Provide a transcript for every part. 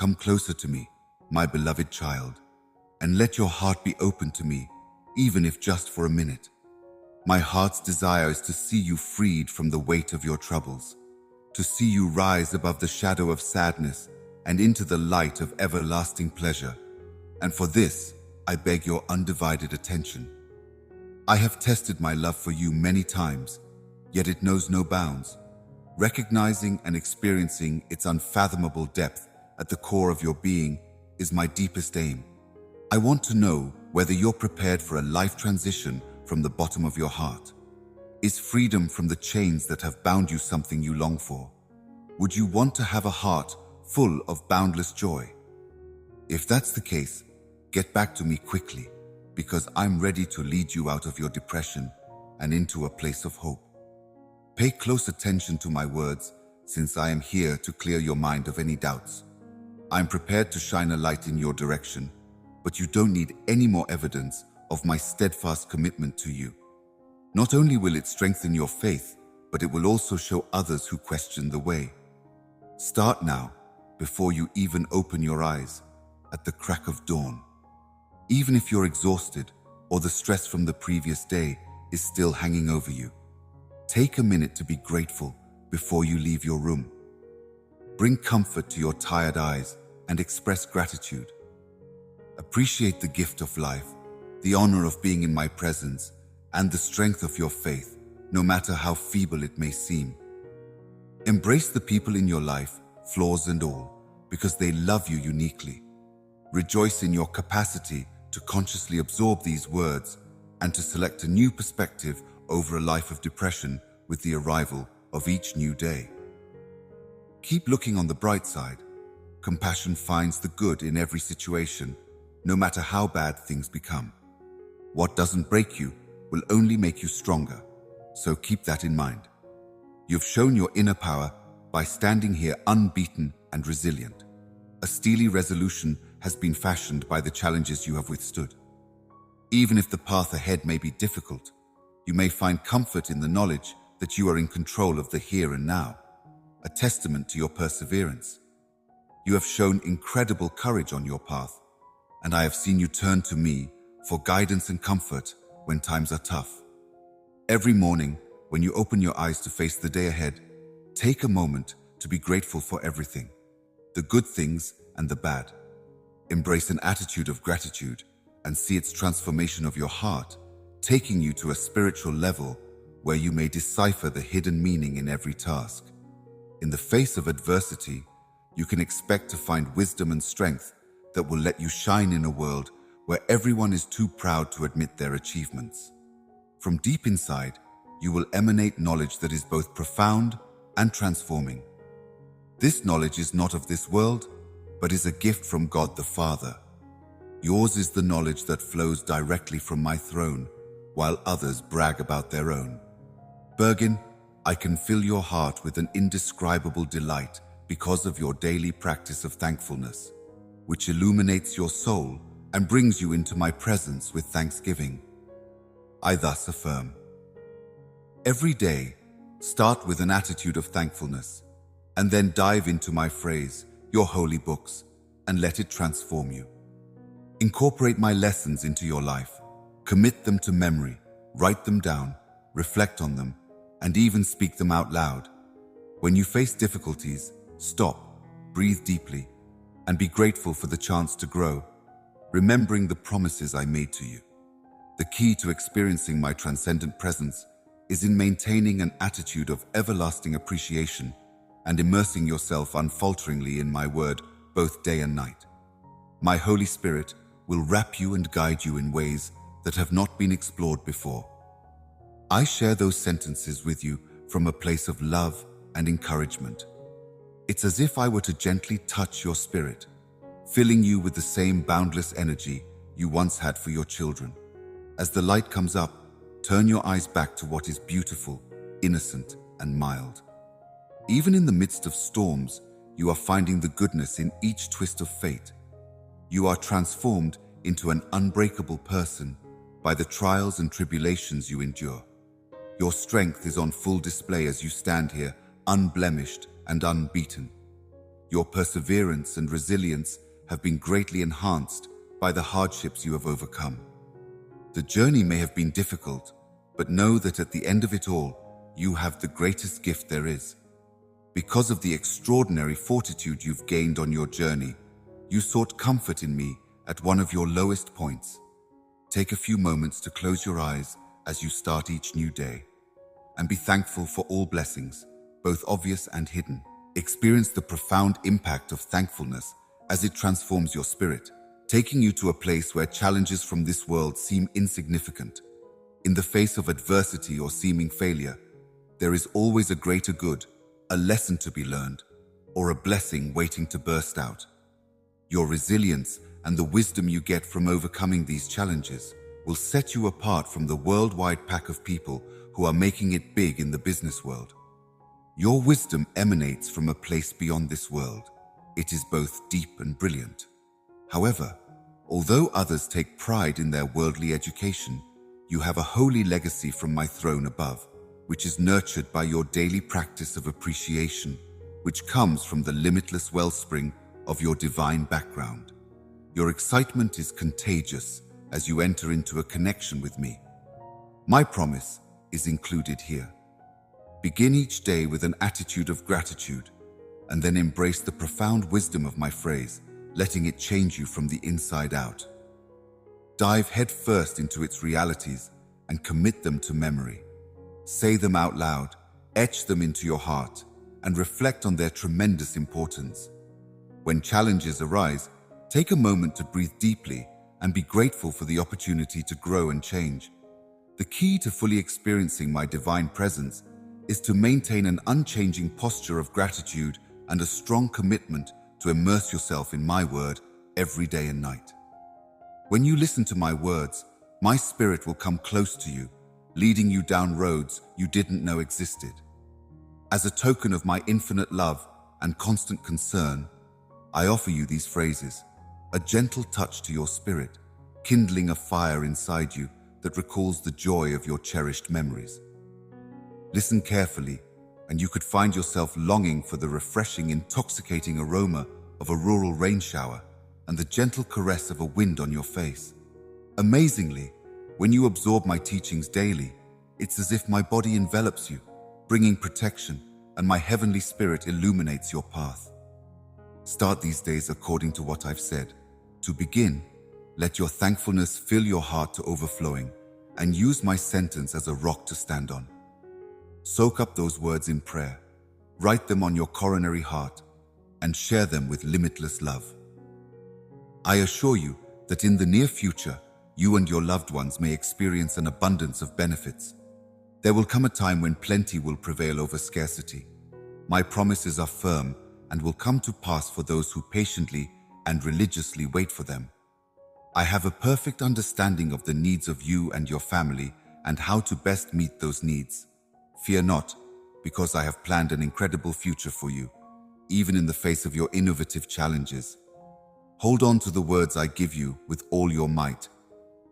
Come closer to me, my beloved child, and let your heart be open to me, even if just for a minute. My heart's desire is to see you freed from the weight of your troubles, to see you rise above the shadow of sadness and into the light of everlasting pleasure. And for this, I beg your undivided attention. I have tested my love for you many times, yet it knows no bounds. Recognizing and experiencing its unfathomable depth at the core of your being is my deepest aim. I want to know whether you're prepared for a life transition from the bottom of your heart. Is freedom from the chains that have bound you something you long for? Would you want to have a heart full of boundless joy? If that's the case, get back to me quickly, because I'm ready to lead you out of your depression and into a place of hope. Pay close attention to my words, since I am here to clear your mind of any doubts. I'm prepared to shine a light in your direction, but you don't need any more evidence of my steadfast commitment to you. Not only will it strengthen your faith, but it will also show others who question the way. Start now, before you even open your eyes, at the crack of dawn. Even if you're exhausted or the stress from the previous day is still hanging over you, take a minute to be grateful before you leave your room. Bring comfort to your tired eyes and express gratitude. Appreciate the gift of life, the honor of being in my presence, and the strength of your faith, no matter how feeble it may seem. Embrace the people in your life, flaws and all, because they love you uniquely. Rejoice in your capacity to consciously absorb these words and to select a new perspective over a life of depression with the arrival of each new day. Keep looking on the bright side. Compassion finds the good in every situation, no matter how bad things become. What doesn't break you will only make you stronger, so keep that in mind. You've shown your inner power by standing here unbeaten and resilient. A steely resolution has been fashioned by the challenges you have withstood. Even if the path ahead may be difficult, you may find comfort in the knowledge that you are in control of the here and now, a testament to your perseverance. You have shown incredible courage on your path, and I have seen you turn to me for guidance and comfort when times are tough. Every morning, when you open your eyes to face the day ahead, take a moment to be grateful for everything, the good things and the bad. Embrace an attitude of gratitude and see its transformation of your heart, taking you to a spiritual level where you may decipher the hidden meaning in every task. In the face of adversity, you can expect to find wisdom and strength that will let you shine in a world where everyone is too proud to admit their achievements. From deep inside, you will emanate knowledge that is both profound and transforming. This knowledge is not of this world, but is a gift from God the Father. Yours is the knowledge that flows directly from my throne, while others brag about their own. Bergen, I can fill your heart with an indescribable delight because of your daily practice of thankfulness, which illuminates your soul and brings you into my presence with thanksgiving. I thus affirm. Every day, start with an attitude of thankfulness, and then dive into my phrase, your holy books, and let it transform you. Incorporate my lessons into your life, commit them to memory, write them down, reflect on them, and even speak them out loud. When you face difficulties, stop, breathe deeply, and be grateful for the chance to grow, remembering the promises I made to you. The key to experiencing my transcendent presence is in maintaining an attitude of everlasting appreciation and immersing yourself unfalteringly in my word both day and night. My Holy Spirit will wrap you and guide you in ways that have not been explored before. I share those sentences with you from a place of love and encouragement. It's as if I were to gently touch your spirit, filling you with the same boundless energy you once had for your children. As the light comes up, turn your eyes back to what is beautiful, innocent, and mild. Even in the midst of storms, you are finding the goodness in each twist of fate. You are transformed into an unbreakable person by the trials and tribulations you endure. Your strength is on full display as you stand here, unblemished and unbeaten. Your perseverance and resilience have been greatly enhanced by the hardships you have overcome. The journey may have been difficult, but know that at the end of it all, you have the greatest gift there is. Because of the extraordinary fortitude you've gained on your journey, you sought comfort in me at one of your lowest points. Take a few moments to close your eyes as you start each new day, and be thankful for all blessings, both obvious and hidden. Experience the profound impact of thankfulness as it transforms your spirit, taking you to a place where challenges from this world seem insignificant. In the face of adversity or seeming failure, there is always a greater good, a lesson to be learned, or a blessing waiting to burst out. Your resilience and the wisdom you get from overcoming these challenges will set you apart from the worldwide pack of people who are making it big in the business world. Your wisdom emanates from a place beyond this world. It is both deep and brilliant. However, although others take pride in their worldly education, you have a holy legacy from my throne above, which is nurtured by your daily practice of appreciation, which comes from the limitless wellspring of your divine background. Your excitement is contagious as you enter into a connection with me. My promise is included here. Begin each day with an attitude of gratitude, and then embrace the profound wisdom of my phrase, letting it change you from the inside out. Dive headfirst into its realities and commit them to memory. Say them out loud, etch them into your heart, and reflect on their tremendous importance. When challenges arise, take a moment to breathe deeply and be grateful for the opportunity to grow and change. The key to fully experiencing my divine presence is to maintain an unchanging posture of gratitude and a strong commitment to immerse yourself in my word every day and night. When you listen to my words, my spirit will come close to you, leading you down roads you didn't know existed. As a token of my infinite love and constant concern, I offer you these phrases, a gentle touch to your spirit, kindling a fire inside you that recalls the joy of your cherished memories. Listen carefully, and you could find yourself longing for the refreshing, intoxicating aroma of a rural rain shower and the gentle caress of a wind on your face. Amazingly, when you absorb my teachings daily, it's as if my body envelops you, bringing protection, and my heavenly spirit illuminates your path. Start these days according to what I've said. To begin, let your thankfulness fill your heart to overflowing, and use my sentence as a rock to stand on. Soak up those words in prayer, write them on your coronary heart, and share them with limitless love. I assure you that in the near future, you and your loved ones may experience an abundance of benefits. There will come a time when plenty will prevail over scarcity. My promises are firm and will come to pass for those who patiently and religiously wait for them. I have a perfect understanding of the needs of you and your family and how to best meet those needs. Fear not, because I have planned an incredible future for you, even in the face of your innovative challenges. Hold on to the words I give you with all your might.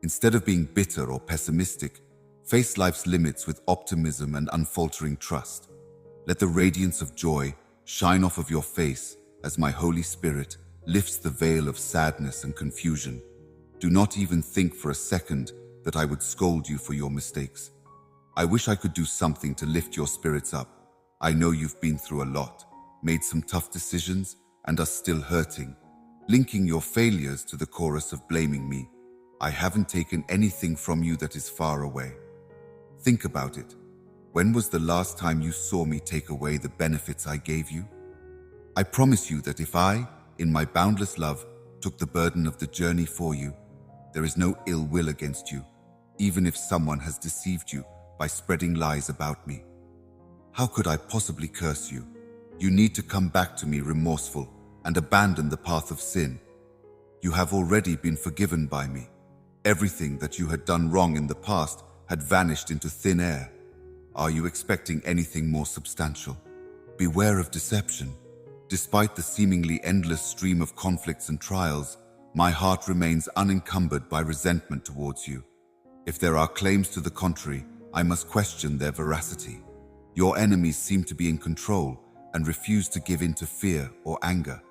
Instead of being bitter or pessimistic, face life's limits with optimism and unfaltering trust. Let the radiance of joy shine off of your face as my Holy Spirit lifts the veil of sadness and confusion. Do not even think for a second that I would scold you for your mistakes. I wish I could do something to lift your spirits up. I know you've been through a lot, made some tough decisions, and are still hurting, linking your failures to the chorus of blaming me. I haven't taken anything from you that is far away. Think about it. When was the last time you saw me take away the benefits I gave you? I promise you that if I, in my boundless love, took the burden of the journey for you, there is no ill will against you, even if someone has deceived you by spreading lies about me. How could I possibly curse you? You need to come back to me remorseful and abandon the path of sin. You have already been forgiven by me. Everything that you had done wrong in the past had vanished into thin air. Are you expecting anything more substantial? Beware of deception. Despite the seemingly endless stream of conflicts and trials, my heart remains unencumbered by resentment towards you. If there are claims to the contrary, I must question their veracity. Your enemies seem to be in control, and refuse to give in to fear or anger.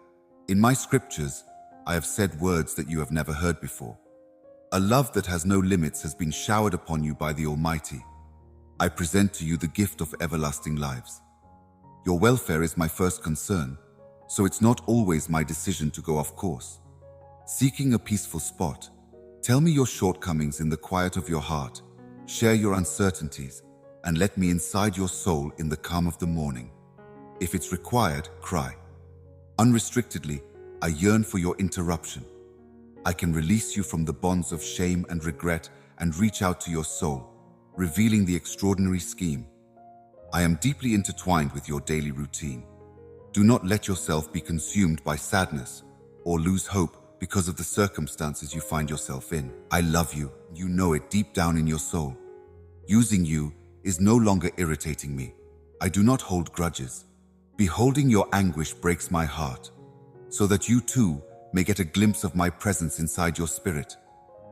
In my scriptures, I have said words that you have never heard before. A love that has no limits has been showered upon you by the Almighty. I present to you the gift of everlasting lives. Your welfare is my first concern, so it's not always my decision to go off course. Seeking a peaceful spot, tell me your shortcomings in the quiet of your heart, share your uncertainties, and let me inside your soul in the calm of the morning. If it's required, cry. Unrestrictedly, I yearn for your interruption. I can release you from the bonds of shame and regret and reach out to your soul, revealing the extraordinary scheme. I am deeply intertwined with your daily routine. Do not let yourself be consumed by sadness or lose hope because of the circumstances you find yourself in. I love you. You know it deep down in your soul. Using you is no longer irritating me. I do not hold grudges. Beholding your anguish breaks my heart, so that you too may get a glimpse of my presence inside your spirit.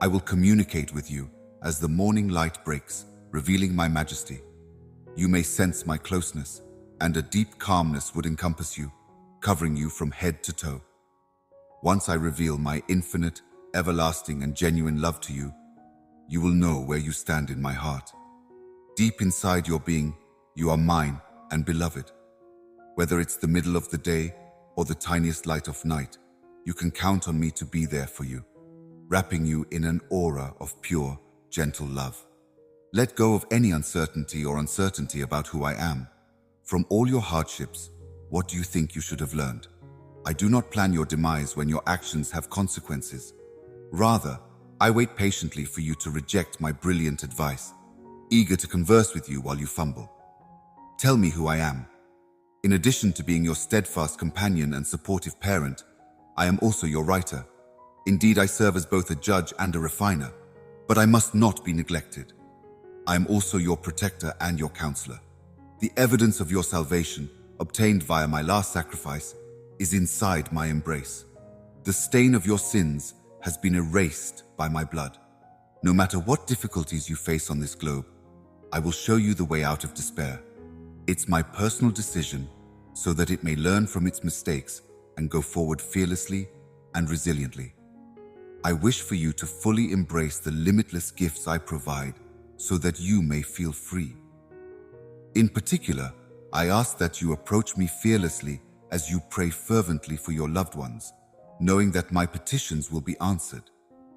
I will communicate with you as the morning light breaks, revealing my majesty. You may sense my closeness, and a deep calmness would encompass you, covering you from head to toe. Once I reveal my infinite, everlasting, and genuine love to you, you will know where you stand in my heart. Deep inside your being, you are mine and beloved. Whether it's the middle of the day or the tiniest light of night, you can count on me to be there for you, wrapping you in an aura of pure, gentle love. Let go of any uncertainty about who I am. From all your hardships, what do you think you should have learned? I do not plan your demise when your actions have consequences. Rather, I wait patiently for you to reject my brilliant advice, eager to converse with you while you fumble. Tell me who I am. In addition to being your steadfast companion and supportive parent, I am also your writer. Indeed, I serve as both a judge and a refiner, but I must not be neglected. I am also your protector and your counselor. The evidence of your salvation, obtained via my last sacrifice, is inside my embrace. The stain of your sins has been erased by my blood. No matter what difficulties you face on this globe, I will show you the way out of despair. It's my personal decision so that it may learn from its mistakes and go forward fearlessly and resiliently. I wish for you to fully embrace the limitless gifts I provide so that you may feel free. In particular, I ask that you approach me fearlessly as you pray fervently for your loved ones, knowing that my petitions will be answered.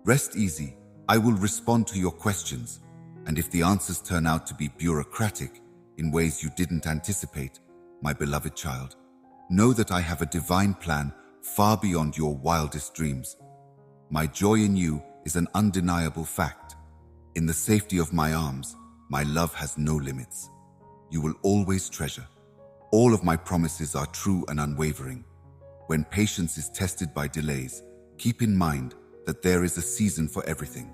Rest easy, I will respond to your questions, and if the answers turn out to be bureaucratic in ways you didn't anticipate, my beloved child, know that I have a divine plan far beyond your wildest dreams. My joy in you is an undeniable fact. In the safety of my arms, my love has no limits. You will always treasure. All of my promises are true and unwavering. When patience is tested by delays, keep in mind that there is a season for everything.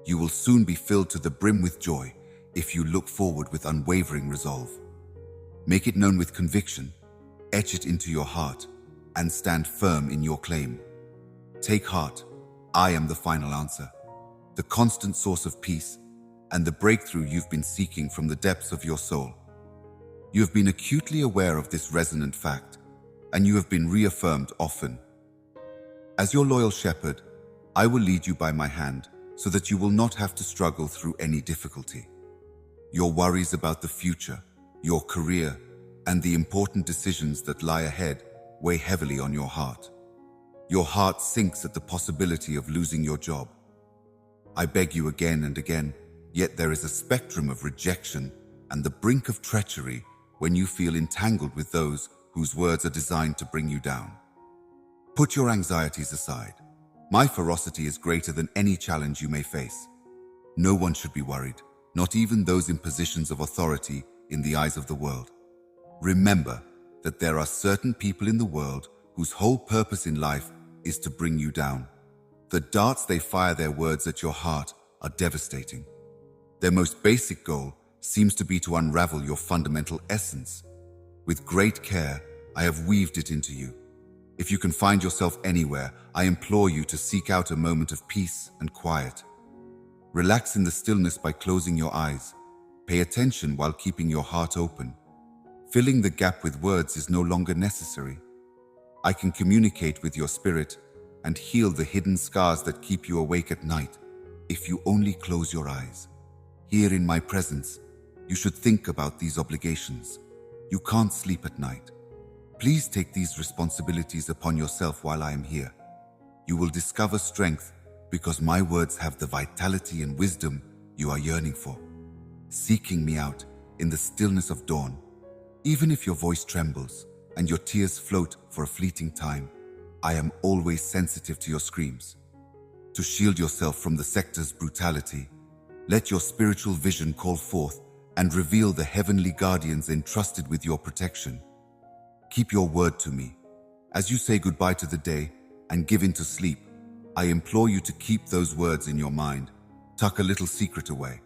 You will soon be filled to the brim with joy if you look forward with unwavering resolve. Make it known with conviction, etch it into your heart, and stand firm in your claim. Take heart, I am the final answer, the constant source of peace, and the breakthrough you've been seeking from the depths of your soul. You have been acutely aware of this resonant fact, and you have been reaffirmed often. As your loyal shepherd, I will lead you by my hand so that you will not have to struggle through any difficulty. Your worries about the future, your career, and the important decisions that lie ahead weigh heavily on your heart. Your heart sinks at the possibility of losing your job. I beg you again and again, yet there is a spectrum of rejection and the brink of treachery when you feel entangled with those whose words are designed to bring you down. Put your anxieties aside. My ferocity is greater than any challenge you may face. No one should be worried, not even those in positions of authority in the eyes of the world. Remember that there are certain people in the world whose whole purpose in life is to bring you down. The darts they fire their words at your heart are devastating. Their most basic goal seems to be to unravel your fundamental essence. With great care, I have weaved it into you. If you can find yourself anywhere, I implore you to seek out a moment of peace and quiet. Relax in the stillness by closing your eyes. Pay attention while keeping your heart open. Filling the gap with words is no longer necessary. I can communicate with your spirit and heal the hidden scars that keep you awake at night if you only close your eyes. Here in my presence, you should think about these obligations. You can't sleep at night. Please take these responsibilities upon yourself while I am here. You will discover strength because my words have the vitality and wisdom you are yearning for. Seeking me out in the stillness of dawn, even if your voice trembles and your tears float for a fleeting time, I am always sensitive to your screams. To shield yourself from the sector's brutality, let your spiritual vision call forth and reveal the heavenly guardians entrusted with your protection. Keep your word to me. As you say goodbye to the day and give into sleep, I implore you to keep those words in your mind. Tuck a little secret away.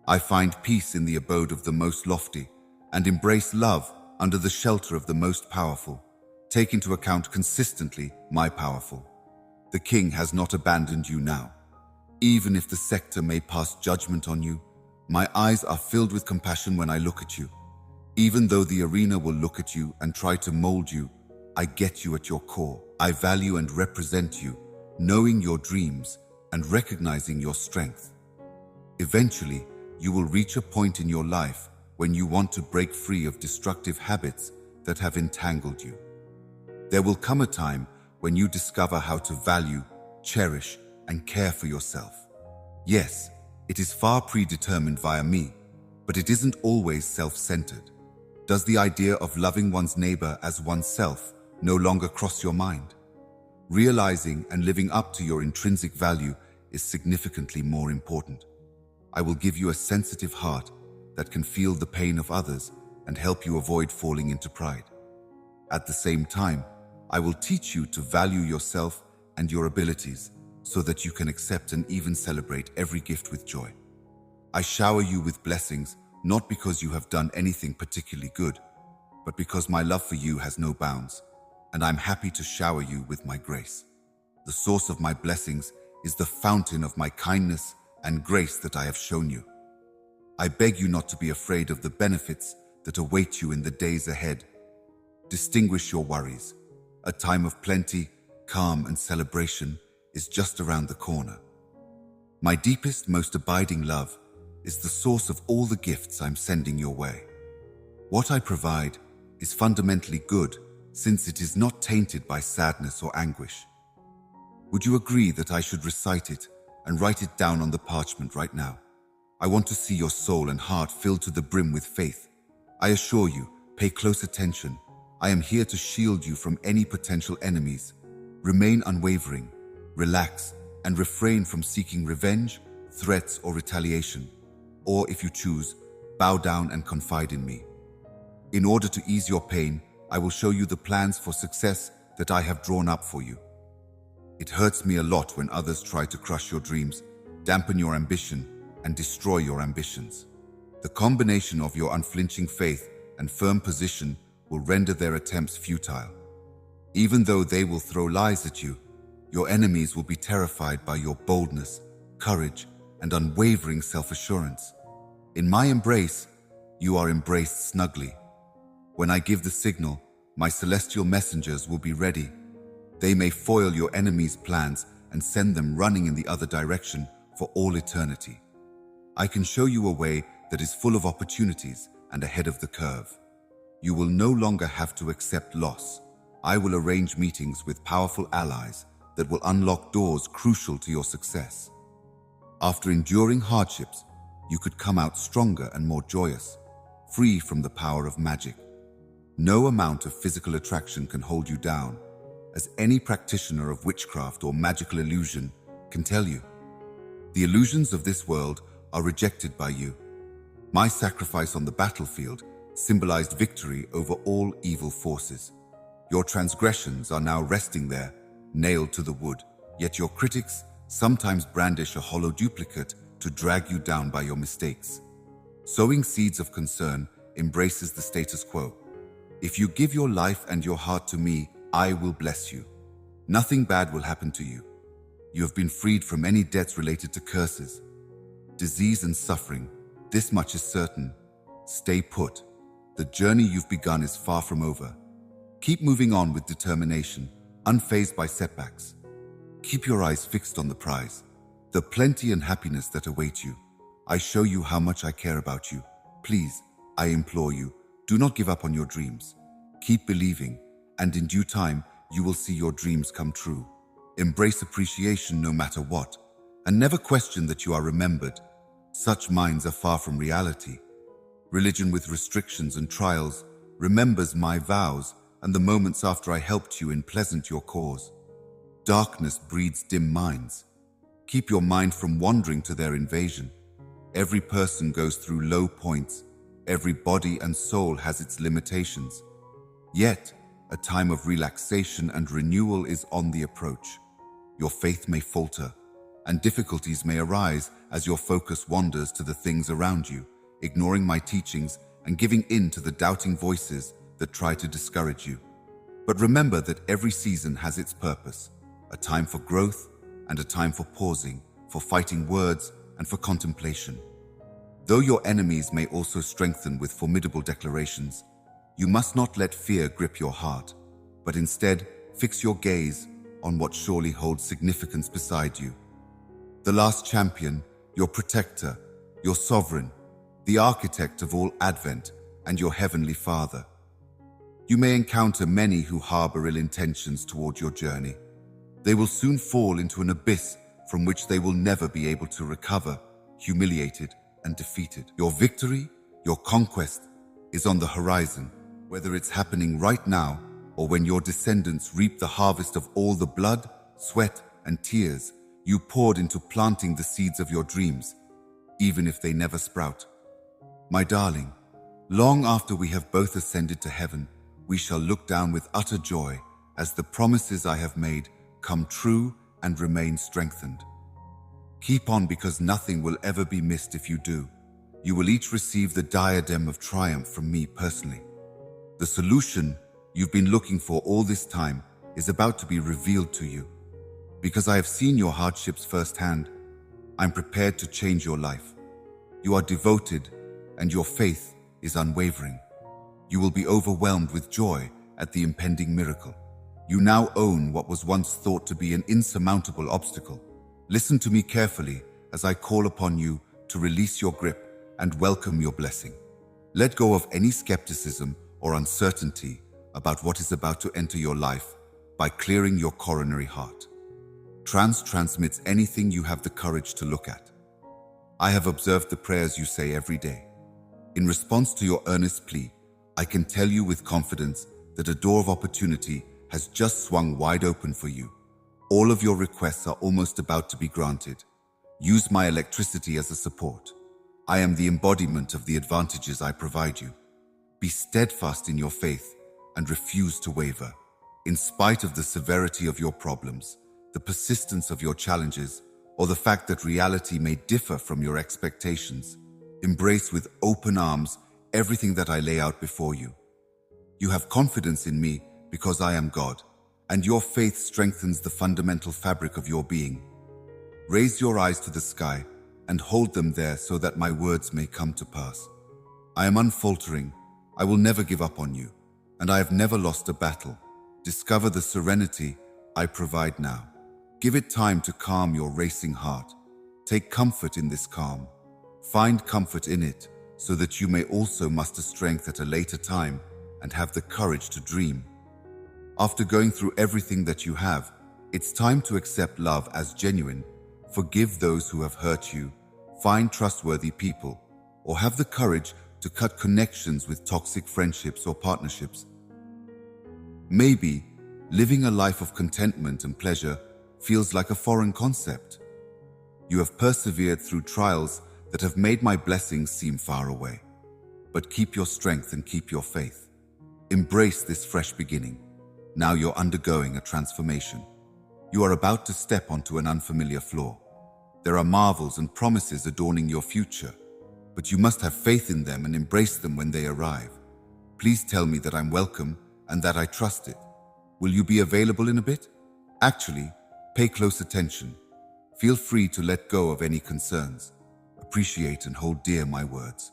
I find peace in the abode of the most lofty and embrace love under the shelter of the most powerful. Take into account consistently my powerful. The king has not abandoned you now. Even if the sector may pass judgment on you, my eyes are filled with compassion when I look at you. Even though the arena will look at you and try to mold you, I get you at your core. I value and represent you, knowing your dreams and recognizing your strength. Eventually, you will reach a point in your life when you want to break free of destructive habits that have entangled you. There will come a time when you discover how to value, cherish, and care for yourself. Yes, it is far predetermined via me, but it isn't always self-centered. Does the idea of loving one's neighbor as oneself no longer cross your mind? Realizing and living up to your intrinsic value is significantly more important. I will give you a sensitive heart that can feel the pain of others and help you avoid falling into pride. At the same time, I will teach you to value yourself and your abilities so that you can accept and even celebrate every gift with joy. I shower you with blessings not because you have done anything particularly good, but because my love for you has no bounds, and I'm happy to shower you with my grace. The source of my blessings is the fountain of my kindness and grace that I have shown you. I beg you not to be afraid of the benefits that await you in the days ahead. Distinguish your worries. A time of plenty, calm, and celebration is just around the corner. My deepest, most abiding love is the source of all the gifts I'm sending your way. What I provide is fundamentally good since it is not tainted by sadness or anguish. Would you agree that I should recite it and write it down on the parchment right now? I want to see your soul and heart filled to the brim with faith. I assure you, pay close attention. I am here to shield you from any potential enemies. Remain unwavering, relax, and refrain from seeking revenge, threats, or retaliation. Or if you choose, bow down and confide in me. In order to ease your pain, I will show you the plans for success that I have drawn up for you. It hurts me a lot when others try to crush your dreams, dampen your ambition, and destroy your ambitions. The combination of your unflinching faith and firm position will render their attempts futile. Even though they will throw lies at you, your enemies will be terrified by your boldness, courage, and unwavering self-assurance. In my embrace, you are embraced snugly. When I give the signal, my celestial messengers will be ready. They may foil your enemies' plans and send them running in the other direction for all eternity. I can show you a way that is full of opportunities and ahead of the curve. You will no longer have to accept loss. I will arrange meetings with powerful allies that will unlock doors crucial to your success. After enduring hardships, you could come out stronger and more joyous, free from the power of magic. No amount of physical attraction can hold you down, as any practitioner of witchcraft or magical illusion can tell you. The illusions of this world are rejected by you. My sacrifice on the battlefield symbolized victory over all evil forces. Your transgressions are now resting there, nailed to the wood, yet your critics sometimes brandish a hollow duplicate to drag you down by your mistakes. Sowing seeds of concern embraces the status quo. If you give your life and your heart to me, I will bless you. Nothing bad will happen to you. You have been freed from any debts related to curses, disease, and suffering. This much is certain. Stay put. The journey you've begun is far from over. Keep moving on with determination, unfazed by setbacks. Keep your eyes fixed on the prize, the plenty and happiness that await you. I show you how much I care about you. Please, I implore you, do not give up on your dreams. Keep believing, and in due time, you will see your dreams come true. Embrace appreciation no matter what, and never question that you are remembered. Such minds are far from reality. Religion with restrictions and trials remembers my vows and the moments after I helped you in pleasant your cause. Darkness breeds dim minds. Keep your mind from wandering to their invasion. Every person goes through low points. Every body and soul has its limitations. Yet, a time of relaxation and renewal is on the approach. Your faith may falter, and difficulties may arise as your focus wanders to the things around you, ignoring my teachings and giving in to the doubting voices that try to discourage you. But remember that every season has its purpose, a time for growth and a time for pausing, for fighting words and for contemplation. Though your enemies may also strengthen with formidable declarations, you must not let fear grip your heart, but instead fix your gaze on what surely holds significance beside you. The last champion, your protector, your sovereign, the architect of all Advent, and your heavenly Father. You may encounter many who harbor ill intentions toward your journey. They will soon fall into an abyss from which they will never be able to recover, humiliated and defeated. Your victory, your conquest, is on the horizon, whether it's happening right now or when your descendants reap the harvest of all the blood, sweat, and tears you poured into planting the seeds of your dreams, even if they never sprout. My darling, long after we have both ascended to heaven, we shall look down with utter joy as the promises I have made come true and remain strengthened. Keep on, because nothing will ever be missed if you do. You will each receive the diadem of triumph from me personally. The solution you've been looking for all this time is about to be revealed to you. Because I have seen your hardships firsthand, I'm prepared to change your life. You are devoted, and your faith is unwavering. You will be overwhelmed with joy at the impending miracle. You now own what was once thought to be an insurmountable obstacle. Listen to me carefully as I call upon you to release your grip and welcome your blessing. Let go of any skepticism or uncertainty about what is about to enter your life by clearing your coronary heart. Trance transmits anything you have the courage to look at. I have observed the prayers you say every day. In response to your earnest plea, I can tell you with confidence that a door of opportunity has just swung wide open for you. All of your requests are almost about to be granted. Use my electricity as a support. I am the embodiment of the advantages I provide you. Be steadfast in your faith and refuse to waver. In spite of the severity of your problems, the persistence of your challenges, or the fact that reality may differ from your expectations, embrace with open arms everything that I lay out before you. You have confidence in me because I am God, and your faith strengthens the fundamental fabric of your being. Raise your eyes to the sky and hold them there so that my words may come to pass. I am unfaltering. I will never give up on you, and I have never lost a battle. Discover the serenity I provide now. Give it time to calm your racing heart. Take comfort in this calm. Find comfort in it so that you may also muster strength at a later time and have the courage to dream. After going through everything that you have, it's time to accept love as genuine, forgive those who have hurt you, find trustworthy people, or have the courage to cut connections with toxic friendships or partnerships. Maybe living a life of contentment and pleasure feels like a foreign concept. You have persevered through trials that have made my blessings seem far away. But keep your strength and keep your faith. Embrace this fresh beginning. Now you're undergoing a transformation. You are about to step onto an unfamiliar floor. There are marvels and promises adorning your future, but you must have faith in them and embrace them when they arrive. Please tell me that I'm welcome and that I trust it. Will you be available in a bit? Actually, pay close attention. Feel free to let go of any concerns. Appreciate and hold dear my words.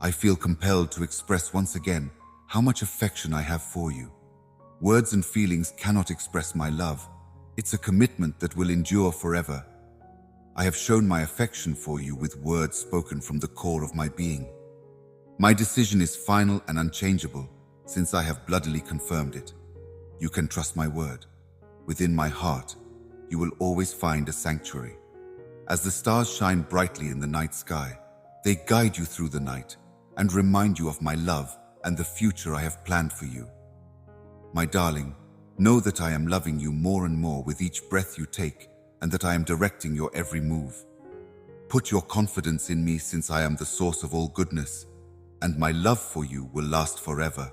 I feel compelled to express once again how much affection I have for you. Words and feelings cannot express my love. It's a commitment that will endure forever. I have shown my affection for you with words spoken from the core of my being. My decision is final and unchangeable, since I have bloodily confirmed it. You can trust my word. Within my heart, you will always find a sanctuary. As the stars shine brightly in the night sky, they guide you through the night and remind you of my love and the future I have planned for you. My darling, know that I am loving you more and more with each breath you take, and that I am directing your every move. Put your confidence in me, since I am the source of all goodness, and my love for you will last forever.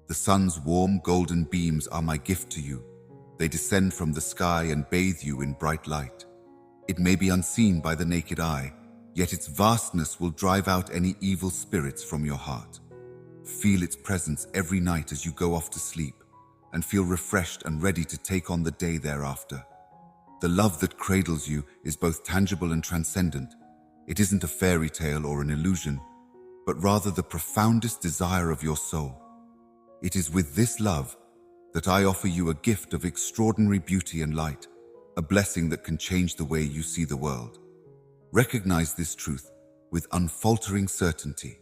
The sun's warm golden beams are my gift to you. They descend from the sky and bathe you in bright light. It may be unseen by the naked eye, yet its vastness will drive out any evil spirits from your heart. Feel its presence every night as you go off to sleep, and feel refreshed and ready to take on the day thereafter. The love that cradles you is both tangible and transcendent. It isn't a fairy tale or an illusion, but rather the profoundest desire of your soul. It is with this love that I offer you a gift of extraordinary beauty and light, a blessing that can change the way you see the world. Recognize this truth with unfaltering certainty.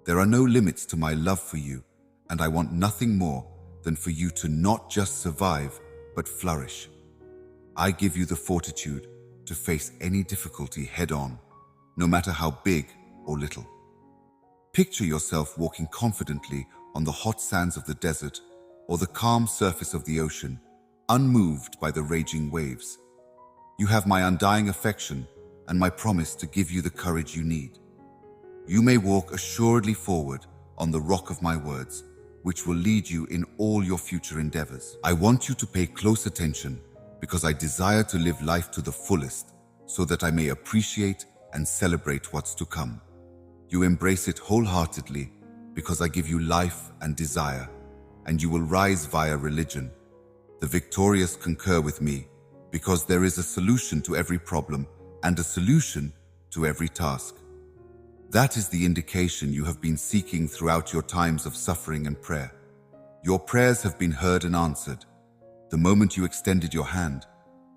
There are no limits to my love for you, and I want nothing more than for you to not just survive, but flourish. I give you the fortitude to face any difficulty head-on, no matter how big or little. Picture yourself walking confidently on the hot sands of the desert or the calm surface of the ocean, unmoved by the raging waves. You have my undying affection and my promise to give you the courage you need. You may walk assuredly forward on the rock of my words, which will lead you in all your future endeavors. I want you to pay close attention, because I desire to live life to the fullest, so that I may appreciate and celebrate what's to come. You embrace it wholeheartedly, because I give you life and desire, and you will rise via religion. The victorious concur with me, because there is a solution to every problem and a solution to every task. That is the indication you have been seeking throughout your times of suffering and prayer. Your prayers have been heard and answered. The moment you extended your hand,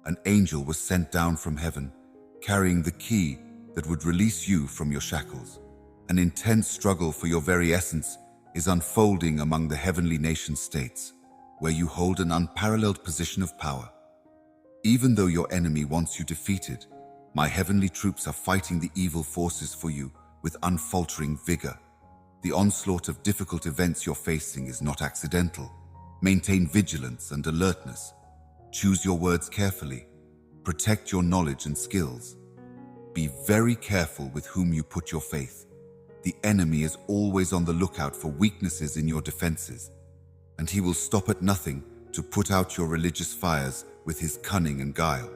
an angel was sent down from heaven, carrying the key that would release you from your shackles. An intense struggle for your very essence is unfolding among the heavenly nation-states, where you hold an unparalleled position of power. Even though your enemy wants you defeated, my heavenly troops are fighting the evil forces for you with unfaltering vigor. The onslaught of difficult events you're facing is not accidental. Maintain vigilance and alertness. Choose your words carefully. Protect your knowledge and skills. Be very careful with whom you put your faith. The enemy is always on the lookout for weaknesses in your defenses, and he will stop at nothing to put out your religious fires with his cunning and guile.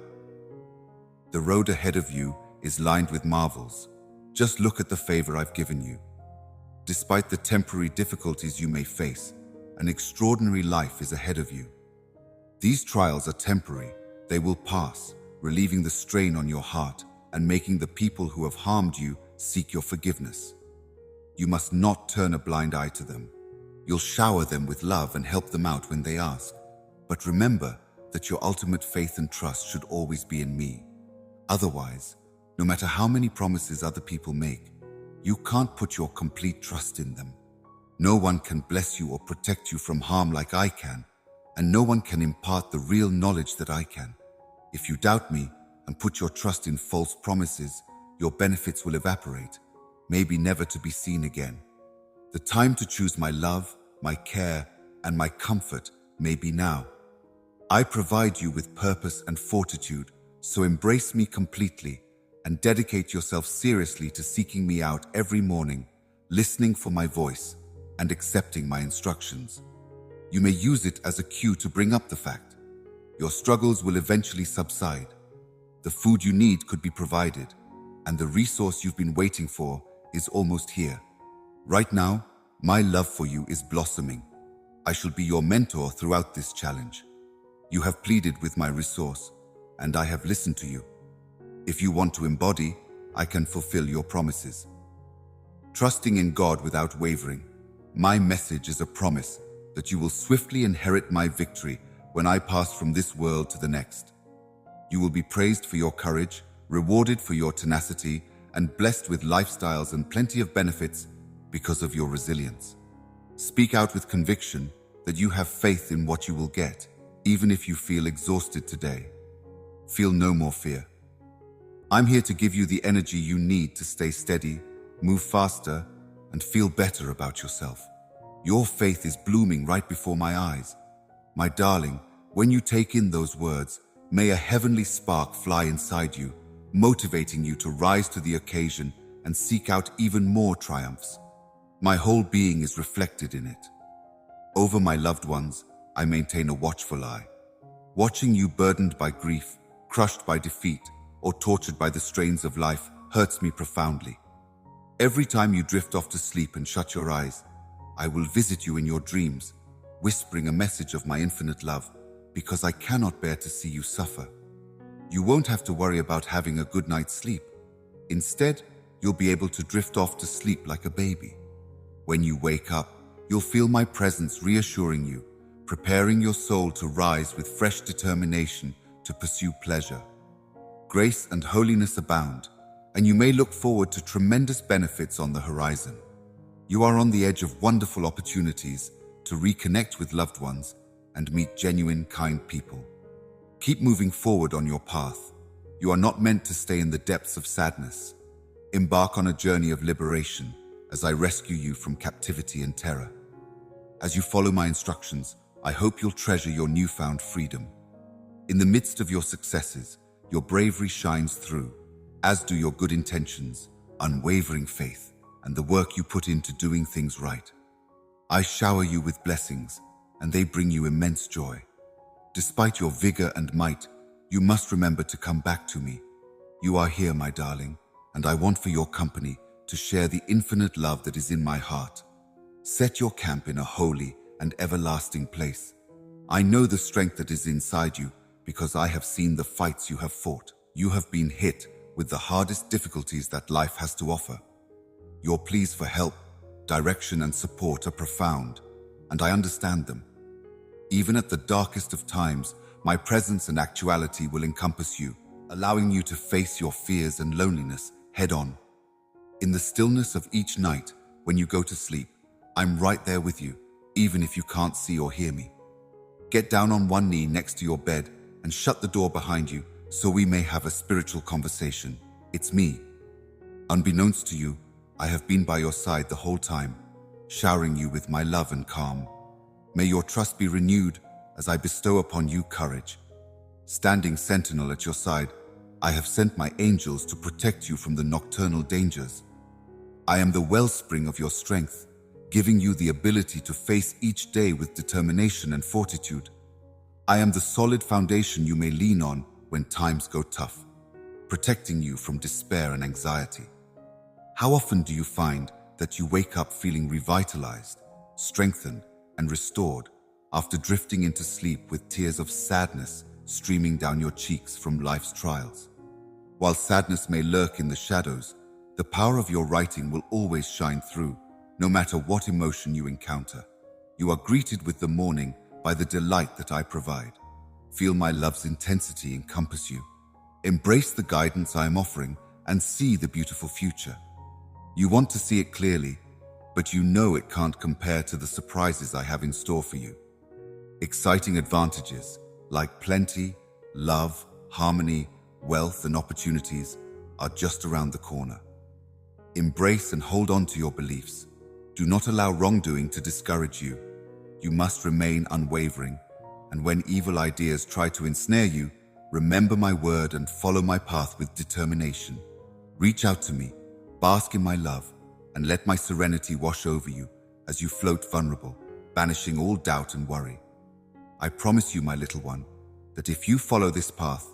The road ahead of you is lined with marvels. Just look at the favor I've given you. Despite the temporary difficulties you may face, an extraordinary life is ahead of you. These trials are temporary. They will pass, relieving the strain on your heart and making the people who have harmed you seek your forgiveness. You must not turn a blind eye to them. You'll shower them with love and help them out when they ask. But remember that your ultimate faith and trust should always be in me. Otherwise, no matter how many promises other people make, you can't put your complete trust in them. No one can bless you or protect you from harm like I can, and no one can impart the real knowledge that I can. If you doubt me and put your trust in false promises, your benefits will evaporate, maybe never to be seen again. The time to choose my love, my care, and my comfort may be now. I provide you with purpose and fortitude, so embrace me completely and dedicate yourself seriously to seeking me out every morning, listening for my voice, and accepting my instructions. You may use it as a cue to bring up the fact. Your struggles will eventually subside. The food you need could be provided, and the resource you've been waiting for is almost here. Right now, my love for you is blossoming. I shall be your mentor throughout this challenge. You have pleaded with my resource, and I have listened to you. If you want to embody, I can fulfill your promises. trusting in God without wavering. My message is a promise that you will swiftly inherit my victory when I pass from this world to the next. You will be praised for your courage, rewarded for your tenacity, and blessed with lifestyles and plenty of benefits because of your resilience. Speak out with conviction that you have faith in what you will get, even if you feel exhausted today. Feel no more fear. I'm here to give you the energy you need to stay steady, move faster, and feel better about yourself. Your faith is blooming right before my eyes. My darling, when you take in those words, may a heavenly spark fly inside you, motivating you to rise to the occasion and seek out even more triumphs. My whole being is reflected in it. Over my loved ones, I maintain a watchful eye. Watching you burdened by grief, crushed by defeat, or tortured by the strains of life hurts me profoundly. Every time you drift off to sleep and shut your eyes, I will visit you in your dreams, whispering a message of my infinite love, because I cannot bear to see you suffer. You won't have to worry about having a good night's sleep. Instead, you'll be able to drift off to sleep like a baby. When you wake up, you'll feel my presence reassuring you, preparing your soul to rise with fresh determination to pursue pleasure. Grace and holiness abound, and you may look forward to tremendous benefits on the horizon. You are on the edge of wonderful opportunities to reconnect with loved ones and meet genuine, kind people. Keep moving forward on your path. You are not meant to stay in the depths of sadness. Embark on a journey of liberation as I rescue you from captivity and terror. As you follow my instructions, I hope you'll treasure your newfound freedom. In the midst of your successes, your bravery shines through, as do your good intentions, unwavering faith, and the work you put into doing things right. I shower you with blessings, and they bring you immense joy. Despite your vigor and might, you must remember to come back to me. You are here, my darling, and I want for your company to share the infinite love that is in my heart. Set your camp in a holy and everlasting place. I know the strength that is inside you because I have seen the fights you have fought. You have been hit with the hardest difficulties that life has to offer. Your pleas for help, direction, and support are profound, and I understand them. Even at the darkest of times, my presence and actuality will encompass you, allowing you to face your fears and loneliness head on. In the stillness of each night, when you go to sleep, I'm right there with you, even if you can't see or hear me. Get down on one knee next to your bed and shut the door behind you so we may have a spiritual conversation. It's me. Unbeknownst to you, I have been by your side the whole time, showering you with my love and calm. May your trust be renewed as I bestow upon you courage. Standing sentinel at your side, I have sent my angels to protect you from the nocturnal dangers. I am the wellspring of your strength, giving you the ability to face each day with determination and fortitude. I am the solid foundation you may lean on when times go tough, protecting you from despair and anxiety. How often do you find that you wake up feeling revitalized, strengthened, and restored after drifting into sleep with tears of sadness streaming down your cheeks from life's trials? While sadness may lurk in the shadows, the power of your writing will always shine through, no matter what emotion you encounter. You are greeted with the morning by the delight that I provide. Feel my love's intensity encompass you. Embrace the guidance I am offering and see the beautiful future. You want to see it clearly, but you know it can't compare to the surprises I have in store for you. Exciting advantages like plenty, love, harmony, wealth, and opportunities are just around the corner. Embrace and hold on to your beliefs. Do not allow wrongdoing to discourage you. You must remain unwavering, and when evil ideas try to ensnare you, remember my word and follow my path with determination. Reach out to me, bask in my love, and let my serenity wash over you as you float vulnerable, banishing all doubt and worry. I promise you, my little one, that if you follow this path,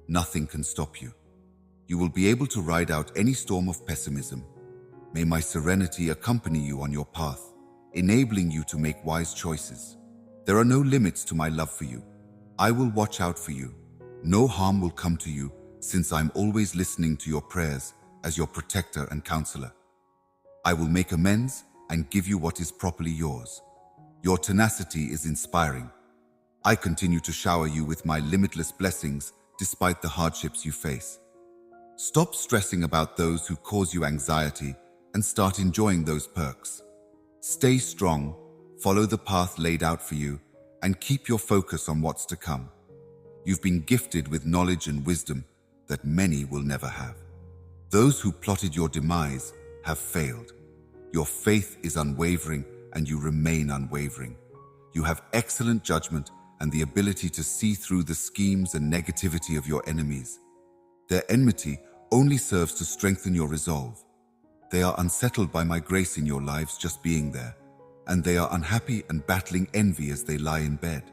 nothing can stop you. You will be able to ride out any storm of pessimism. May my serenity accompany you on your path, enabling you to make wise choices. There are no limits to my love for you. I will watch out for you. No harm will come to you, since I'm always listening to your prayers as your protector and counselor. I will make amends and give you what is properly yours. Your tenacity is inspiring. I continue to shower you with my limitless blessings despite the hardships you face. Stop stressing about those who cause you anxiety and start enjoying those perks. Stay strong, follow the path laid out for you, and keep your focus on what's to come. You've been gifted with knowledge and wisdom that many will never have. Those who plotted your demise have failed. Your faith is unwavering and you remain unwavering. You have excellent judgment and the ability to see through the schemes and negativity of your enemies. Their enmity only serves to strengthen your resolve. They are unsettled by my grace in your lives just being there, and they are unhappy and battling envy as they lie in bed.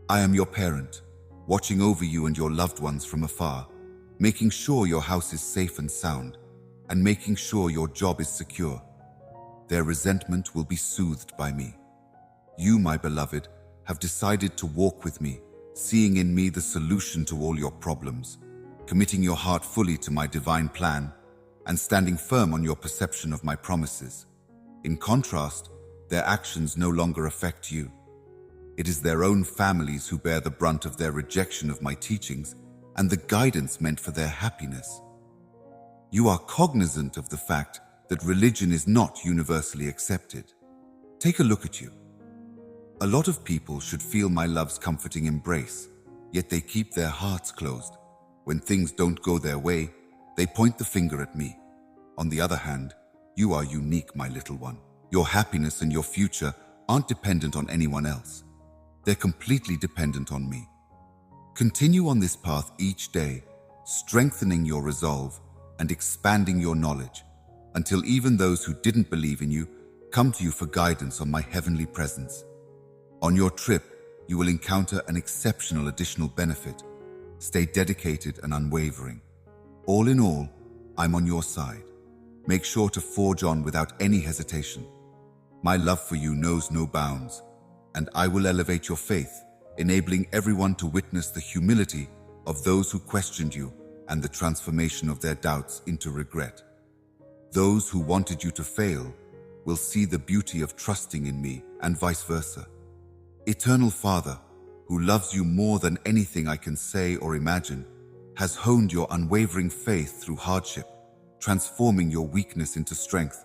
I am your parent, watching over you and your loved ones from afar, making sure your house is safe and sound, and making sure your job is secure. Their resentment will be soothed by me. You, my beloved, have decided to walk with me, seeing in me the solution to all your problems, committing your heart fully to my divine plan, and standing firm on your perception of my promises. In contrast, their actions no longer affect you. It is their own families who bear the brunt of their rejection of my teachings and the guidance meant for their happiness. You are cognizant of the fact that religion is not universally accepted. Take a look at you. A lot of people should feel my love's comforting embrace, yet they keep their hearts closed. When things don't go their way, they point the finger at me. On the other hand, you are unique, my little one. Your happiness and your future aren't dependent on anyone else. They're completely dependent on me. Continue on this path each day, strengthening your resolve and expanding your knowledge, until even those who didn't believe in you come to you for guidance on my heavenly presence. On your trip, you will encounter an exceptional additional benefit. Stay dedicated and unwavering. All in all, I'm on your side. Make sure to forge on without any hesitation. My love for you knows no bounds, and I will elevate your faith, enabling everyone to witness the humility of those who questioned you and the transformation of their doubts into regret. Those who wanted you to fail will see the beauty of trusting in me, and vice versa. Eternal Father, who loves you more than anything I can say or imagine, has honed your unwavering faith through hardship, transforming your weakness into strength,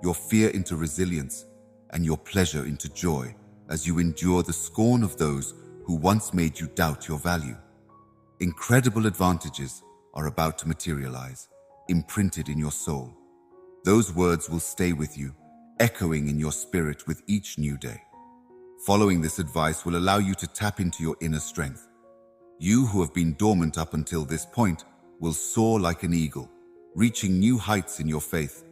your fear into resilience, and your pleasure into joy as you endure the scorn of those who once made you doubt your value. Incredible advantages are about to materialize, imprinted in your soul. Those words will stay with you, echoing in your spirit with each new day. Following this advice will allow you to tap into your inner strength. You who have been dormant up until this point will soar like an eagle, reaching new heights in your faith,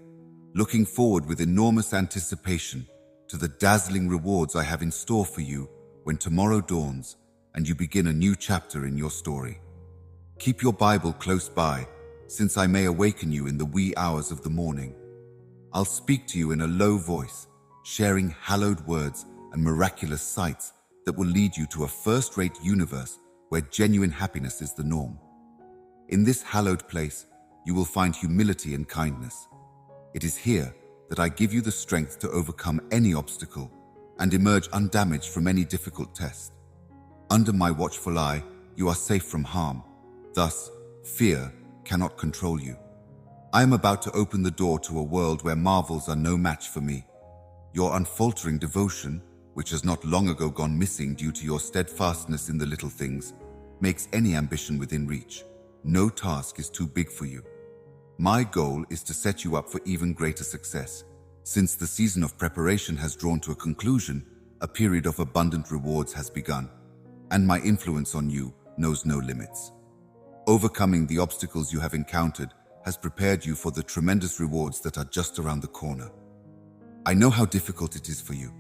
looking forward with enormous anticipation to the dazzling rewards I have in store for you when tomorrow dawns and you begin a new chapter in your story. Keep your Bible close by, since I may awaken you in the wee hours of the morning. I'll speak to you in a low voice, sharing hallowed words and miraculous sights that will lead you to a first-rate universe where genuine happiness is the norm. In this hallowed place, you will find humility and kindness. It is here that I give you the strength to overcome any obstacle and emerge undamaged from any difficult test. Under my watchful eye, you are safe from harm. Thus, fear cannot control you. I am about to open the door to a world where marvels are no match for me. Your unfaltering devotion, which has not long ago gone missing due to your steadfastness in the little things, makes any ambition within reach. No task is too big for you. My goal is to set you up for even greater success. Since the season of preparation has drawn to a conclusion, a period of abundant rewards has begun, and my influence on you knows no limits. Overcoming the obstacles you have encountered has prepared you for the tremendous rewards that are just around the corner. I know how difficult it is for you.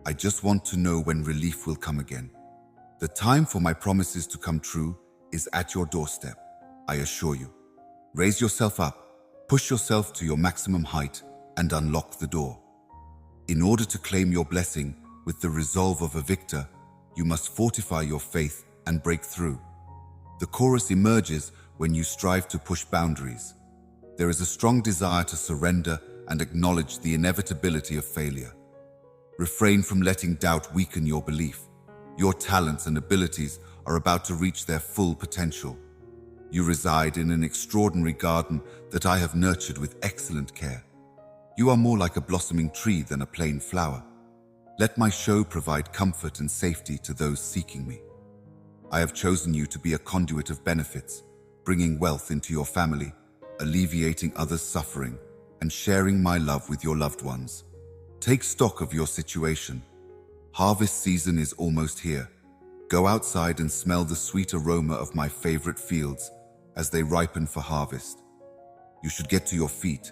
I just want to know when relief will come again. The time for my promises to come true is at your doorstep, I assure you. Raise yourself up, push yourself to your maximum height, and unlock the door. In order to claim your blessing with the resolve of a victor, you must fortify your faith and break through. The chorus emerges when you strive to push boundaries. There is a strong desire to surrender and acknowledge the inevitability of failure. Refrain from letting doubt weaken your belief. Your talents and abilities are about to reach their full potential. You reside in an extraordinary garden that I have nurtured with excellent care. You are more like a blossoming tree than a plain flower. Let my show provide comfort and safety to those seeking me. I have chosen you to be a conduit of benefits, bringing wealth into your family, alleviating others' suffering, and sharing my love with your loved ones. Take stock of your situation. Harvest season is almost here. Go outside and smell the sweet aroma of my favorite fields as they ripen for harvest. You should get to your feet.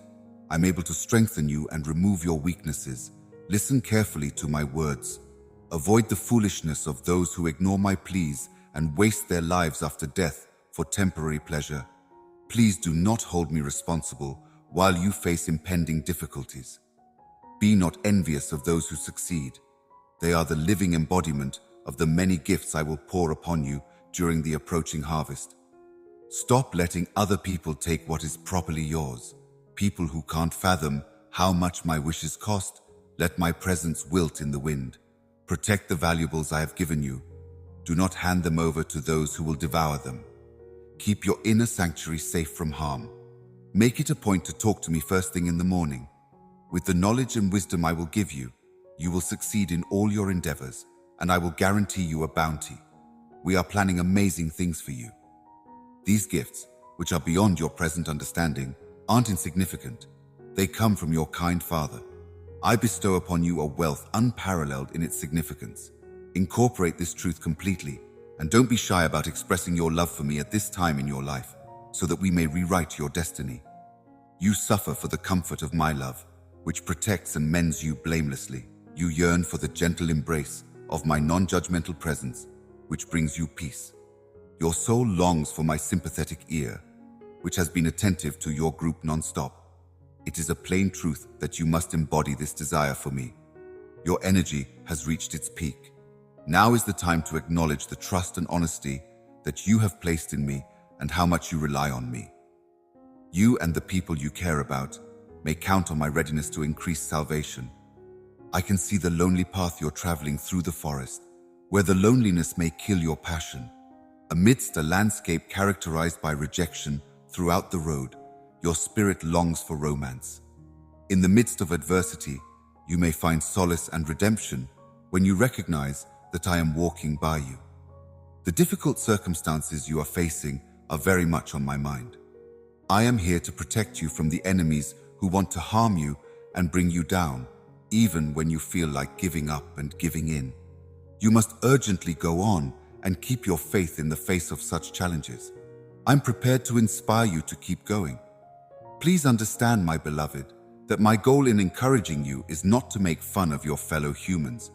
I'm able to strengthen you and remove your weaknesses. Listen carefully to my words. Avoid the foolishness of those who ignore my pleas and waste their lives after death for temporary pleasure. Please do not hold me responsible while you face impending difficulties. Be not envious of those who succeed. They are the living embodiment of the many gifts I will pour upon you during the approaching harvest. Stop letting other people take what is properly yours. People who can't fathom how much my wishes cost, let my presence wilt in the wind. Protect the valuables I have given you. Do not hand them over to those who will devour them. Keep your inner sanctuary safe from harm. Make it a point to talk to me first thing in the morning. With the knowledge and wisdom I will give you, you will succeed in all your endeavors, and I will guarantee you a bounty. We are planning amazing things for you. These gifts, which are beyond your present understanding, aren't insignificant. They come from your kind Father. I bestow upon you a wealth unparalleled in its significance. Incorporate this truth completely, and don't be shy about expressing your love for me at this time in your life, so that we may rewrite your destiny. You suffer for the comfort of my love, which protects and mends you blamelessly. You yearn for the gentle embrace of my non-judgmental presence, which brings you peace. Your soul longs for my sympathetic ear, which has been attentive to your group non-stop. It is a plain truth that you must embody this desire for me. Your energy has reached its peak. Now is the time to acknowledge the trust and honesty that you have placed in me and how much you rely on me. You and the people you care about may count on my readiness to increase salvation. I can see the lonely path you're traveling through the forest, where the loneliness may kill your passion. Amidst a landscape characterized by rejection throughout the road, your spirit longs for romance. In the midst of adversity, you may find solace and redemption when you recognize that I am walking by you. The difficult circumstances you are facing are very much on my mind. I am here to protect you from the enemies who want to harm you and bring you down, even when you feel like giving up and giving in. You must urgently go on and keep your faith in the face of such challenges. I'm prepared to inspire you to keep going. Please understand, my beloved, that my goal in encouraging you is not to make fun of your fellow humans.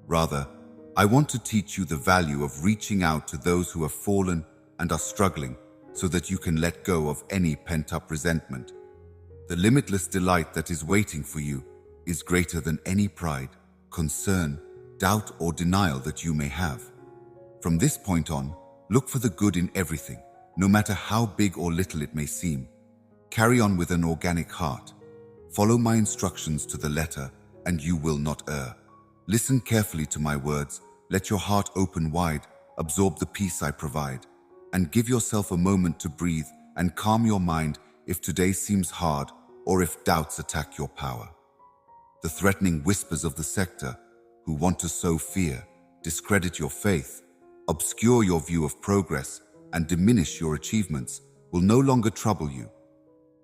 Rather, I want to teach you the value of reaching out to those who have fallen and are struggling so that you can let go of any pent-up resentment. The limitless delight that is waiting for you is greater than any pride, concern, doubt, or denial that you may have. From this point on, look for the good in everything, no matter how big or little it may seem. Carry on with an organic heart. Follow my instructions to the letter, and you will not err. Listen carefully to my words, let your heart open wide, absorb the peace I provide, and give yourself a moment to breathe and calm your mind if today seems hard or if doubts attack your power. The threatening whispers of the sector, who want to sow fear, discredit your faith, obscure your view of progress, and diminish your achievements, will no longer trouble you.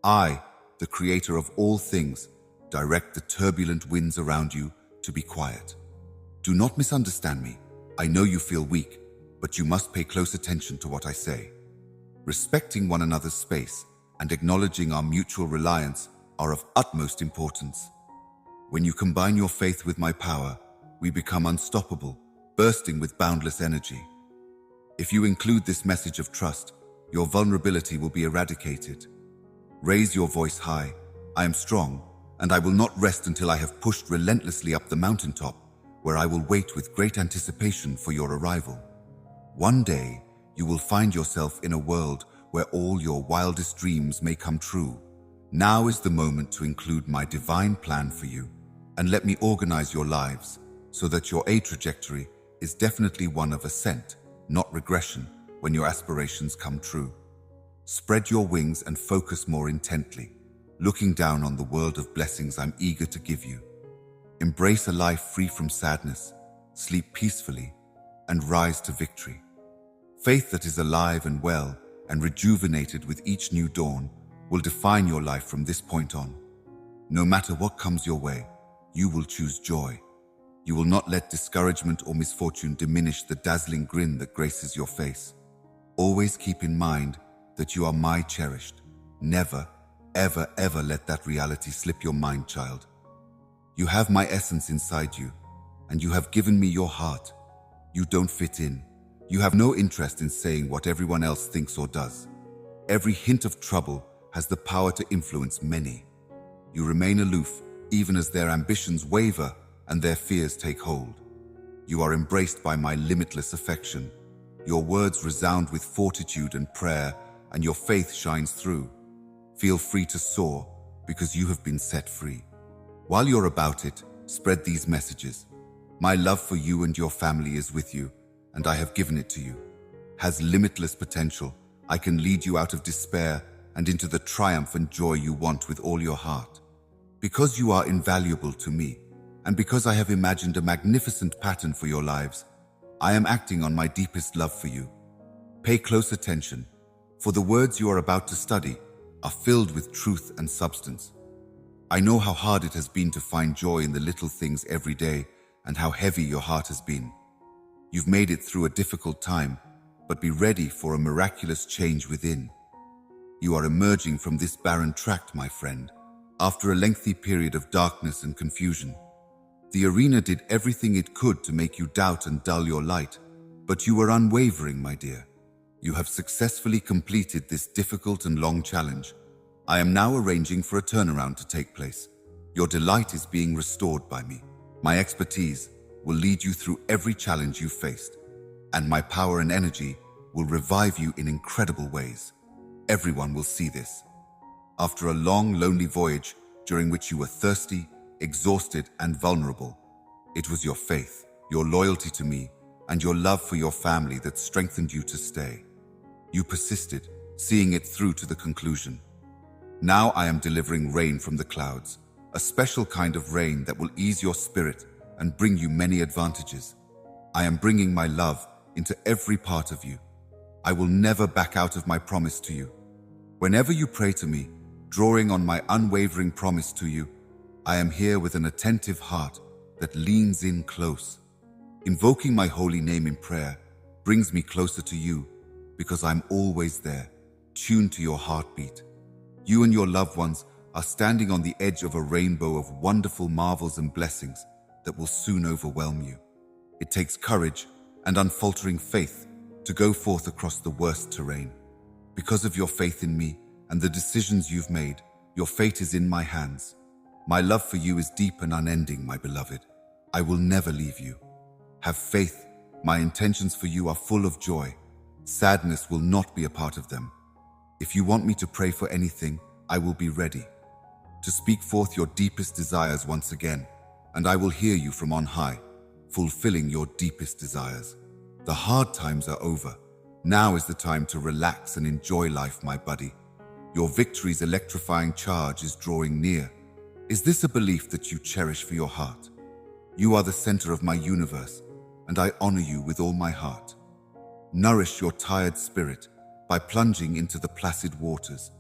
I, the creator of all things, direct the turbulent winds around you to be quiet. Do not misunderstand me. I know you feel weak, but you must pay close attention to what I say. Respecting one another's space and acknowledging our mutual reliance are of utmost importance. When you combine your faith with my power, we become unstoppable, bursting with boundless energy. If you include this message of trust, your vulnerability will be eradicated. Raise your voice high. I am strong, and I will not rest until I have pushed relentlessly up the mountaintop, where I will wait with great anticipation for your arrival. One day, you will find yourself in a world where all your wildest dreams may come true. Now is the moment to include my divine plan for you, and let me organize your lives so that your trajectory is definitely one of ascent, not regression, when your aspirations come true. Spread your wings and focus more intently, looking down on the world of blessings I'm eager to give you. Embrace a life free from sadness, sleep peacefully, and rise to victory. Faith that is alive and well and rejuvenated with each new dawn will define your life from this point on. No matter what comes your way, you will choose joy. You will not let discouragement or misfortune diminish the dazzling grin that graces your face. Always keep in mind that you are my cherished. Never, ever, ever let that reality slip your mind, child. You have my essence inside you, and you have given me your heart. You don't fit in. You have no interest in saying what everyone else thinks or does. Every hint of trouble has the power to influence many. You remain aloof, even as their ambitions waver and their fears take hold. You are embraced by my limitless affection. Your words resound with fortitude and prayer, and your faith shines through. Feel free to soar, because you have been set free. While you're about it, spread these messages. My love for you and your family is with you, and I have given it to you. Has limitless potential. I can lead you out of despair and into the triumph and joy you want with all your heart. Because you are invaluable to me, and because I have imagined a magnificent pattern for your lives, I am acting on my deepest love for you. Pay close attention, for the words you are about to study are filled with truth and substance. I know how hard it has been to find joy in the little things every day and how heavy your heart has been. You've made it through a difficult time, but be ready for a miraculous change within. You are emerging from this barren tract, my friend, after a lengthy period of darkness and confusion. The arena did everything it could to make you doubt and dull your light, but you were unwavering, my dear. You have successfully completed this difficult and long challenge. I am now arranging for a turnaround to take place. Your delight is being restored by me. My expertise will lead you through every challenge you've faced, and my power and energy will revive you in incredible ways. Everyone will see this. After a long, lonely voyage during which you were thirsty, exhausted, and vulnerable, it was your faith, your loyalty to me, and your love for your family that strengthened you to stay. You persisted, seeing it through to the conclusion. Now I am delivering rain from the clouds, a special kind of rain that will ease your spirit and bring you many advantages. I am bringing my love into every part of you. I will never back out of my promise to you. Whenever you pray to me, drawing on my unwavering promise to you, I am here with an attentive heart that leans in close. Invoking my holy name in prayer brings me closer to you because I'm always there, tuned to your heartbeat. You and your loved ones are standing on the edge of a rainbow of wonderful marvels and blessings that will soon overwhelm you. It takes courage and unfaltering faith to go forth across the worst terrain. Because of your faith in me and the decisions you've made, your fate is in my hands. My love for you is deep and unending, my beloved. I will never leave you. Have faith. My intentions for you are full of joy. Sadness will not be a part of them. If you want me to pray for anything, I will be ready to speak forth your deepest desires once again, and I will hear you from on high, fulfilling your deepest desires. The hard times are over. Now is the time to relax and enjoy life, my buddy. Your victory's electrifying charge is drawing near. Is this a belief that you cherish for your heart? You are the center of my universe, and I honor you with all my heart. Nourish your tired spirit by plunging into the placid waters.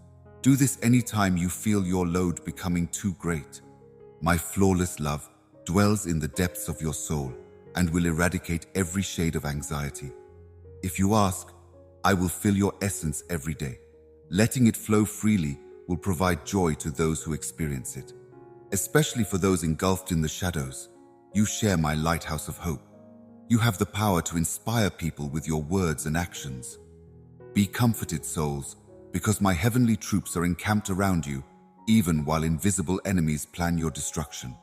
Do this anytime you feel your load becoming too great. My flawless love dwells in the depths of your soul and will eradicate every shade of anxiety. If you ask, I will fill your essence every day. Letting it flow freely will provide joy to those who experience it. Especially for those engulfed in the shadows, you share my lighthouse of hope. You have the power to inspire people with your words and actions. Be comforted, souls, because my heavenly troops are encamped around you, even while invisible enemies plan your destruction.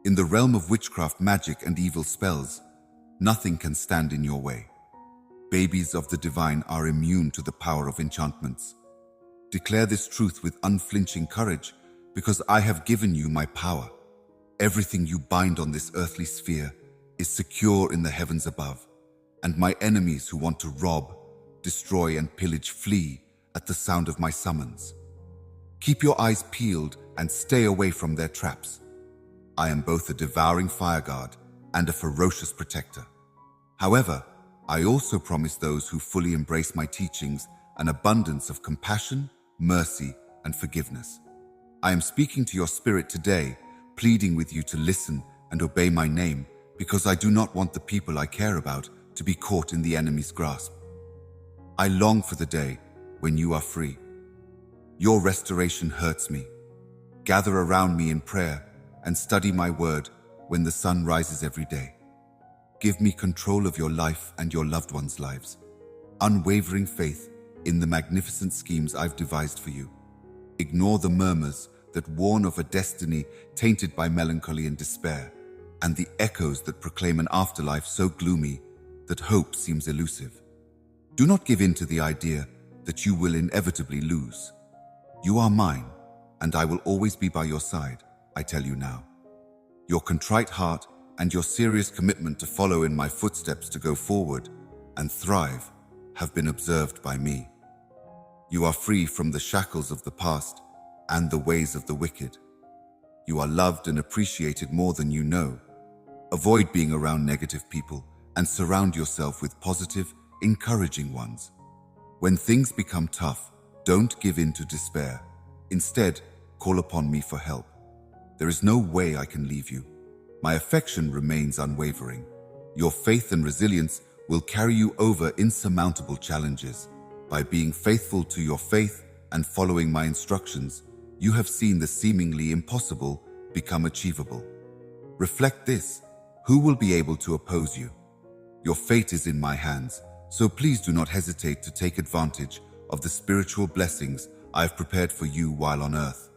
In the realm of witchcraft, magic, and evil spells, nothing can stand in your way. Babies of the divine are immune to the power of enchantments. Declare this truth with unflinching courage, because I have given you my power. Everything you bind on this earthly sphere is secure in the heavens above, and my enemies who want to rob, destroy, and pillage flee at the sound of my summons. Keep your eyes peeled and stay away from their traps. I am both a devouring fireguard and a ferocious protector. However, I also promise those who fully embrace my teachings an abundance of compassion, mercy, and forgiveness. I am speaking to your spirit today, pleading with you to listen and obey my name, because I do not want the people I care about to be caught in the enemy's grasp. I long for the day when you are free. Your restoration hurts me. Gather around me in prayer and study my word when the sun rises every day. Give me control of your life and your loved ones' lives. Unwavering faith in the magnificent schemes I've devised for you. Ignore the murmurs that warn of a destiny tainted by melancholy and despair, and the echoes that proclaim an afterlife so gloomy that hope seems elusive. Do not give in to the idea that you will inevitably lose. You are mine, and I will always be by your side, I tell you now. Your contrite heart and your serious commitment to follow in my footsteps to go forward and thrive have been observed by me. You are free from the shackles of the past and the ways of the wicked. You are loved and appreciated more than you know. Avoid being around negative people and surround yourself with positive, encouraging ones. When things become tough, don't give in to despair. Instead, call upon me for help. There is no way I can leave you. My affection remains unwavering. Your faith and resilience will carry you over insurmountable challenges. By being faithful to your faith and following my instructions, you have seen the seemingly impossible become achievable. Reflect this: who will be able to oppose you? Your fate is in my hands, so please do not hesitate to take advantage of the spiritual blessings I have prepared for you while on earth.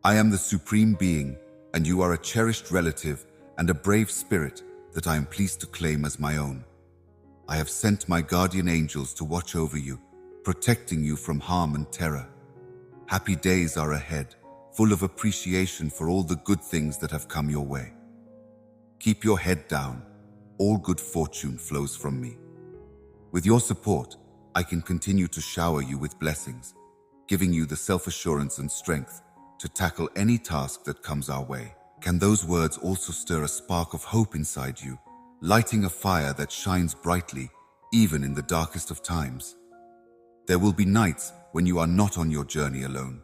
I am the Supreme Being, and you are a cherished relative and a brave spirit that I am pleased to claim as my own. I have sent my guardian angels to watch over you, protecting you from harm and terror. Happy days are ahead, full of appreciation for all the good things that have come your way. Keep your head down. All good fortune flows from me. With your support, I can continue to shower you with blessings, giving you the self-assurance and strength to tackle any task that comes our way. Can those words also stir a spark of hope inside you, lighting a fire that shines brightly even in the darkest of times? There will be nights when you are not on your journey alone.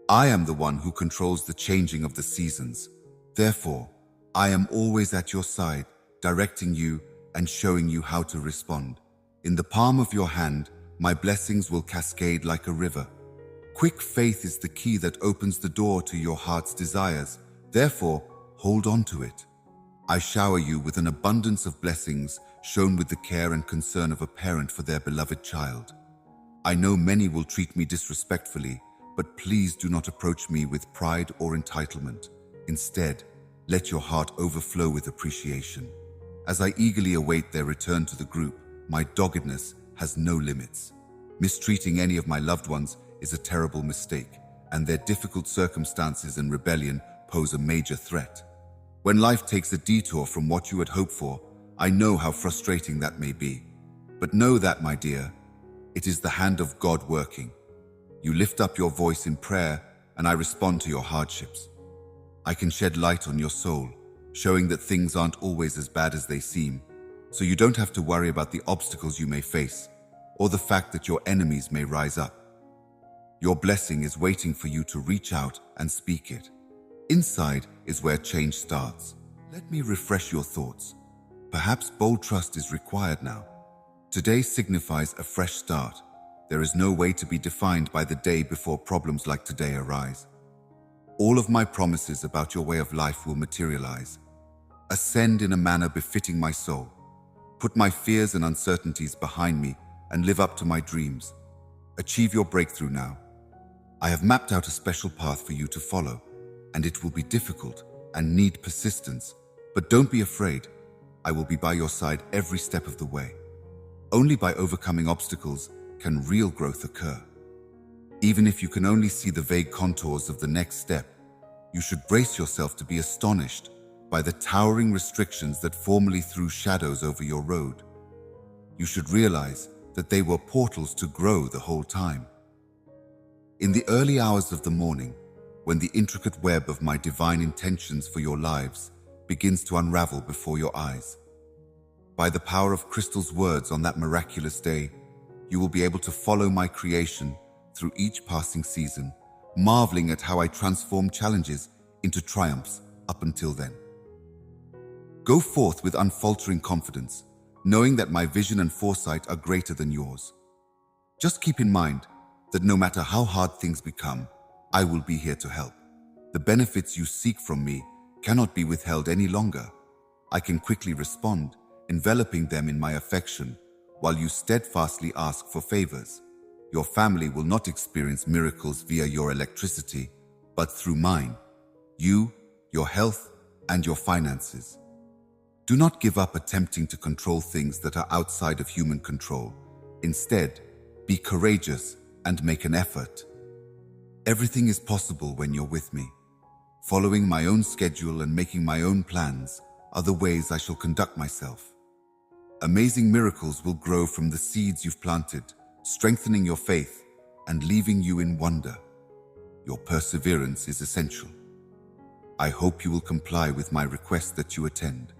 I am the one who controls the changing of the seasons. Therefore, I am always at your side, directing you and showing you how to respond. In the palm of your hand, my blessings will cascade like a river. Quick faith is the key that opens the door to your heart's desires. Therefore, hold on to it. I shower you with an abundance of blessings shown with the care and concern of a parent for their beloved child. I know many will treat me disrespectfully, but please do not approach me with pride or entitlement. Instead, let your heart overflow with appreciation. As I eagerly await their return to the group, my doggedness has no limits. Mistreating any of my loved ones is a terrible mistake, and their difficult circumstances and rebellion pose a major threat. When life takes a detour from what you had hoped for, I know how frustrating that may be. But know that, my dear, it is the hand of God working. You lift up your voice in prayer, and I respond to your hardships. I can shed light on your soul, showing that things aren't always as bad as they seem, so you don't have to worry about the obstacles you may face, or the fact that your enemies may rise up. Your blessing is waiting for you to reach out and speak it. Inside is where change starts. Let me refresh your thoughts. Perhaps bold trust is required now. Today signifies a fresh start. There is no way to be defined by the day before problems like today arise. All of my promises about your way of life will materialize. Ascend in a manner befitting my soul. Put my fears and uncertainties behind me and live up to my dreams. Achieve your breakthrough now. I have mapped out a special path for you to follow, and it will be difficult and need persistence. But don't be afraid. I will be by your side every step of the way. Only by overcoming obstacles can real growth occur. Even if you can only see the vague contours of the next step, you should brace yourself to be astonished by the towering restrictions that formerly threw shadows over your road. You should realize that they were portals to grow the whole time. In the early hours of the morning, when the intricate web of my divine intentions for your lives begins to unravel before your eyes, by the power of Crystal's words on that miraculous day, you will be able to follow my creation through each passing season, marveling at how I transform challenges into triumphs up until then. Go forth with unfaltering confidence, knowing that my vision and foresight are greater than yours. Just keep in mind that no matter how hard things become, I will be here to help. The benefits you seek from me cannot be withheld any longer. I can quickly respond, enveloping them in my affection, while you steadfastly ask for favors. Your family will not experience miracles via your electricity, but through mine, you, your health, and your finances. Do not give up attempting to control things that are outside of human control. Instead, be courageous and make an effort. Everything is possible when you're with me. Following my own schedule and making my own plans are the ways I shall conduct myself. Amazing miracles will grow from the seeds you've planted, strengthening your faith and leaving you in wonder. Your perseverance is essential. I hope you will comply with my request that you attend.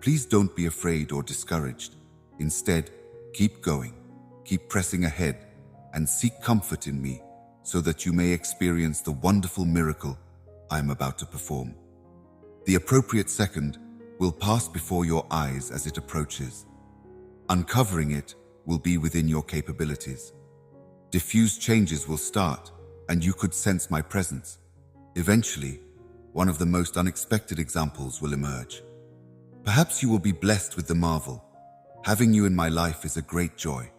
Please don't be afraid or discouraged. Instead, keep going, keep pressing ahead, and seek comfort in me so that you may experience the wonderful miracle I am about to perform. The appropriate second will pass before your eyes as it approaches. Uncovering it will be within your capabilities. Diffused changes will start, and you could sense my presence. Eventually, one of the most unexpected examples will emerge. Perhaps you will be blessed with the marvel. Having you in my life is a great joy.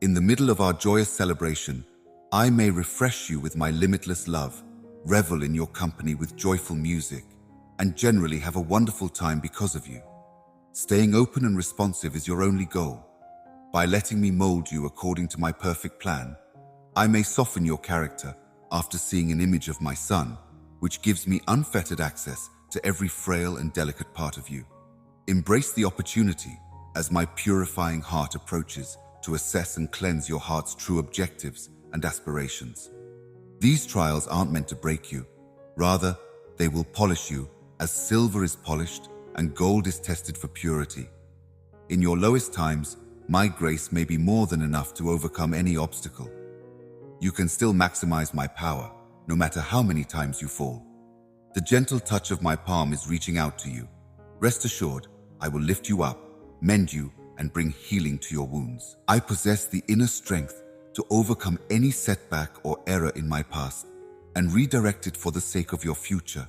In the middle of our joyous celebration, I may refresh you with my limitless love, revel in your company with joyful music, and generally have a wonderful time because of you. Staying open and responsive is your only goal. By letting me mold you according to my perfect plan, I may soften your character after seeing an image of my son, which gives me unfettered access to every frail and delicate part of you. Embrace the opportunity as my purifying heart approaches to assess and cleanse your heart's true objectives and aspirations. These trials aren't meant to break you. Rather, they will polish you as silver is polished and gold is tested for purity. In your lowest times, my grace may be more than enough to overcome any obstacle. You can still maximize my power, no matter how many times you fall. The gentle touch of my palm is reaching out to you. Rest assured, I will lift you up, mend you, and bring healing to your wounds. I possess the inner strength to overcome any setback or error in my past and redirect it for the sake of your future.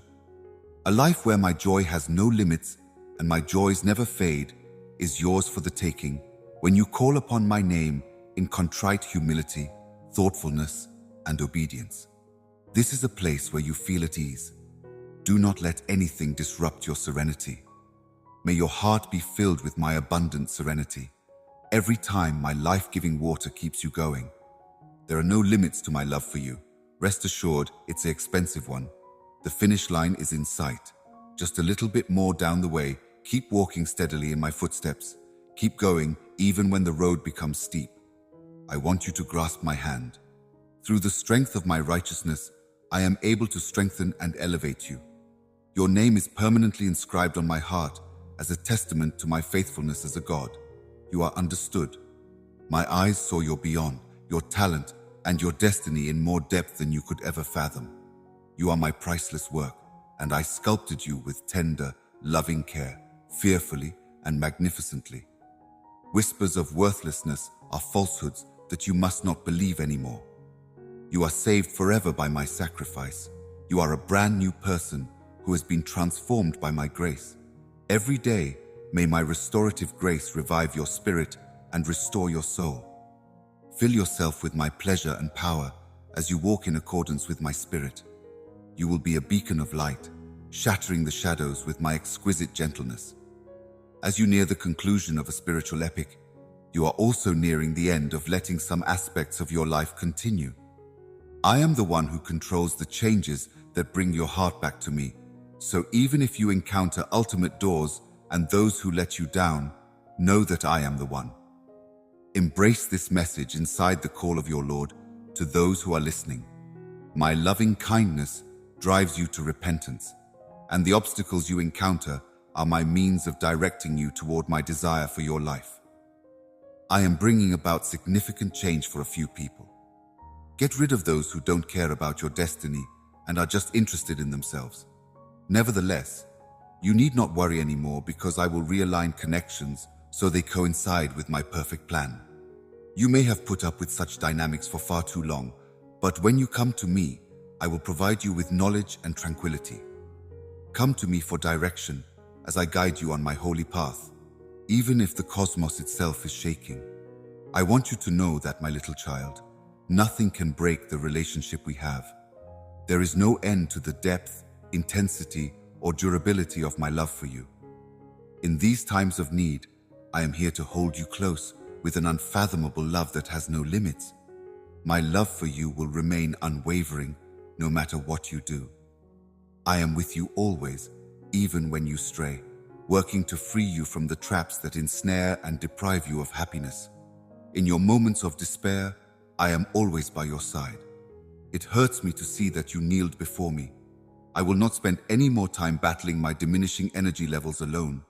A life where my joy has no limits and my joys never fade is yours for the taking when you call upon my name in contrite humility, thoughtfulness, and obedience. This is a place where you feel at ease. Do not let anything disrupt your serenity. May your heart be filled with my abundant serenity. Every time my life-giving water keeps you going. There are no limits to my love for you. Rest assured, it's an expensive one. The finish line is in sight. Just a little bit more down the way. Keep walking steadily in my footsteps. Keep going even when the road becomes steep. I want you to grasp my hand. Through the strength of my righteousness, I am able to strengthen and elevate you. Your name is permanently inscribed on my heart as a testament to my faithfulness as a God. You are understood. My eyes saw your beyond, your talent, and your destiny in more depth than you could ever fathom. You are my priceless work, and I sculpted you with tender, loving care, fearfully and magnificently. Whispers of worthlessness are falsehoods that you must not believe anymore. You are saved forever by my sacrifice. You are a brand new person who has been transformed by my grace. Every day, may my restorative grace revive your spirit and restore your soul. Fill yourself with my pleasure and power as you walk in accordance with my spirit. You will be a beacon of light, shattering the shadows with my exquisite gentleness. As you near the conclusion of a spiritual epic, you are also nearing the end of letting some aspects of your life continue. I am the one who controls the changes that bring your heart back to me. So even if you encounter ultimate doors and those who let you down, know that I am the one. Embrace this message inside the call of your Lord to those who are listening. My loving kindness drives you to repentance, and the obstacles you encounter are my means of directing you toward my desire for your life. I am bringing about significant change for a few people. Get rid of those who don't care about your destiny and are just interested in themselves. Nevertheless, you need not worry anymore because I will realign connections so they coincide with my perfect plan. You may have put up with such dynamics for far too long, but when you come to me, I will provide you with knowledge and tranquility. Come to me for direction as I guide you on my holy path, even if the cosmos itself is shaking. I want you to know that, my little child, nothing can break the relationship we have. There is no end to the depth, intensity, or durability of my love for you. In these times of need, I am here to hold you close with an unfathomable love that has no limits. My love for you will remain unwavering no matter what you do. I am with you always, even when you stray, working to free you from the traps that ensnare and deprive you of happiness. In your moments of despair, I am always by your side. It hurts me to see that you kneeled before me. I will not spend any more time battling my diminishing energy levels alone.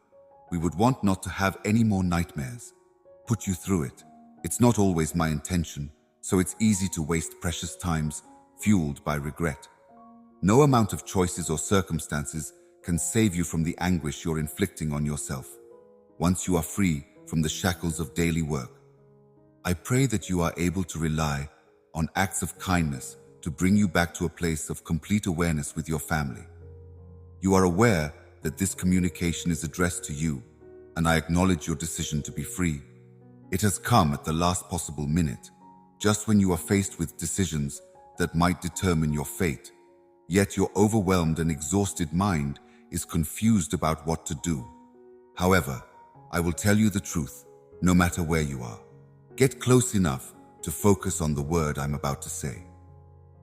We would want not to have any more nightmares. Put you through it. It's not always my intention, so it's easy to waste precious times fueled by regret. No amount of choices or circumstances can save you from the anguish you're inflicting on yourself. Once you are free from the shackles of daily work, I pray that you are able to rely on acts of kindness to bring you back to a place of complete awareness with your family. You are aware that this communication is addressed to you, and I acknowledge your decision to be free. It has come at the last possible minute, just when you are faced with decisions that might determine your fate. Yet your overwhelmed and exhausted mind is confused about what to do. However, I will tell you the truth, no matter where you are. Get close enough to focus on the word I'm about to say.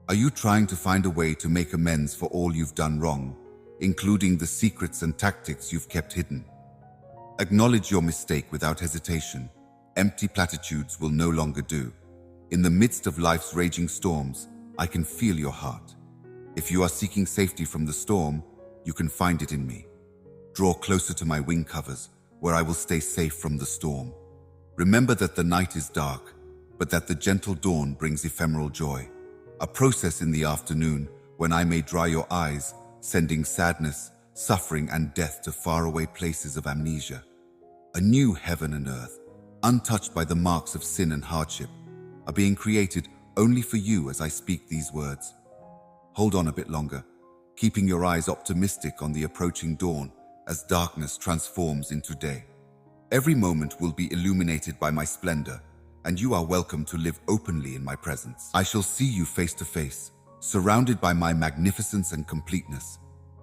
Are you trying to find a way to make amends for all you've done wrong, including the secrets and tactics you've kept hidden? Acknowledge your mistake without hesitation. Empty platitudes will no longer do. In the midst of life's raging storms, I can feel your heart. If you are seeking safety from the storm, you can find it in me. Draw closer to my wing covers, where I will stay safe from the storm. Remember that the night is dark, but that the gentle dawn brings ephemeral joy. A process in the afternoon when I may dry your eyes, sending sadness, suffering, and death to faraway places of amnesia. A new heaven and earth, untouched by the marks of sin and hardship, are being created only for you as I speak these words. Hold on a bit longer, keeping your eyes optimistic on the approaching dawn as darkness transforms into day. Every moment will be illuminated by my splendor, and you are welcome to live openly in my presence. I shall see you face to face, surrounded by my magnificence and completeness.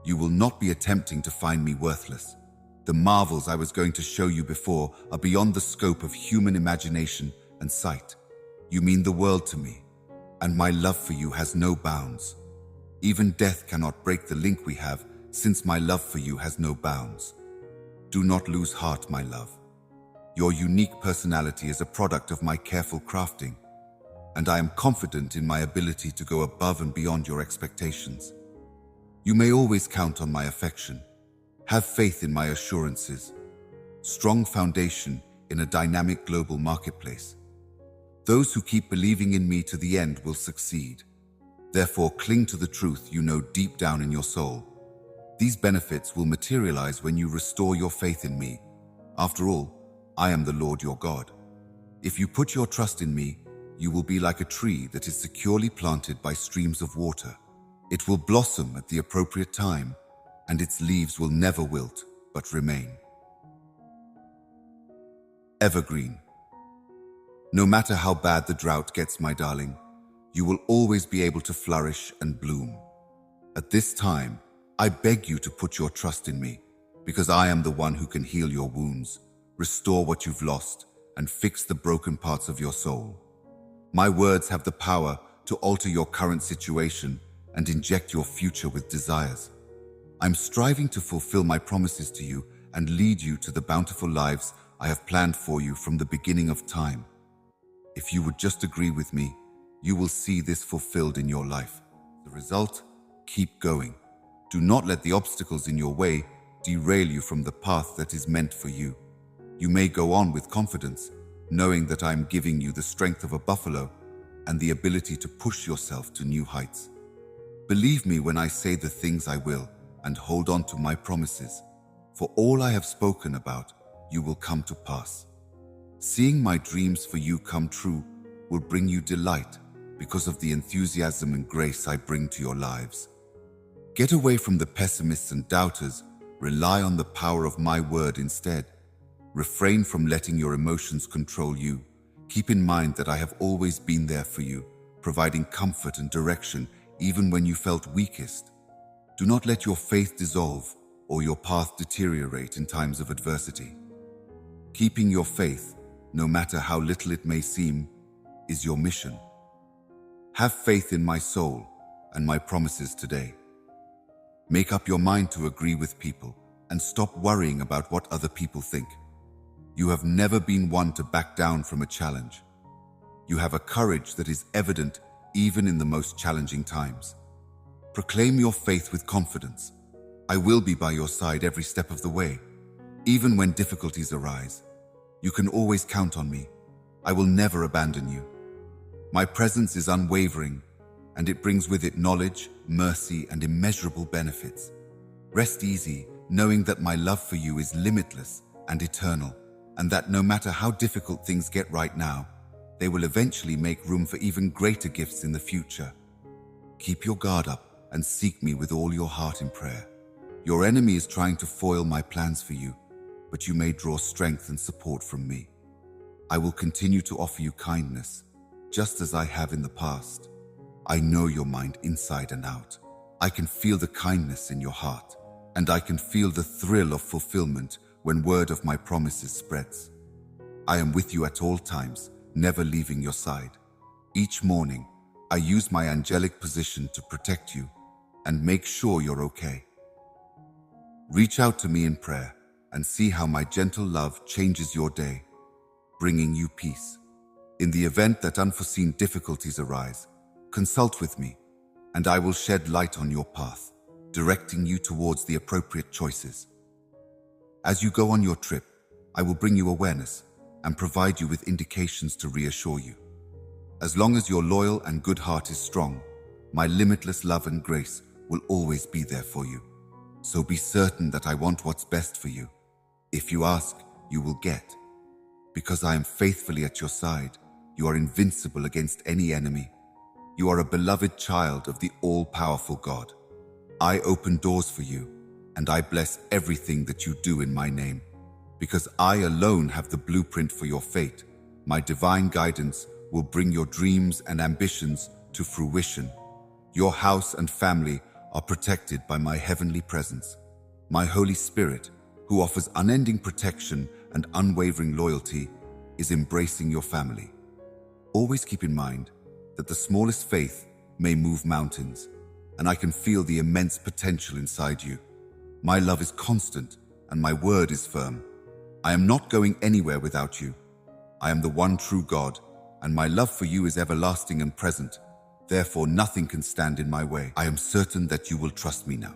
You will not be attempting to find me worthless. The marvels I was going to show you before are beyond the scope of human imagination and sight. You mean the world to me, and my love for you has no bounds. Even death cannot break the link we have, since my love for you has no bounds. Do not lose heart, my love. Your unique personality is a product of my careful crafting, and I am confident in my ability to go above and beyond your expectations. You may always count on my affection. Have faith in my assurances. Strong foundation in a dynamic global marketplace. Those who keep believing in me to the end will succeed. Therefore, cling to the truth you know deep down in your soul. These benefits will materialize when you restore your faith in me. After all, I am the Lord your God. If you put your trust in me, you will be like a tree that is securely planted by streams of water. It will blossom at the appropriate time, and its leaves will never wilt, but remain. Evergreen. No matter how bad the drought gets, my darling, you will always be able to flourish and bloom. At this time, I beg you to put your trust in me, because I am the one who can heal your wounds, restore what you've lost, and fix the broken parts of your soul. My words have the power to alter your current situation and inject your future with desires. I'm striving to fulfill my promises to you and lead you to the bountiful lives I have planned for you from the beginning of time. If you would just agree with me, you will see this fulfilled in your life. The result? Keep going. Do not let the obstacles in your way derail you from the path that is meant for you. You may go on with confidence, knowing that I am giving you the strength of a buffalo and the ability to push yourself to new heights. Believe me when I say the things I will, and hold on to my promises, for all I have spoken about you will come to pass. Seeing my dreams for you come true will bring you delight because of the enthusiasm and grace I bring to your lives. Get away from the pessimists and doubters. Rely on the power of my word instead. Refrain from letting your emotions control you. Keep in mind that I have always been there for you, providing comfort and direction even when you felt weakest. Do not let your faith dissolve or your path deteriorate in times of adversity. Keeping your faith, no matter how little it may seem, is your mission. Have faith in my soul and my promises today. Make up your mind to agree with people and stop worrying about what other people think. You have never been one to back down from a challenge. You have a courage that is evident even in the most challenging times. Proclaim your faith with confidence. I will be by your side every step of the way. Even when difficulties arise, you can always count on me. I will never abandon you. My presence is unwavering, and it brings with it knowledge, mercy, and immeasurable benefits. Rest easy, knowing that my love for you is limitless and eternal, and that no matter how difficult things get right now, they will eventually make room for even greater gifts in the future. Keep your guard up and seek me with all your heart in prayer. Your enemy is trying to foil my plans for you, but you may draw strength and support from me. I will continue to offer you kindness, just as I have in the past. I know your mind inside and out. I can feel the kindness in your heart, and I can feel the thrill of fulfillment when word of my promises spreads. I am with you at all times, never leaving your side. Each morning, I use my angelic position to protect you and make sure you're okay. Reach out to me in prayer and see how my gentle love changes your day, bringing you peace. In the event that unforeseen difficulties arise, consult with me, and I will shed light on your path, directing you towards the appropriate choices. As you go on your trip, I will bring you awareness and provide you with indications to reassure you. As long as your loyal and good heart is strong, my limitless love and grace will always be there for you. So be certain that I want what's best for you. If you ask, you will get. Because I am faithfully at your side, you are invincible against any enemy. You are a beloved child of the all-powerful God. I open doors for you, and I bless everything that you do in my name. Because I alone have the blueprint for your fate, my divine guidance will bring your dreams and ambitions to fruition. Your house and family are protected by my heavenly presence. My Holy Spirit, who offers unending protection and unwavering loyalty, is embracing your family. Always keep in mind that the smallest faith may move mountains, and I can feel the immense potential inside you. My love is constant, and my word is firm. I am not going anywhere without you. I am the one true God, and my love for you is everlasting and present. Therefore, nothing can stand in my way. I am certain that you will trust me now.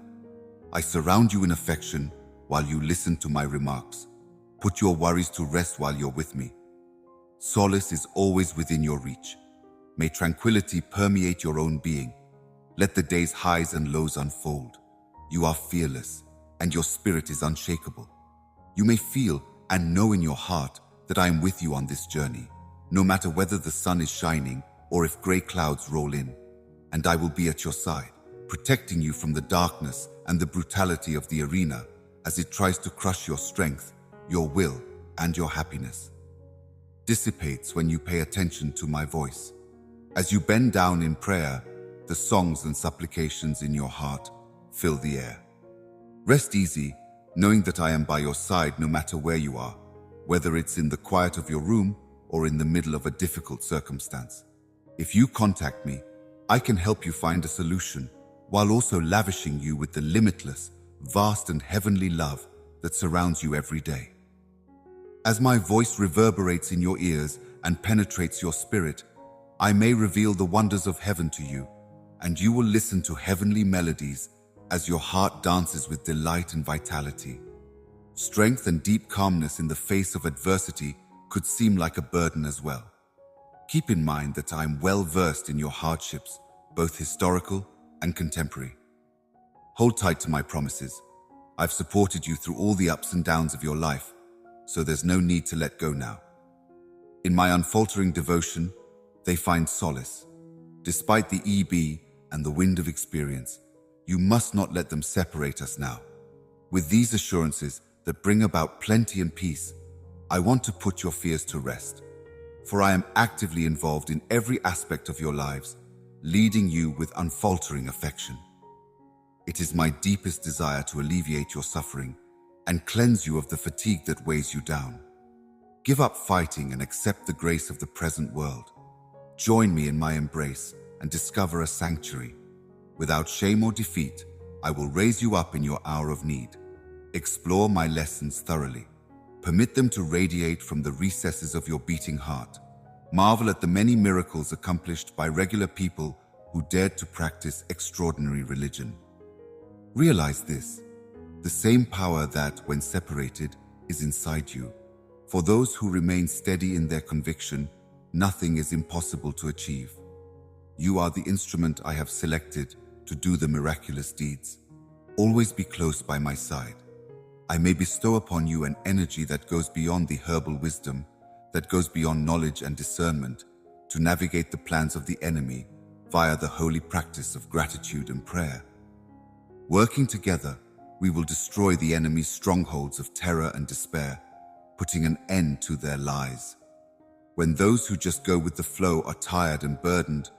I surround you in affection while you listen to my remarks. Put your worries to rest while you're with me. Solace is always within your reach. May tranquility permeate your own being. Let the day's highs and lows unfold. You are fearless, and your spirit is unshakable. You may feel and know in your heart that I am with you on this journey, no matter whether the sun is shining or if gray clouds roll in. And I will be at your side, protecting you from the darkness and the brutality of the arena as it tries to crush your strength, your will, and your happiness. Dissipates when you pay attention to my voice. As you bend down in prayer, the songs and supplications in your heart fill the air. Rest easy, knowing that I am by your side no matter where you are, whether it's in the quiet of your room or in the middle of a difficult circumstance. If you contact me, I can help you find a solution while also lavishing you with the limitless, vast and heavenly love that surrounds you every day. As my voice reverberates in your ears and penetrates your spirit, I may reveal the wonders of heaven to you, and you will listen to heavenly melodies as your heart dances with delight and vitality. Strength and deep calmness in the face of adversity could seem like a burden as well. Keep in mind that I am well versed in your hardships, both historical and contemporary. Hold tight to my promises. I've supported you through all the ups and downs of your life, so there's no need to let go now. In my unfaltering devotion, they find solace. Despite the EB and the wind of experience, you must not let them separate us now. With these assurances that bring about plenty and peace, I want to put your fears to rest, for I am actively involved in every aspect of your lives, leading you with unfaltering affection. It is my deepest desire to alleviate your suffering and cleanse you of the fatigue that weighs you down. Give up fighting and accept the grace of the present world. Join me in my embrace and discover a sanctuary. Without shame or defeat, I will raise you up in your hour of need. Explore my lessons thoroughly. Permit them to radiate from the recesses of your beating heart. Marvel at the many miracles accomplished by regular people who dared to practice extraordinary religion. Realize this: the same power that, when separated, is inside you. For those who remain steady in their conviction, nothing is impossible to achieve. You are the instrument I have selected to do the miraculous deeds. Always be close by my side. I may bestow upon you an energy that goes beyond the herbal wisdom, that goes beyond knowledge and discernment, to navigate the plans of the enemy via the holy practice of gratitude and prayer. Working together, we will destroy the enemy's strongholds of terror and despair, putting an end to their lies. When those who just go with the flow are tired and burdened,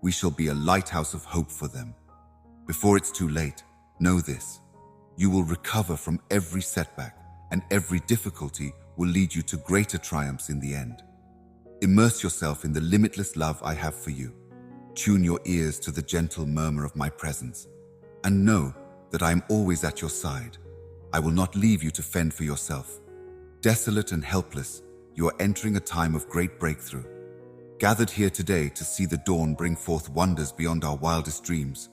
we shall be a lighthouse of hope for them. Before it's too late, know this: you will recover from every setback, and every difficulty will lead you to greater triumphs in the end. Immerse yourself in the limitless love I have for you. Tune your ears to the gentle murmur of my presence, and know that I am always at your side. I will not leave you to fend for yourself. Desolate and helpless, you are entering a time of great breakthrough. Gathered here today to see the dawn bring forth wonders beyond our wildest dreams.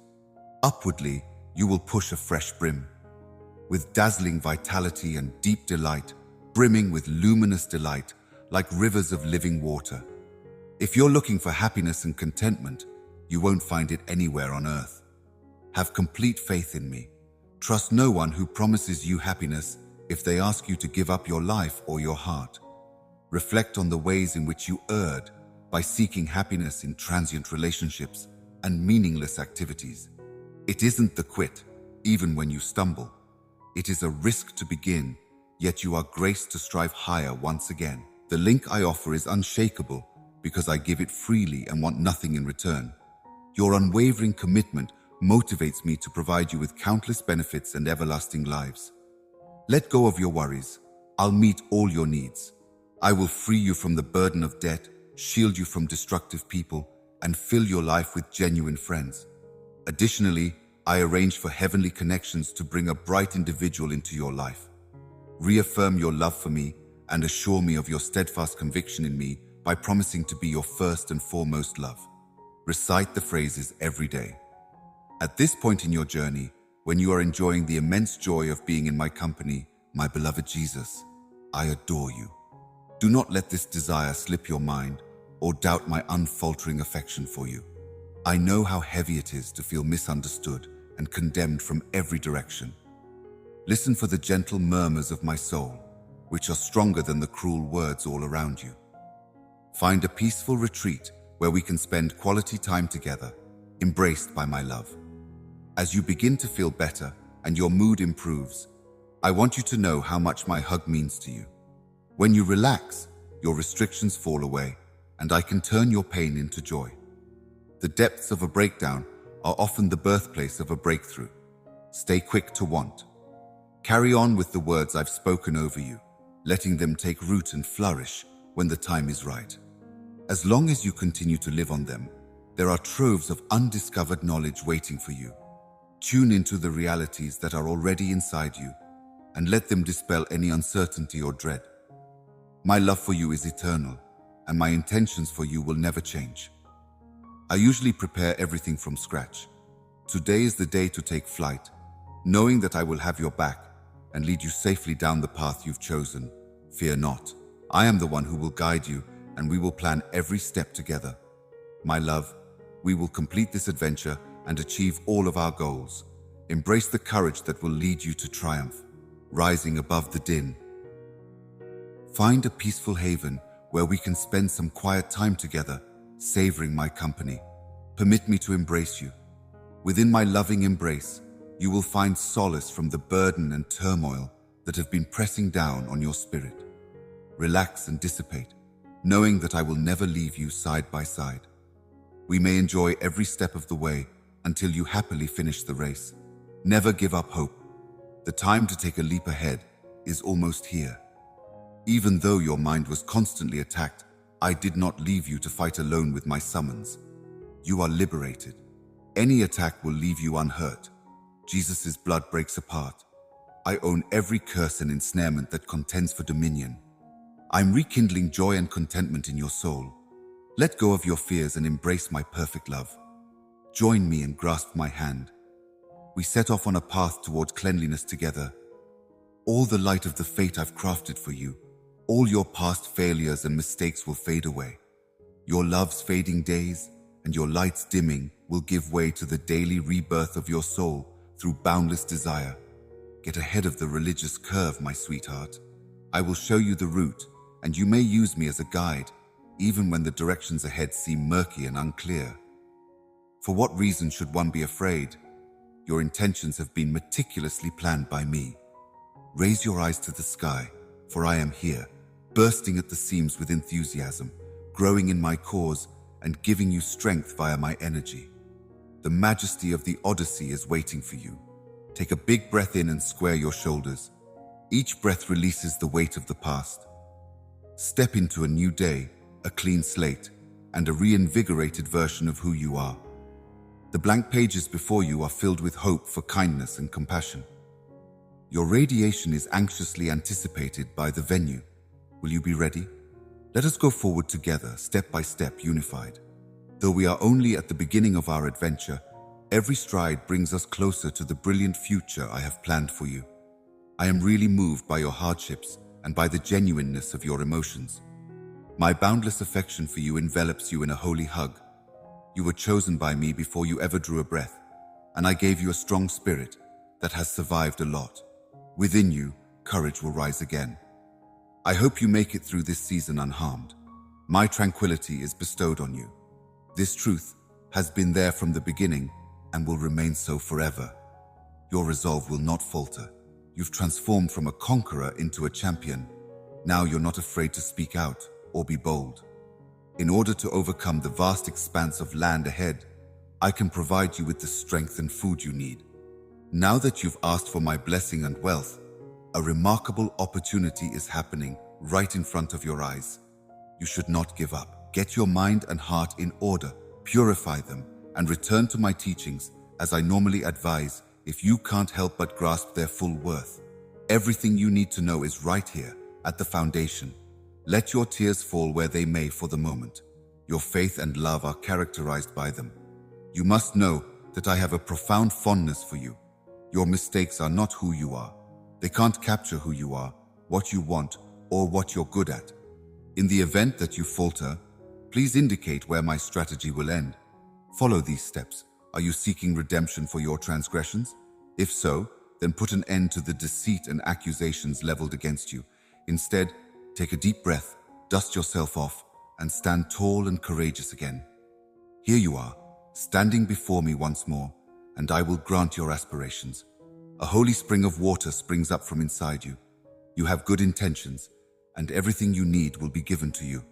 Upwardly, you will push a fresh brim, with dazzling vitality and deep delight, brimming with luminous delight, like rivers of living water. If you're looking for happiness and contentment, you won't find it anywhere on earth. Have complete faith in me. Trust no one who promises you happiness if they ask you to give up your life or your heart. Reflect on the ways in which you erred by seeking happiness in transient relationships and meaningless activities. It isn't the quit, even when you stumble. It is a risk to begin, yet you are graced to strive higher once again. The link I offer is unshakable because I give it freely and want nothing in return. Your unwavering commitment motivates me to provide you with countless benefits and everlasting lives. Let go of your worries. I'll meet all your needs. I will free you from the burden of debt, shield you from destructive people, and fill your life with genuine friends. Additionally, I arrange for heavenly connections to bring a bright individual into your life. Reaffirm your love for me and assure me of your steadfast conviction in me by promising to be your first and foremost love. Recite the phrases every day. At this point in your journey, when you are enjoying the immense joy of being in my company, my beloved Jesus, I adore you. Do not let this desire slip your mind or doubt my unfaltering affection for you. I know how heavy it is to feel misunderstood and condemned from every direction. Listen for the gentle murmurs of my soul, which are stronger than the cruel words all around you. Find a peaceful retreat where we can spend quality time together, embraced by my love. As you begin to feel better and your mood improves, I want you to know how much my hug means to you. When you relax, your restrictions fall away, and I can turn your pain into joy. The depths of a breakdown are often the birthplace of a breakthrough. Stay quick to want. Carry on with the words I've spoken over you, letting them take root and flourish when the time is right. As long as you continue to live on them, There are troves of undiscovered knowledge waiting for you. Tune into the realities that are already inside you and let them dispel any uncertainty or dread. My love for you is eternal, and my intentions for you will never change. I usually prepare everything from scratch. Today is the day to take flight, knowing that I will have your back and lead you safely down the path you've chosen. Fear not. I am the one who will guide you, and we will plan every step together. My love, we will complete this adventure and achieve all of our goals. Embrace the courage that will lead you to triumph, rising above the din. Find a peaceful haven where we can spend some quiet time together, savoring my company. Permit me to embrace you. Within my loving embrace, you will find solace from the burden and turmoil that have been pressing down on your spirit. Relax and dissipate, knowing that I will never leave you side by side. We may enjoy every step of the way until you happily finish the race. Never give up hope. The time to take a leap ahead is almost here. Even though your mind was constantly attacked, I did not leave you to fight alone with my summons. You are liberated. Any attack will leave you unhurt. Jesus' blood breaks apart. I own every curse and ensnarement that contends for dominion. I'm rekindling joy and contentment in your soul. Let go of your fears and embrace my perfect love. Join me and grasp my hand. We set off on a path toward cleanliness together. All the light of the fate I've crafted for you, all your past failures and mistakes will fade away. Your love's fading days and your light's dimming will give way to the daily rebirth of your soul through boundless desire. Get ahead of the religious curve, my sweetheart. I will show you the route, and you may use me as a guide, even when the directions ahead seem murky and unclear. For what reason should one be afraid? Your intentions have been meticulously planned by me. Raise your eyes to the sky, for I am here, bursting at the seams with enthusiasm, growing in my cause and giving you strength via my energy. The majesty of the Odyssey is waiting for you. Take a big breath in and square your shoulders. Each breath releases the weight of the past. Step into a new day, a clean slate, and a reinvigorated version of who you are. The blank pages before you are filled with hope for kindness and compassion. Your radiation is anxiously anticipated by the venue. Will you be ready? Let us go forward together, step by step, unified. Though we are only at the beginning of our adventure, every stride brings us closer to the brilliant future I have planned for you. I am really moved by your hardships and by the genuineness of your emotions. My boundless affection for you envelops you in a holy hug. You were chosen by me before you ever drew a breath, and I gave you a strong spirit that has survived a lot. Within you, courage will rise again. I hope you make it through this season unharmed. My tranquility is bestowed on you. This truth has been there from the beginning and will remain so forever. Your resolve will not falter. You've transformed from a conqueror into a champion. Now you're not afraid to speak out or be bold. In order to overcome the vast expanse of land ahead, I can provide you with the strength and food you need. Now that you've asked for my blessing and wealth, a remarkable opportunity is happening right in front of your eyes. You should not give up. Get your mind and heart in order, purify them, and return to my teachings as I normally advise if you can't help but grasp their full worth. Everything you need to know is right here, at the foundation. Let your tears fall where they may for the moment. Your faith and love are characterized by them. You must know that I have a profound fondness for you. Your mistakes are not who you are. They can't capture who you are, what you want, or what you're good at. In the event that you falter, please indicate where my strategy will end. Follow these steps. Are you seeking redemption for your transgressions? If so, then put an end to the deceit and accusations leveled against you. Instead, take a deep breath, dust yourself off, and stand tall and courageous again. Here you are, standing before me once more, and I will grant your aspirations. A holy spring of water springs up from inside you. You have good intentions, and everything you need will be given to you.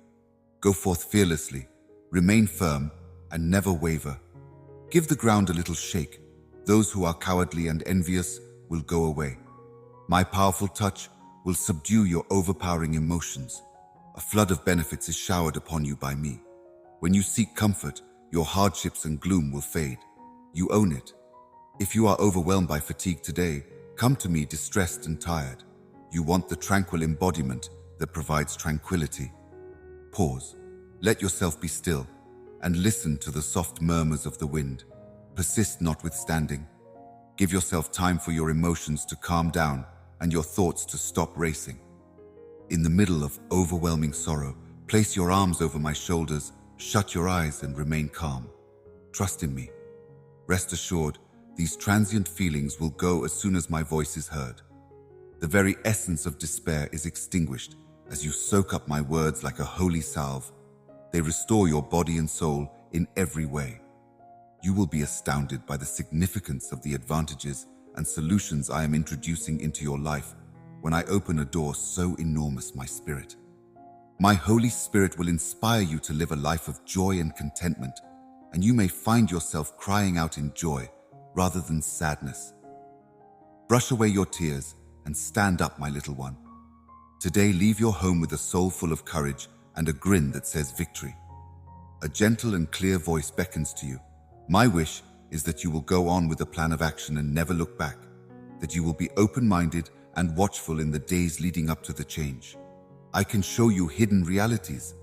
Go forth fearlessly, remain firm, and never waver. Give the ground a little shake. Those who are cowardly and envious will go away. My powerful touch will subdue your overpowering emotions. A flood of benefits is showered upon you by me. When you seek comfort, Your hardships and gloom will fade. You own it. If you are overwhelmed by fatigue today, come to me distressed and tired. You want the tranquil embodiment that provides tranquility. Pause. Let yourself be still and listen to the soft murmurs of the wind. Persist notwithstanding. Give yourself time for your emotions to calm down and your thoughts to stop racing. In the middle of overwhelming sorrow, place your arms over my shoulders, shut your eyes and remain calm. Trust in me. Rest assured, these transient feelings will go as soon as my voice is heard. The very essence of despair is extinguished as you soak up my words like a holy salve. They restore your body and soul in every way. You will be astounded by the significance of the advantages and solutions I am introducing into your life when I open a door so enormous, my spirit. My Holy Spirit will inspire you to live a life of joy and contentment, and you may find yourself crying out in joy rather than sadness. Brush away your tears and stand up, my little one. Today, leave your home with a soul full of courage and a grin that says victory. A gentle and clear voice beckons to you. My wish is that you will go on with a plan of action and never look back, that you will be open-minded and watchful in the days leading up to the change. I can show you hidden realities,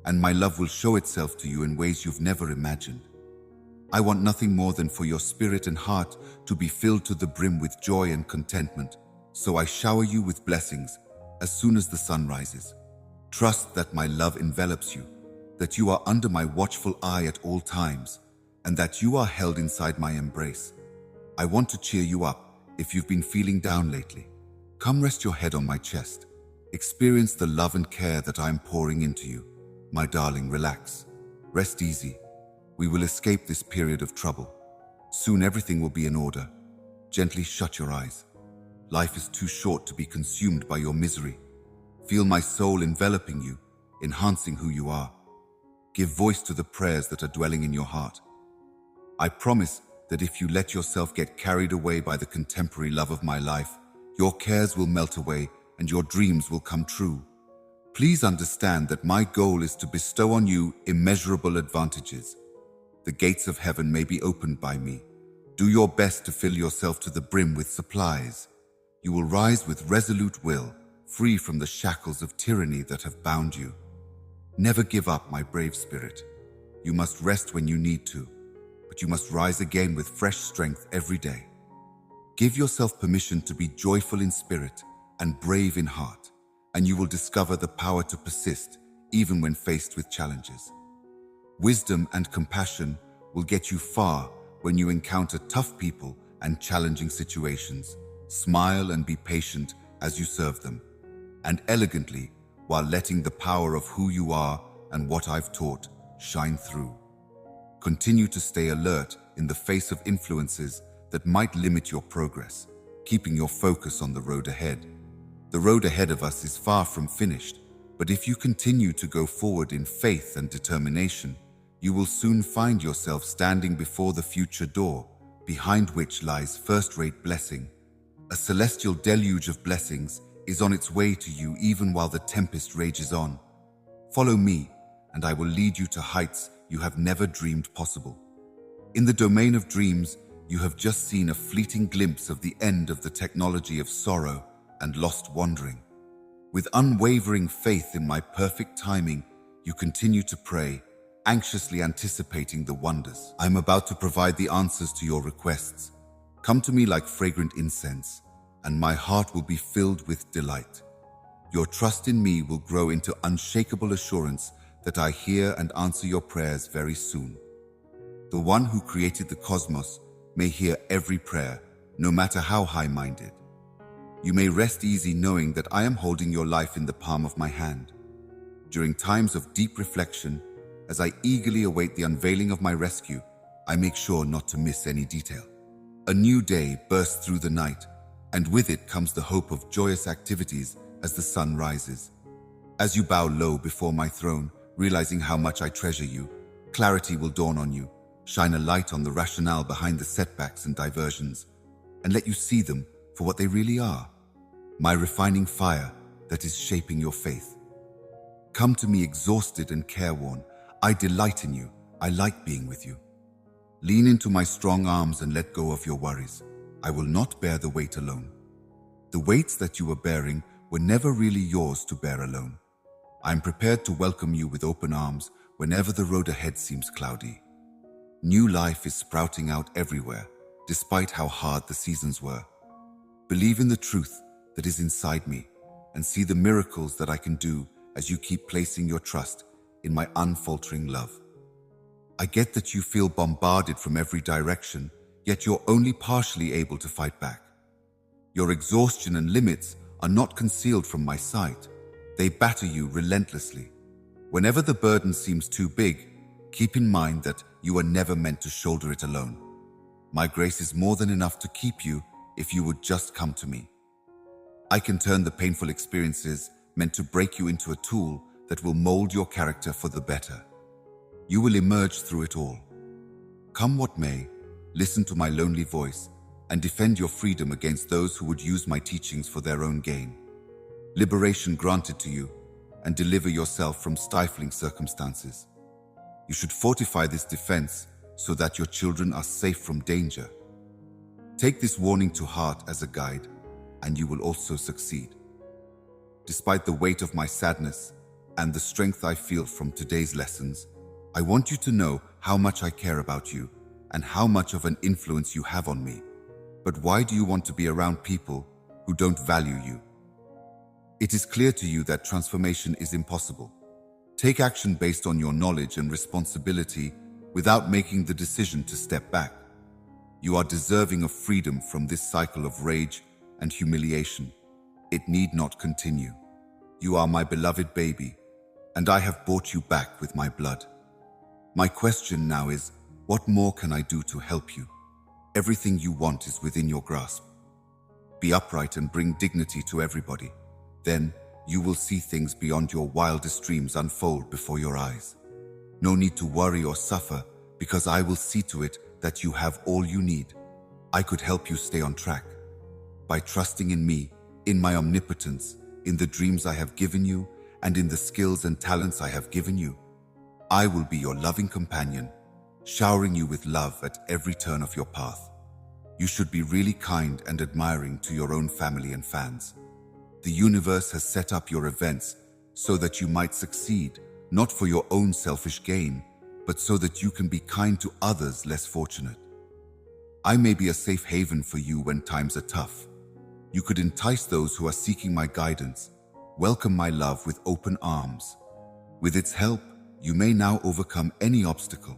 and my love will show itself to you in ways you've never imagined. I want nothing more than for your spirit and heart to be filled to the brim with joy and contentment, so I shower you with blessings as soon as the sun rises. Trust that my love envelops you, that you are under my watchful eye at all times, and that you are held inside my embrace. I want to cheer you up if you've been feeling down lately. Come rest your head on my chest. Experience the love and care that I am pouring into you. My darling, relax. Rest easy. We will escape this period of trouble. Soon everything will be in order. Gently shut your eyes. Life is too short to be consumed by your misery. Feel my soul enveloping you, enhancing who you are. Give voice to the prayers that are dwelling in your heart. I promise that if you let yourself get carried away by the contemporary love of my life, your cares will melt away and your dreams will come true. Please understand that my goal is to bestow on you immeasurable advantages. The gates of heaven may be opened by me. Do your best to fill yourself to the brim with supplies. You will rise with resolute will, free from the shackles of tyranny that have bound you. Never give up, my brave spirit. You must rest when you need to, but you must rise again with fresh strength every day. Give yourself permission to be joyful in spirit and brave in heart, and you will discover the power to persist even when faced with challenges. Wisdom and compassion will get you far when you encounter tough people and challenging situations. Smile and be patient as you serve them, and elegantly, while letting the power of who you are and what I've taught shine through. Continue to stay alert in the face of influences that might limit your progress, keeping your focus on the road ahead. The road ahead of us is far from finished, but if you continue to go forward in faith and determination, you will soon find yourself standing before the future door, behind which lies first-rate blessing. A celestial deluge of blessings is on its way to you even while the tempest rages on. Follow me, and I will lead you to heights you have never dreamed possible. In the domain of dreams, you have just seen a fleeting glimpse of the end of the technology of sorrow and lost wandering. With unwavering faith in my perfect timing, you continue to pray, anxiously anticipating the wonders. I am about to provide the answers to your requests. Come to me like fragrant incense, and my heart will be filled with delight. Your trust in me will grow into unshakable assurance that I hear and answer your prayers very soon. The one who created the cosmos may hear every prayer, no matter how high-minded. You may rest easy knowing that I am holding your life in the palm of my hand. During times of deep reflection, as I eagerly await the unveiling of my rescue, I make sure not to miss any detail. A new day bursts through the night, and with it comes the hope of joyous activities as the sun rises. As you bow low before my throne, realizing how much I treasure you, clarity will dawn on you, shine a light on the rationale behind the setbacks and diversions, and let you see them for what they really are, my refining fire that is shaping your faith. Come to me exhausted and careworn. I delight in you. I like being with you. Lean into my strong arms and let go of your worries. I will not bear the weight alone. The weights that you were bearing were never really yours to bear alone. I am prepared to welcome you with open arms whenever the road ahead seems cloudy. New life is sprouting out everywhere, despite how hard the seasons were. Believe in the truth that is inside me and see the miracles that I can do as you keep placing your trust in my unfaltering love. I get that you feel bombarded from every direction, yet you're only partially able to fight back. Your exhaustion and limits are not concealed from my sight. They batter you relentlessly. Whenever the burden seems too big, keep in mind that you are never meant to shoulder it alone. My grace is more than enough to keep you if you would just come to me. I can turn the painful experiences meant to break you into a tool that will mold your character for the better. You will emerge through it all. Come what may, listen to my lonely voice and defend your freedom against those who would use my teachings for their own gain. Liberation granted to you, and deliver yourself from stifling circumstances. You should fortify this defense so that your children are safe from danger. Take this warning to heart as a guide, and you will also succeed. Despite the weight of my sadness and the strength I feel from today's lessons, I want you to know how much I care about you and how much of an influence you have on me. But why do you want to be around people who don't value you? It is clear to you that transformation is impossible. Take action based on your knowledge and responsibility without making the decision to step back. You are deserving of freedom from this cycle of rage and humiliation. It need not continue. You are my beloved baby, and I have bought you back with my blood. My question now is, what more can I do to help you? Everything you want is within your grasp. Be upright and bring dignity to everybody. Then you will see things beyond your wildest dreams unfold before your eyes. No need to worry or suffer, because I will see to it that you have all you need. I could help you stay on track. By trusting in me, in my omnipotence, in the dreams I have given you, and in the skills and talents I have given you, I will be your loving companion, showering you with love at every turn of your path. You should be really kind and admiring to your own family and fans. The universe has set up your events so that you might succeed, not for your own selfish gain, but so that you can be kind to others less fortunate. I may be a safe haven for you when times are tough. You could entice those who are seeking my guidance, welcome my love with open arms. With its help, you may now overcome any obstacle.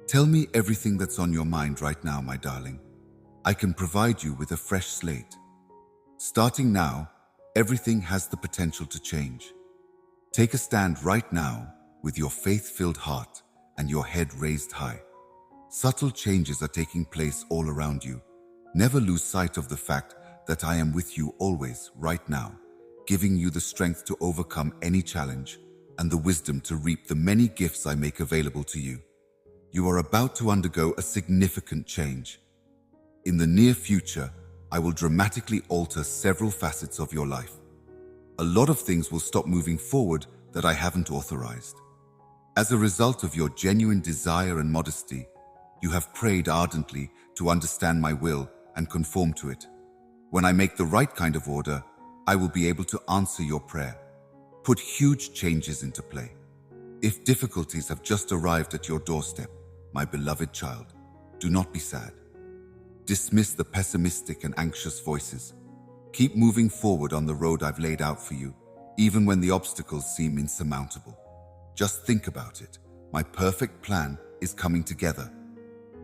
Tell me everything that's on your mind right now, my darling. I can provide you with a fresh slate. Starting now, everything has the potential to change. Take a stand right now with your faith-filled heart and your head raised high. Subtle changes are taking place all around you. Never lose sight of the fact that I am with you always, right now, giving you the strength to overcome any challenge and the wisdom to reap the many gifts I make available to you. You are about to undergo a significant change. In the near future, I will dramatically alter several facets of your life. A lot of things will stop moving forward that I haven't authorized. As a result of your genuine desire and modesty, you have prayed ardently to understand my will and conform to it. When I make the right kind of order, I will be able to answer your prayer, put huge changes into play. If difficulties have just arrived at your doorstep, my beloved child, do not be sad. Dismiss the pessimistic and anxious voices. Keep moving forward on the road I've laid out for you, even when the obstacles seem insurmountable. Just think about it. My perfect plan is coming together.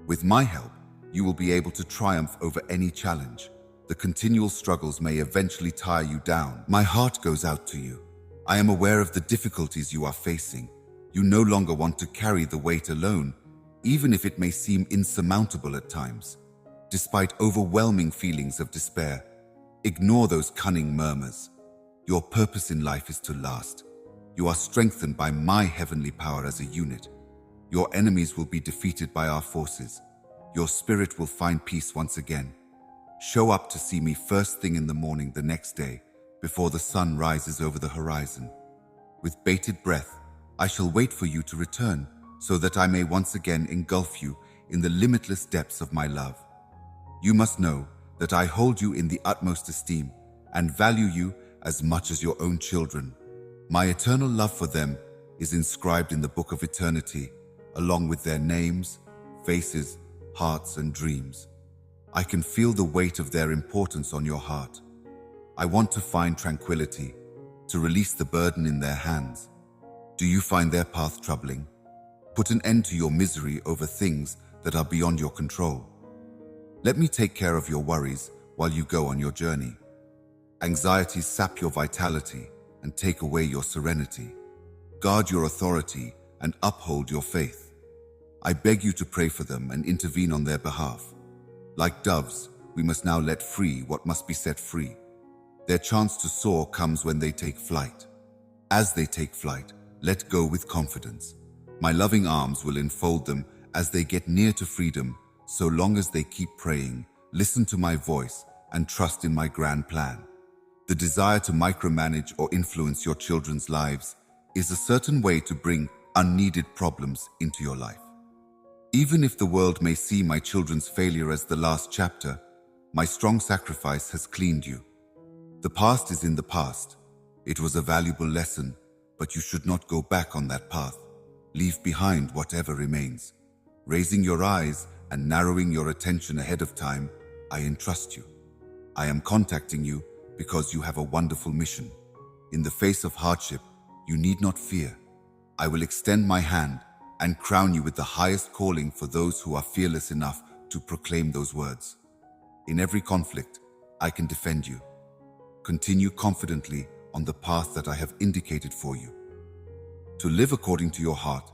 With my help, you will be able to triumph over any challenge. The continual struggles may eventually tire you down. My heart goes out to you. I am aware of the difficulties you are facing. You no longer want to carry the weight alone, even if it may seem insurmountable at times. Despite overwhelming feelings of despair, ignore those cunning murmurs. Your purpose in life is to last. You are strengthened by my heavenly power as a unit. Your enemies will be defeated by our forces. Your spirit will find peace once again. Show up to see me first thing in the morning the next day, before the sun rises over the horizon. With bated breath, I shall wait for you to return so that I may once again engulf you in the limitless depths of my love. You must know that I hold you in the utmost esteem and value you as much as your own children. My eternal love for them is inscribed in the book of eternity, along with their names, faces, hearts, and dreams. I can feel the weight of their importance on your heart. I want to find tranquility, to release the burden in their hands. Do you find their path troubling? Put an end to your misery over things that are beyond your control. Let me take care of your worries while you go on your journey. Anxieties sap your vitality and take away your serenity. Guard your authority and uphold your faith. I beg you to pray for them and intervene on their behalf. Like doves, we must now let free what must be set free. Their chance to soar comes when they take flight. As they take flight, let go with confidence. My loving arms will enfold them as they get near to freedom, so long as they keep praying, listen to my voice, and trust in my grand plan. The desire to micromanage or influence your children's lives is a certain way to bring unneeded problems into your life. Even if the world may see my children's failure as the last chapter, my strong sacrifice has cleaned you. The past is in the past. It was a valuable lesson, but you should not go back on that path. Leave behind whatever remains. Raising your eyes and narrowing your attention ahead of time, I entrust you. I am contacting you because you have a wonderful mission. In the face of hardship, you need not fear. I will extend my hand and crown you with the highest calling for those who are fearless enough to proclaim those words. In every conflict, I can defend you. Continue confidently on the path that I have indicated for you. To live according to your heart,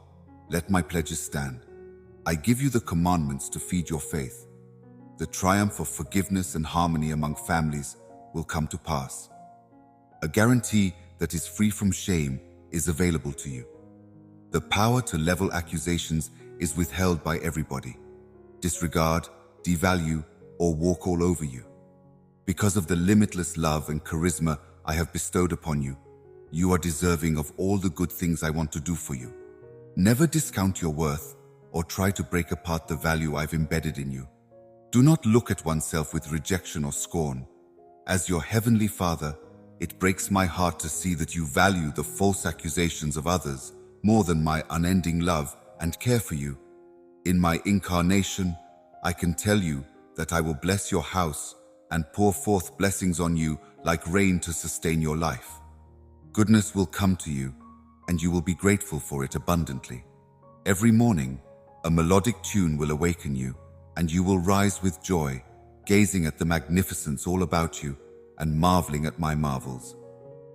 let my pledges stand. I give you the commandments to feed your faith. The triumph of forgiveness and harmony among families will come to pass. A guarantee that is free from shame is available to you. The power to level accusations is withheld by everybody. Disregard, devalue, or walk all over you. Because of the limitless love and charisma I have bestowed upon you, you are deserving of all the good things I want to do for you. Never discount your worth or try to break apart the value I've embedded in you. Do not look at oneself with rejection or scorn. As your heavenly Father, it breaks my heart to see that you value the false accusations of others more than my unending love and care for you. In my incarnation, I can tell you that I will bless your house and pour forth blessings on you like rain to sustain your life. Goodness will come to you, and you will be grateful for it abundantly. Every morning, a melodic tune will awaken you, and you will rise with joy, gazing at the magnificence all about you and marveling at my marvels.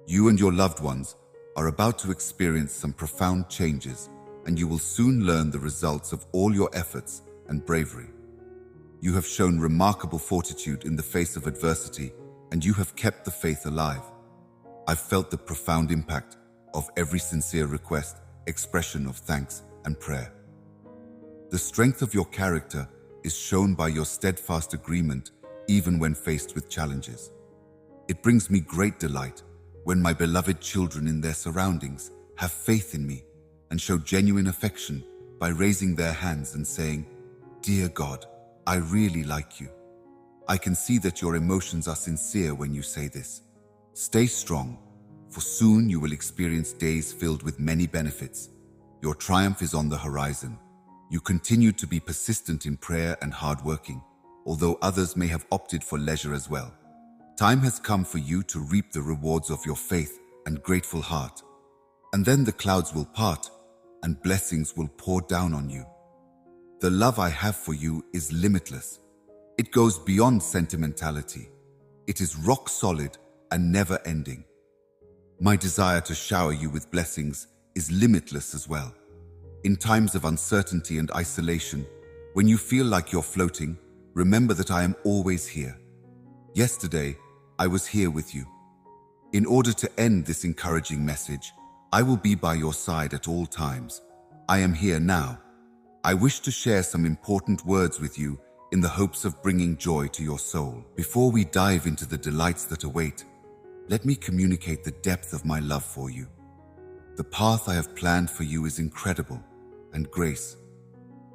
You and your loved ones are about to experience some profound changes, and you will soon learn the results of all your efforts and bravery. You have shown remarkable fortitude in the face of adversity, and you have kept the faith alive. I've felt the profound impact of every sincere request, expression of thanks, and prayer. The strength of your character is shown by your steadfast agreement even when faced with challenges. It brings me great delight when my beloved children in their surroundings have faith in me and show genuine affection by raising their hands and saying, "Dear God, I really like you." I can see that your emotions are sincere when you say this. Stay strong, for soon you will experience days filled with many benefits. Your triumph is on the horizon. You continue to be persistent in prayer and hardworking, although others may have opted for leisure as well. Time has come for you to reap the rewards of your faith and grateful heart. And then the clouds will part and blessings will pour down on you. The love I have for you is limitless. It goes beyond sentimentality. It is rock solid and never ending. My desire to shower you with blessings is limitless as well. In times of uncertainty and isolation, when you feel like you're floating, remember that I am always here. Yesterday, I was here with you. In order to end this encouraging message, I will be by your side at all times. I am here now. I wish to share some important words with you in the hopes of bringing joy to your soul. Before we dive into the delights that await, let me communicate the depth of my love for you. The path I have planned for you is incredible, and grace.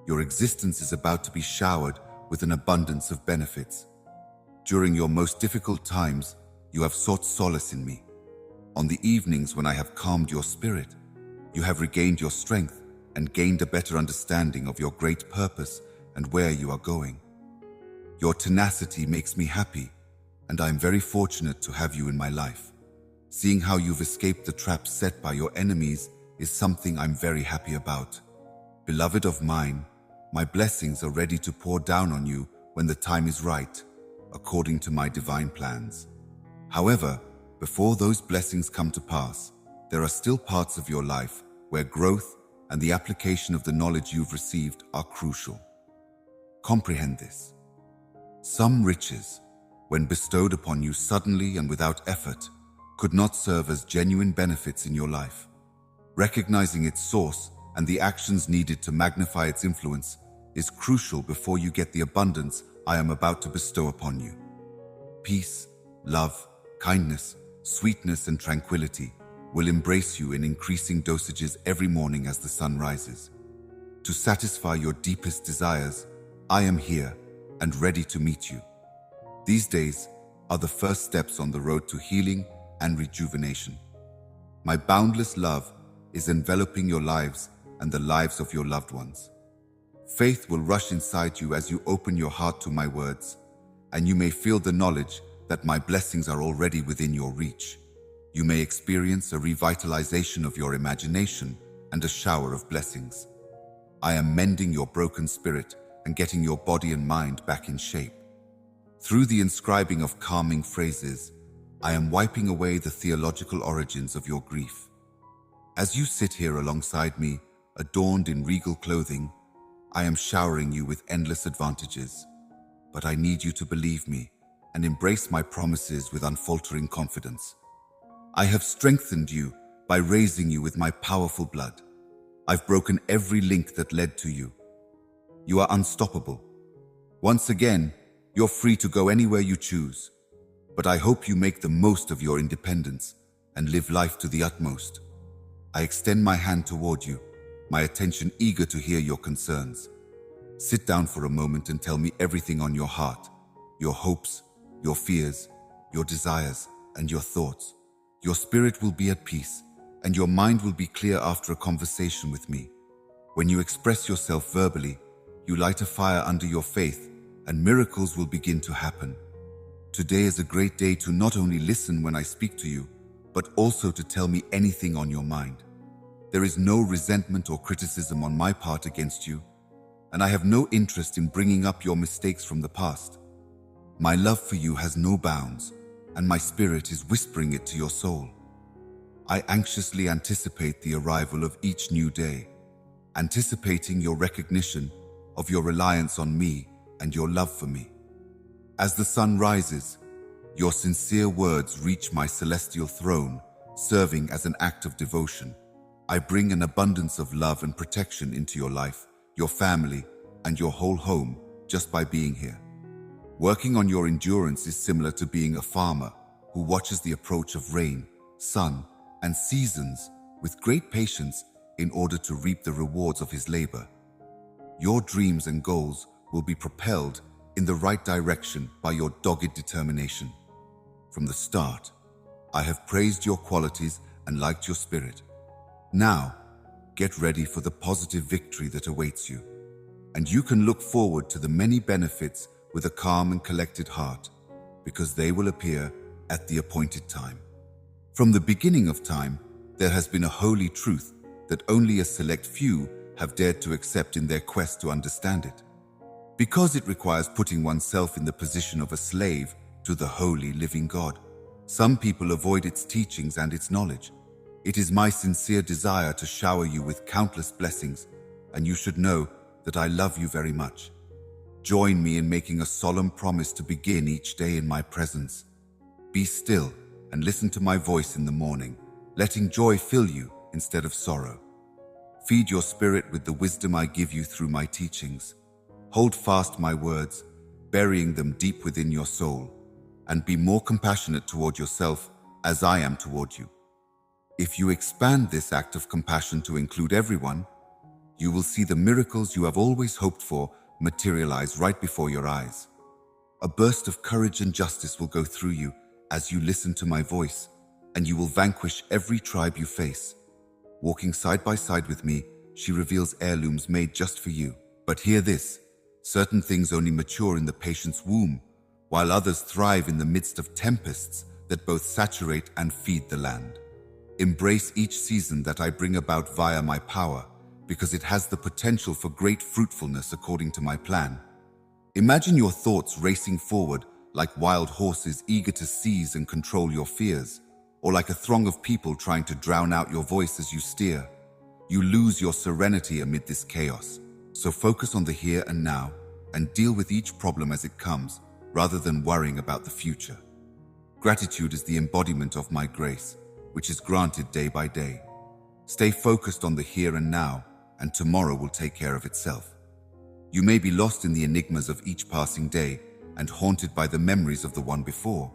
Your existence is about to be showered with an abundance of benefits. During your most difficult times, you have sought solace in me. On the evenings when I have calmed your spirit, you have regained your strength and gained a better understanding of your great purpose and where you are going. Your tenacity makes me happy, and I am very fortunate to have you in my life. Seeing how you've escaped the traps set by your enemies is something I'm very happy about. Beloved of mine, my blessings are ready to pour down on you when the time is right, according to my divine plans. However, before those blessings come to pass, there are still parts of your life where growth and the application of the knowledge you've received are crucial. Comprehend this. Some riches, when bestowed upon you suddenly and without effort, could not serve as genuine benefits in your life. Recognizing its source and the actions needed to magnify its influence is crucial before you get the abundance I am about to bestow upon you. Peace, love, kindness, sweetness, and tranquility will embrace you in increasing dosages every morning as the sun rises. To satisfy your deepest desires, I am here and ready to meet you. These days are the first steps on the road to healing and rejuvenation. My boundless love is enveloping your lives and the lives of your loved ones. Faith will rush inside you as you open your heart to my words, and you may feel the knowledge that my blessings are already within your reach. You may experience a revitalization of your imagination and a shower of blessings. I am mending your broken spirit and getting your body and mind back in shape. Through the inscribing of calming phrases, I am wiping away the theological origins of your grief. As you sit here alongside me, adorned in regal clothing, I am showering you with endless advantages. But I need you to believe me and embrace my promises with unfaltering confidence. I have strengthened you by raising you with my powerful blood. I've broken every link that led to you. You are unstoppable. Once again, you're free to go anywhere you choose. But I hope you make the most of your independence and live life to the utmost. I extend my hand toward you, my attention eager to hear your concerns. Sit down for a moment and tell me everything on your heart, your hopes, your fears, your desires, and your thoughts. Your spirit will be at peace, and your mind will be clear after a conversation with me. When you express yourself verbally, you light a fire under your faith, and miracles will begin to happen. Today is a great day to not only listen when I speak to you, but also to tell me anything on your mind. There is no resentment or criticism on my part against you, and I have no interest in bringing up your mistakes from the past. My love for you has no bounds, and my spirit is whispering it to your soul. I anxiously anticipate the arrival of each new day, anticipating your recognition of your reliance on me and your love for me. As the sun rises, your sincere words reach my celestial throne, serving as an act of devotion. I bring an abundance of love and protection into your life, your family, and your whole home just by being here. Working on your endurance is similar to being a farmer who watches the approach of rain, sun, and seasons with great patience in order to reap the rewards of his labor. Your dreams and goals will be propelled in the right direction by your dogged determination. From the start, I have praised your qualities and liked your spirit. Now, get ready for the positive victory that awaits you, and you can look forward to the many benefits with a calm and collected heart, because they will appear at the appointed time. From the beginning of time, there has been a holy truth that only a select few have dared to accept in their quest to understand it. Because it requires putting oneself in the position of a slave to the holy living God, some people avoid its teachings and its knowledge. It is my sincere desire to shower you with countless blessings, and you should know that I love you very much. Join me in making a solemn promise to begin each day in my presence. Be still and listen to my voice in the morning, letting joy fill you instead of sorrow. Feed your spirit with the wisdom I give you through my teachings. Hold fast my words, burying them deep within your soul, and be more compassionate toward yourself as I am toward you. If you expand this act of compassion to include everyone, You will see the miracles you have always hoped for materialize right before your eyes. A burst of courage and justice will go through you as you listen to my voice, and you will vanquish every tribe you face. Walking side by side with me, she reveals heirlooms made just for you. But hear this, certain things only mature in the patient's womb, while others thrive in the midst of tempests that both saturate and feed the land. Embrace each season that I bring about via my power, because it has the potential for great fruitfulness according to my plan. Imagine your thoughts racing forward like wild horses eager to seize and control your fears, or like a throng of people trying to drown out your voice as you steer. You lose your serenity amid this chaos, so focus on the here and now and deal with each problem as it comes, rather than worrying about the future. Gratitude is the embodiment of my grace, which is granted day by day. Stay focused on the here and now, and tomorrow will take care of itself. You may be lost in the enigmas of each passing day and haunted by the memories of the one before,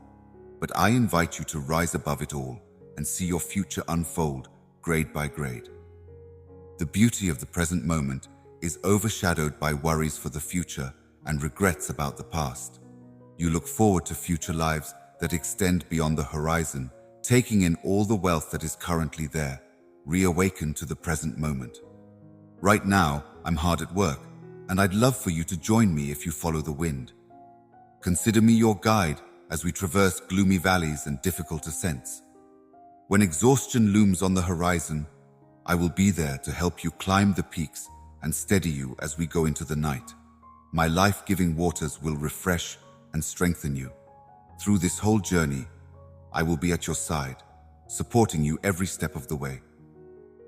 but I invite you to rise above it all and see your future unfold grade by grade. The beauty of the present moment is overshadowed by worries for the future and regrets about the past. You look forward to future lives that extend beyond the horizon, taking in all the wealth that is currently there, reawaken to the present moment. Right now, I'm hard at work, and I'd love for you to join me if you follow the wind. Consider me your guide as we traverse gloomy valleys and difficult ascents. When exhaustion looms on the horizon, I will be there to help you climb the peaks and steady you as we go into the night. My life-giving waters will refresh and strengthen you. Through this whole journey, I will be at your side, supporting you every step of the way.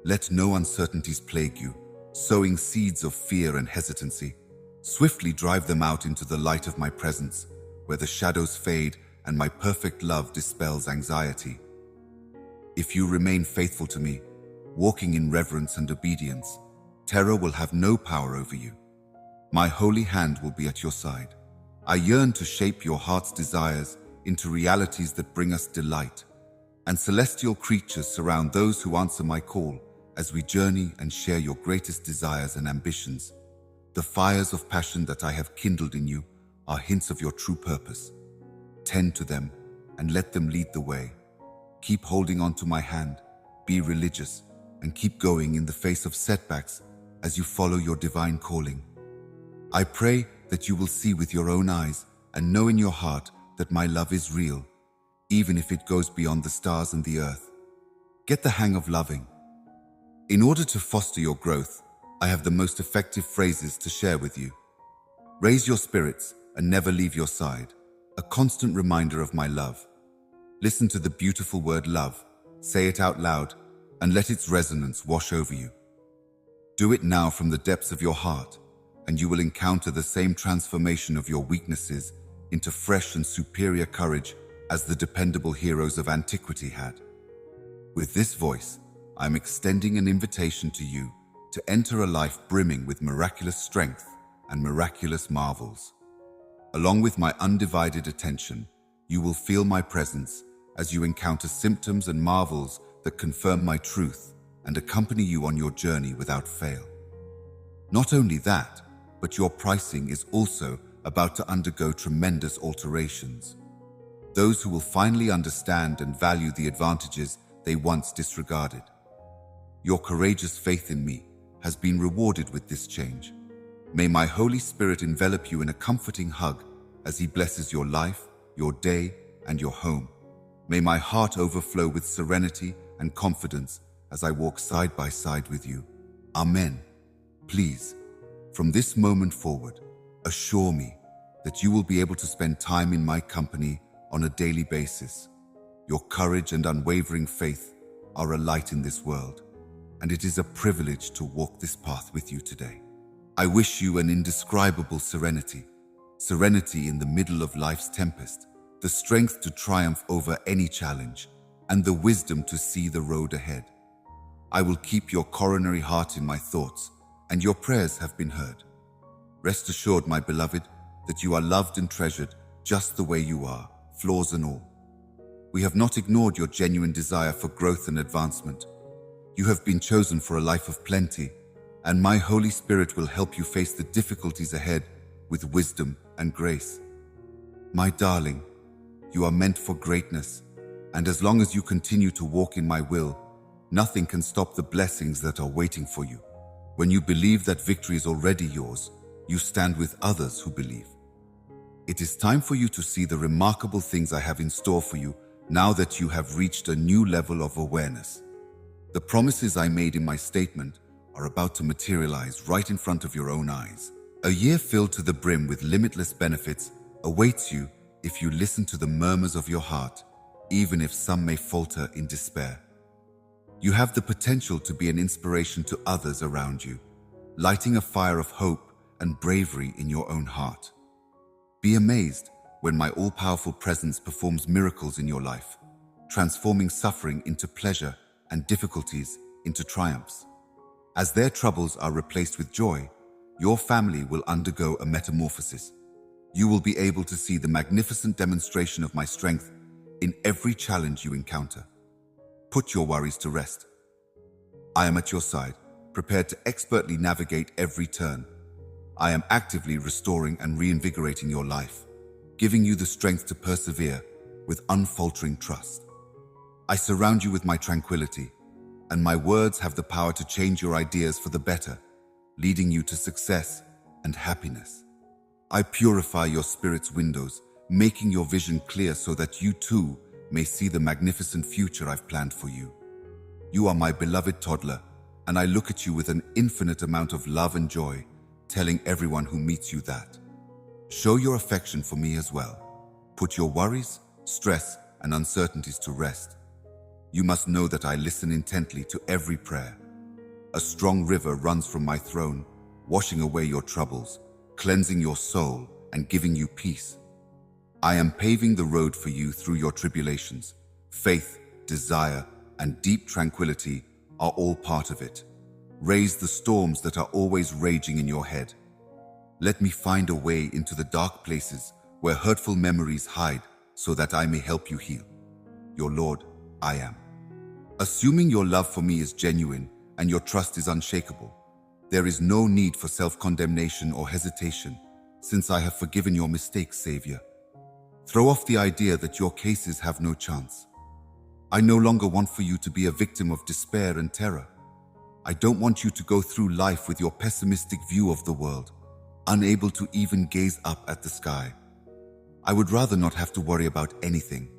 Let no uncertainties plague you, sowing seeds of fear and hesitancy. Swiftly drive them out into the light of my presence, where the shadows fade and my perfect love dispels anxiety. If you remain faithful to me, walking in reverence and obedience, terror will have no power over you. My holy hand will be at your side. I yearn to shape your heart's desires into realities that bring us delight, and celestial creatures surround those who answer my call as we journey and share your greatest desires and ambitions. The fires of passion that I have kindled in you are hints of your true purpose. Tend to them and let them lead the way. Keep holding on to my hand, be religious, and keep going in the face of setbacks as you follow your divine calling. I pray that you will see with your own eyes and know in your heart that my love is real, even if it goes beyond the stars and the earth. Get the hang of loving. In order to foster your growth, I have the most effective phrases to share with you. Raise your spirits and never leave your side, a constant reminder of my love. Listen to the beautiful word love, say it out loud, and let its resonance wash over you. Do it now from the depths of your heart, and you will encounter the same transformation of your weaknesses into fresh and superior courage as the dependable heroes of antiquity had. With this voice, I'm extending an invitation to you to enter a life brimming with miraculous strength and miraculous marvels. Along with my undivided attention, you will feel my presence as you encounter symptoms and marvels that confirm my truth and accompany you on your journey without fail. Not only that, but your pricing is also about to undergo tremendous alterations. Those who will finally understand and value the advantages they once disregarded. Your courageous faith in me has been rewarded with this change. May my Holy Spirit envelop you in a comforting hug as He blesses your life, your day, and your home. May my heart overflow with serenity and confidence as I walk side by side with you. Amen. Please, from this moment forward, assure me that you will be able to spend time in my company on a daily basis. Your courage and unwavering faith are a light in this world, and it is a privilege to walk this path with you today. I wish you an indescribable serenity in the middle of life's tempest, the strength to triumph over any challenge, and the wisdom to see the road ahead. I will keep your coronary heart in my thoughts, and your prayers have been heard. Rest assured, my beloved, that you are loved and treasured just the way you are, flaws and all. We have not ignored your genuine desire for growth and advancement. You have been chosen for a life of plenty, and my Holy Spirit will help you face the difficulties ahead with wisdom and grace. My darling, you are meant for greatness, and as long as you continue to walk in my will, nothing can stop the blessings that are waiting for you. When you believe that victory is already yours, you stand with others who believe. It is time for you to see the remarkable things I have in store for you now that you have reached a new level of awareness. The promises I made in my statement are about to materialize right in front of your own eyes. A year filled to the brim with limitless benefits awaits you if you listen to the murmurs of your heart, even if some may falter in despair. You have the potential to be an inspiration to others around you, lighting a fire of hope and bravery in your own heart. Be amazed when my all-powerful presence performs miracles in your life, transforming suffering into pleasure and difficulties into triumphs. As their troubles are replaced with joy, your family will undergo a metamorphosis. You will be able to see the magnificent demonstration of my strength in every challenge you encounter. Put your worries to rest. I am at your side, prepared to expertly navigate every turn. I am actively restoring and reinvigorating your life, giving you the strength to persevere with unfaltering trust. I surround you with my tranquility, and my words have the power to change your ideas for the better, leading you to success and happiness. I purify your spirit's windows, making your vision clear so that you too may see the magnificent future I've planned for you. You are my beloved toddler, and I look at you with an infinite amount of love and joy, telling everyone who meets you that. Show your affection for me as well. Put your worries, stress, and uncertainties to rest. You must know that I listen intently to every prayer. A strong river runs from my throne, washing away your troubles, cleansing your soul, and giving you peace. I am paving the road for you through your tribulations. Faith, desire, and deep tranquility are all part of it. Raise the storms that are always raging in your head. Let me find a way into the dark places where hurtful memories hide so that I may help you heal. Your Lord, I am. Assuming your love for me is genuine and your trust is unshakable, there is no need for self-condemnation or hesitation, since I have forgiven your mistakes, Savior. Throw off the idea that your cases have no chance. I no longer want for you to be a victim of despair and terror. I don't want you to go through life with your pessimistic view of the world, unable to even gaze up at the sky. I would rather not have to worry about anything.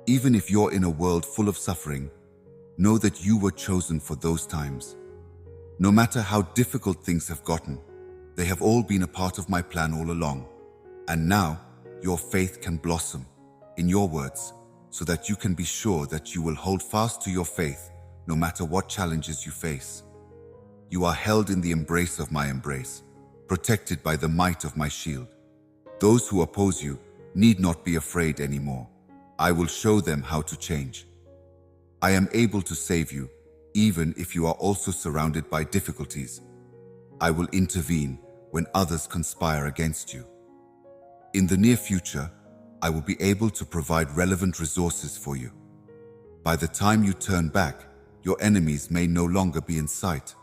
Even if you're in a world full of suffering, know that you were chosen for those times. No matter how difficult things have gotten, they have all been a part of my plan all along. And now, your faith can blossom, in your words, so that you can be sure that you will hold fast to your faith no matter what challenges you face. You are held in the embrace of my embrace, protected by the might of my shield. Those who oppose you need not be afraid anymore. I will show them how to change. I am able to save you, even if you are also surrounded by difficulties. I will intervene when others conspire against you. In the near future, I will be able to provide relevant resources for you. By the time you turn back, your enemies may no longer be in sight.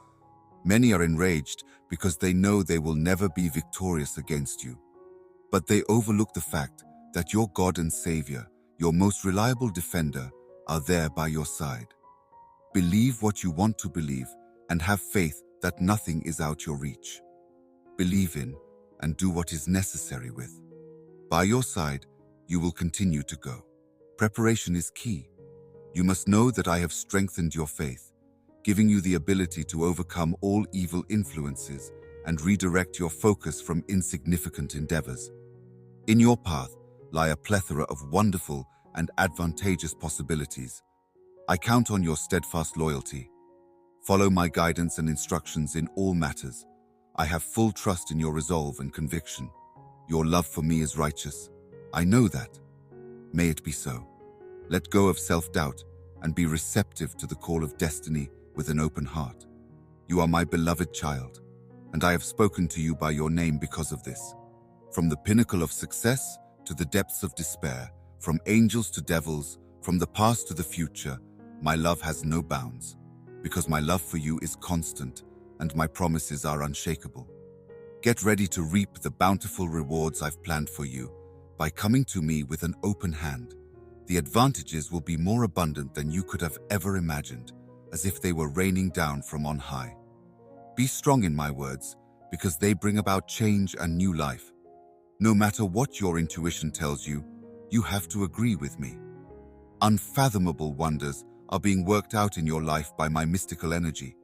Many are enraged because they know they will never be victorious against you. But they overlook the fact that your God and Savior, your most reliable defender, are there by your side. Believe what you want to believe and have faith that nothing is out your reach. Believe in and do what is necessary with. By your side, you will continue to go. Preparation is key. You must know that I have strengthened your faith, giving you the ability to overcome all evil influences and redirect your focus from insignificant endeavors. In your path lie a plethora of wonderful and advantageous possibilities. I count on your steadfast loyalty. Follow my guidance and instructions in all matters. I have full trust in your resolve and conviction. Your love for me is righteous. I know that. May it be so. Let go of self-doubt and be receptive to the call of destiny with an open heart. You are my beloved child, and I have spoken to you by your name because of this. From the pinnacle of success to the depths of despair, from angels to devils, from the past to the future, my love has no bounds, because my love for you is constant and my promises are unshakable. Get ready to reap the bountiful rewards I've planned for you by coming to me with an open hand. The advantages will be more abundant than you could have ever imagined, as if they were raining down from on high. Be strong in my words, because they bring about change and new life. No matter what your intuition tells you, you have to agree with me. Unfathomable wonders are being worked out in your life by my mystical energy.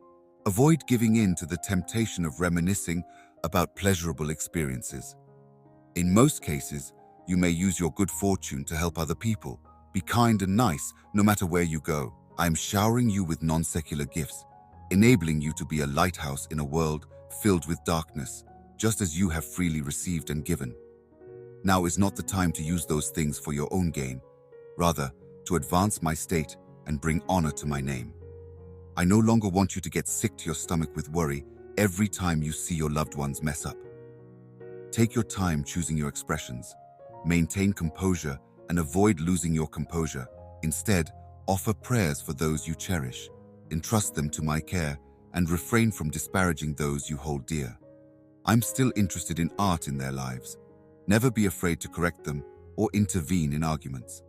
Avoid giving in to the temptation of reminiscing about pleasurable experiences. In most cases, you may use your good fortune to help other people. Be kind and nice no matter where you go. I am showering you with non-secular gifts, enabling you to be a lighthouse in a world filled with darkness, just as you have freely received and given. Now is not the time to use those things for your own gain, rather, to advance my state and bring honor to my name. I no longer want you to get sick to your stomach with worry every time you see your loved ones mess up. Take your time choosing your expressions. Maintain composure and avoid losing your composure. Instead, offer prayers for those you cherish. Entrust them to my care and refrain from disparaging those you hold dear. I'm still interested in art in their lives. Never be afraid to correct them or intervene in arguments.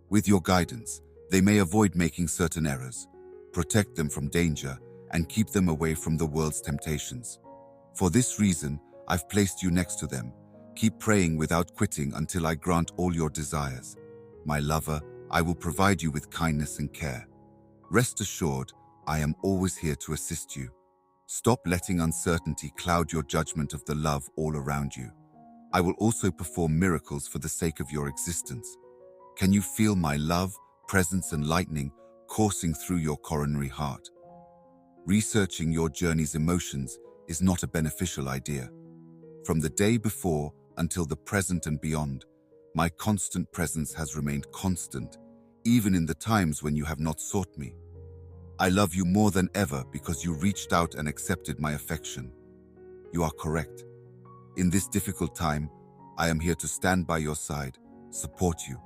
With your guidance, they may avoid making certain errors. Protect them from danger and keep them away from the world's temptations. For this reason, I've placed you next to them. Keep praying without quitting until I grant all your desires. My lover, I will provide you with kindness and care. Rest assured, I am always here to assist you. Stop letting uncertainty cloud your judgment of the love all around you. I will also perform miracles for the sake of your existence. Can you feel my love, presence, and lightning coursing through your coronary heart? Researching your journey's emotions is not a beneficial idea. From the day before until the present and beyond, my constant presence has remained constant, even in the times when you have not sought me. I love you more than ever because you reached out and accepted my affection. You are correct. In this difficult time, I am here to stand by your side, support you,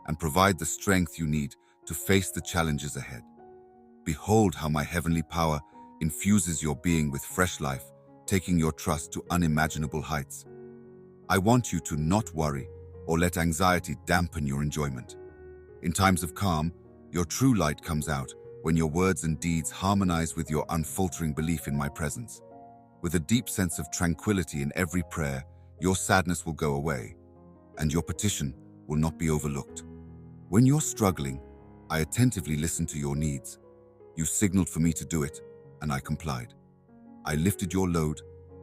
and provide the strength you need to face the challenges ahead. Behold how my heavenly power infuses your being with fresh life, taking your trust to unimaginable heights. I want you to not worry or let anxiety dampen your enjoyment. In times of calm, your true light comes out when your words and deeds harmonize with your unfaltering belief in my presence. With a deep sense of tranquility in every prayer, your sadness will go away, and your petition will not be overlooked. When you're struggling, I attentively listened to your needs. You signaled for me to do it, and I complied. I lifted your load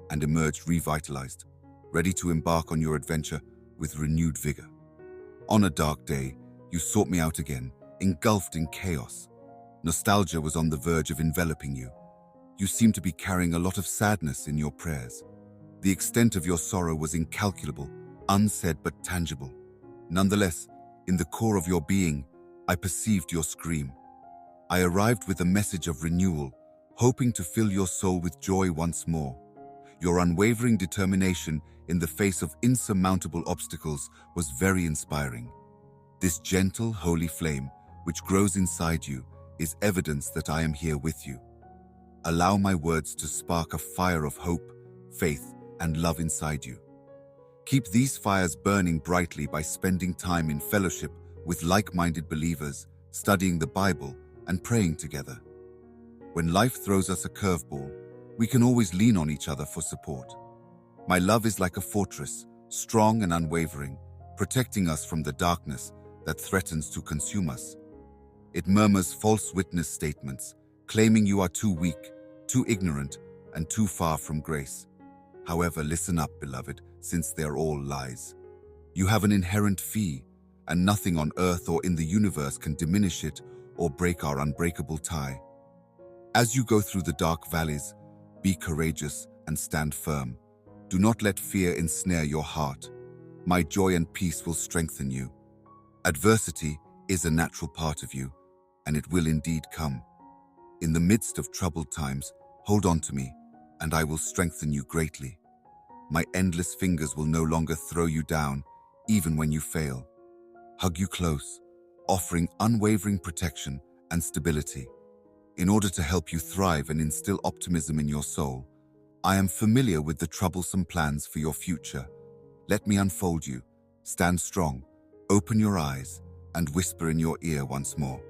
and emerged revitalized, ready to embark on your adventure with renewed vigor. On a dark day, you sought me out again, engulfed in chaos. Nostalgia was on the verge of enveloping you. You seemed to be carrying a lot of sadness in your prayers. The extent of your sorrow was incalculable, unsaid but tangible. Nonetheless, in the core of your being, I perceived your scream. I arrived with a message of renewal, hoping to fill your soul with joy once more. Your unwavering determination in the face of insurmountable obstacles was very inspiring. This gentle, holy flame, which grows inside you, is evidence that I am here with you. Allow my words to spark a fire of hope, faith, and love inside you. Keep these fires burning brightly by spending time in fellowship with like-minded believers, studying the Bible, and praying together. When life throws us a curveball, we can always lean on each other for support. My love is like a fortress, strong and unwavering, protecting us from the darkness that threatens to consume us. It murmurs false witness statements, claiming you are too weak, too ignorant, and too far from grace. However, listen up, beloved, since they are all lies. You have an inherent fee, and nothing on earth or in the universe can diminish it or break our unbreakable tie. As you go through the dark valleys, be courageous and stand firm. Do not let fear ensnare your heart. My joy and peace will strengthen you. Adversity is a natural part of you, and it will indeed come. In the midst of troubled times, hold on to me, and I will strengthen you greatly. My endless fingers will no longer throw you down, even when you fail. Hug you close, offering unwavering protection and stability. In order to help you thrive and instill optimism in your soul, I am familiar with the troublesome plans for your future. Let me unfold you. Stand strong, open your eyes, and whisper in your ear once more.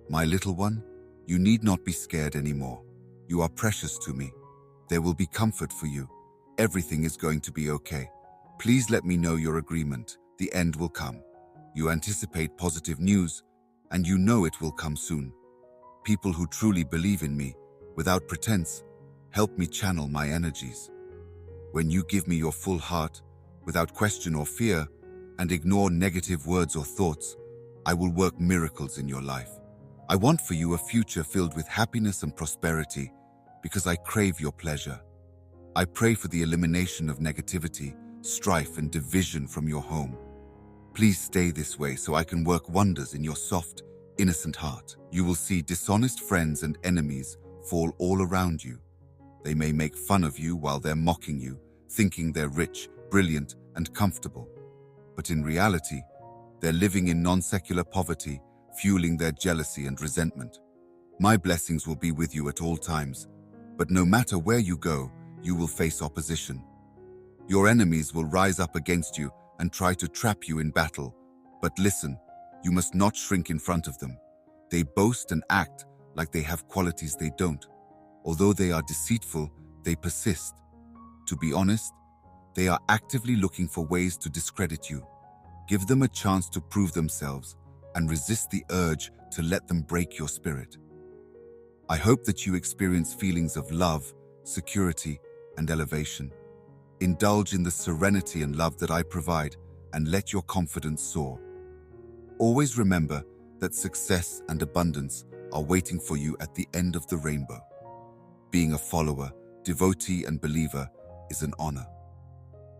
My little one, you need not be scared anymore. You are precious to me. There will be comfort for you. Everything is going to be okay. Please let me know your agreement. The end will come. You anticipate positive news, and you know it will come soon. People who truly believe in me, without pretense, help me channel my energies. When you give me your full heart, without question or fear, and ignore negative words or thoughts, I will work miracles in your life. I want for you a future filled with happiness and prosperity because I crave your pleasure. I pray for the elimination of negativity, strife, and division from your home. Please stay this way so I can work wonders in your soft, innocent heart. You will see dishonest friends and enemies fall all around you. They may make fun of you while they're mocking you, thinking they're rich, brilliant, and comfortable. But in reality, they're living in non-secular poverty, fueling their jealousy and resentment. My blessings will be with you at all times, but no matter where you go, you will face opposition. Your enemies will rise up against you and try to trap you in battle. But listen, you must not shrink in front of them. They boast and act like they have qualities they don't. Although they are deceitful, they persist. To be honest, they are actively looking for ways to discredit you. Give them a chance to prove themselves and resist the urge to let them break your spirit. I hope that you experience feelings of love, security, and elevation. Indulge in the serenity and love that I provide and let your confidence soar. Always remember that success and abundance are waiting for you at the end of the rainbow. Being a follower, devotee, and believer is an honor.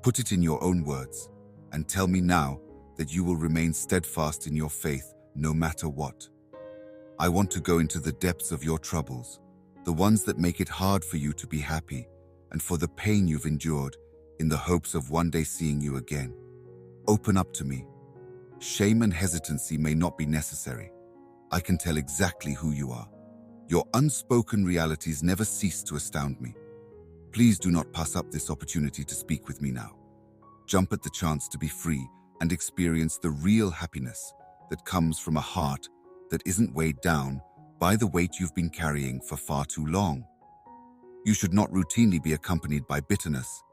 Put it in your own words and tell me now that you will remain steadfast in your faith no matter what. I want to go into the depths of your troubles, the ones that make it hard for you to be happy, and for the pain you've endured in the hopes of one day seeing you again. Open up to me. Shame and hesitancy may not be necessary. I can tell exactly who you are. Your unspoken realities never cease to astound me. Please do not pass up this opportunity to speak with me now. Jump at the chance to be free and experience the real happiness that comes from a heart that isn't weighed down by the weight you've been carrying for far too long. You should not routinely be accompanied by bitterness.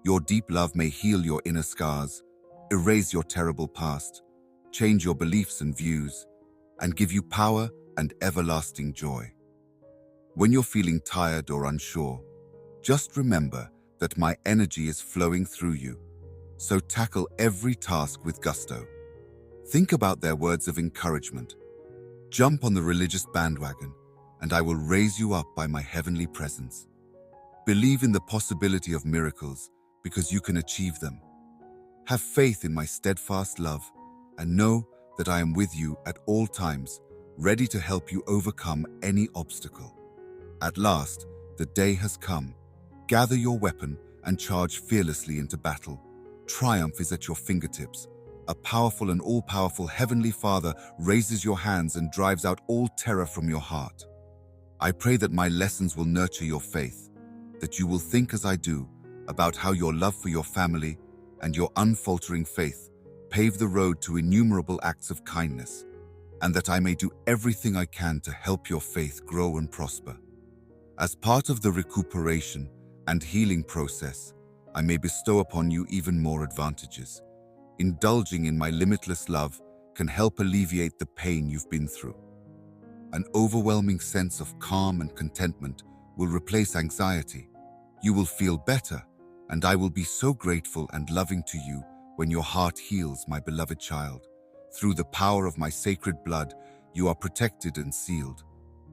Your deep love may heal your inner scars, erase your terrible past, change your beliefs and views, and give you power and everlasting joy. When you're feeling tired or unsure, just remember that my energy is flowing through you. So tackle every task with gusto. Think about their words of encouragement. Jump on the religious bandwagon, and I will raise you up by my heavenly presence. Believe in the possibility of miracles because you can achieve them. Have faith in my steadfast love and know that I am with you at all times, ready to help you overcome any obstacle. At last, the day has come. Gather your weapon and charge fearlessly into battle. Triumph is at your fingertips. A powerful and all-powerful Heavenly Father raises your hands and drives out all terror from your heart. I pray that my lessons will nurture your faith, that you will think as I do about how your love for your family and your unfaltering faith pave the road to innumerable acts of kindness, and that I may do everything I can to help your faith grow and prosper. As part of the recuperation and healing process, I may bestow upon you even more advantages. Indulging in my limitless love can help alleviate the pain you've been through. An overwhelming sense of calm and contentment will replace anxiety. You will feel better, and I will be so grateful and loving to you when your heart heals, my beloved child. Through the power of my sacred blood, you are protected and sealed.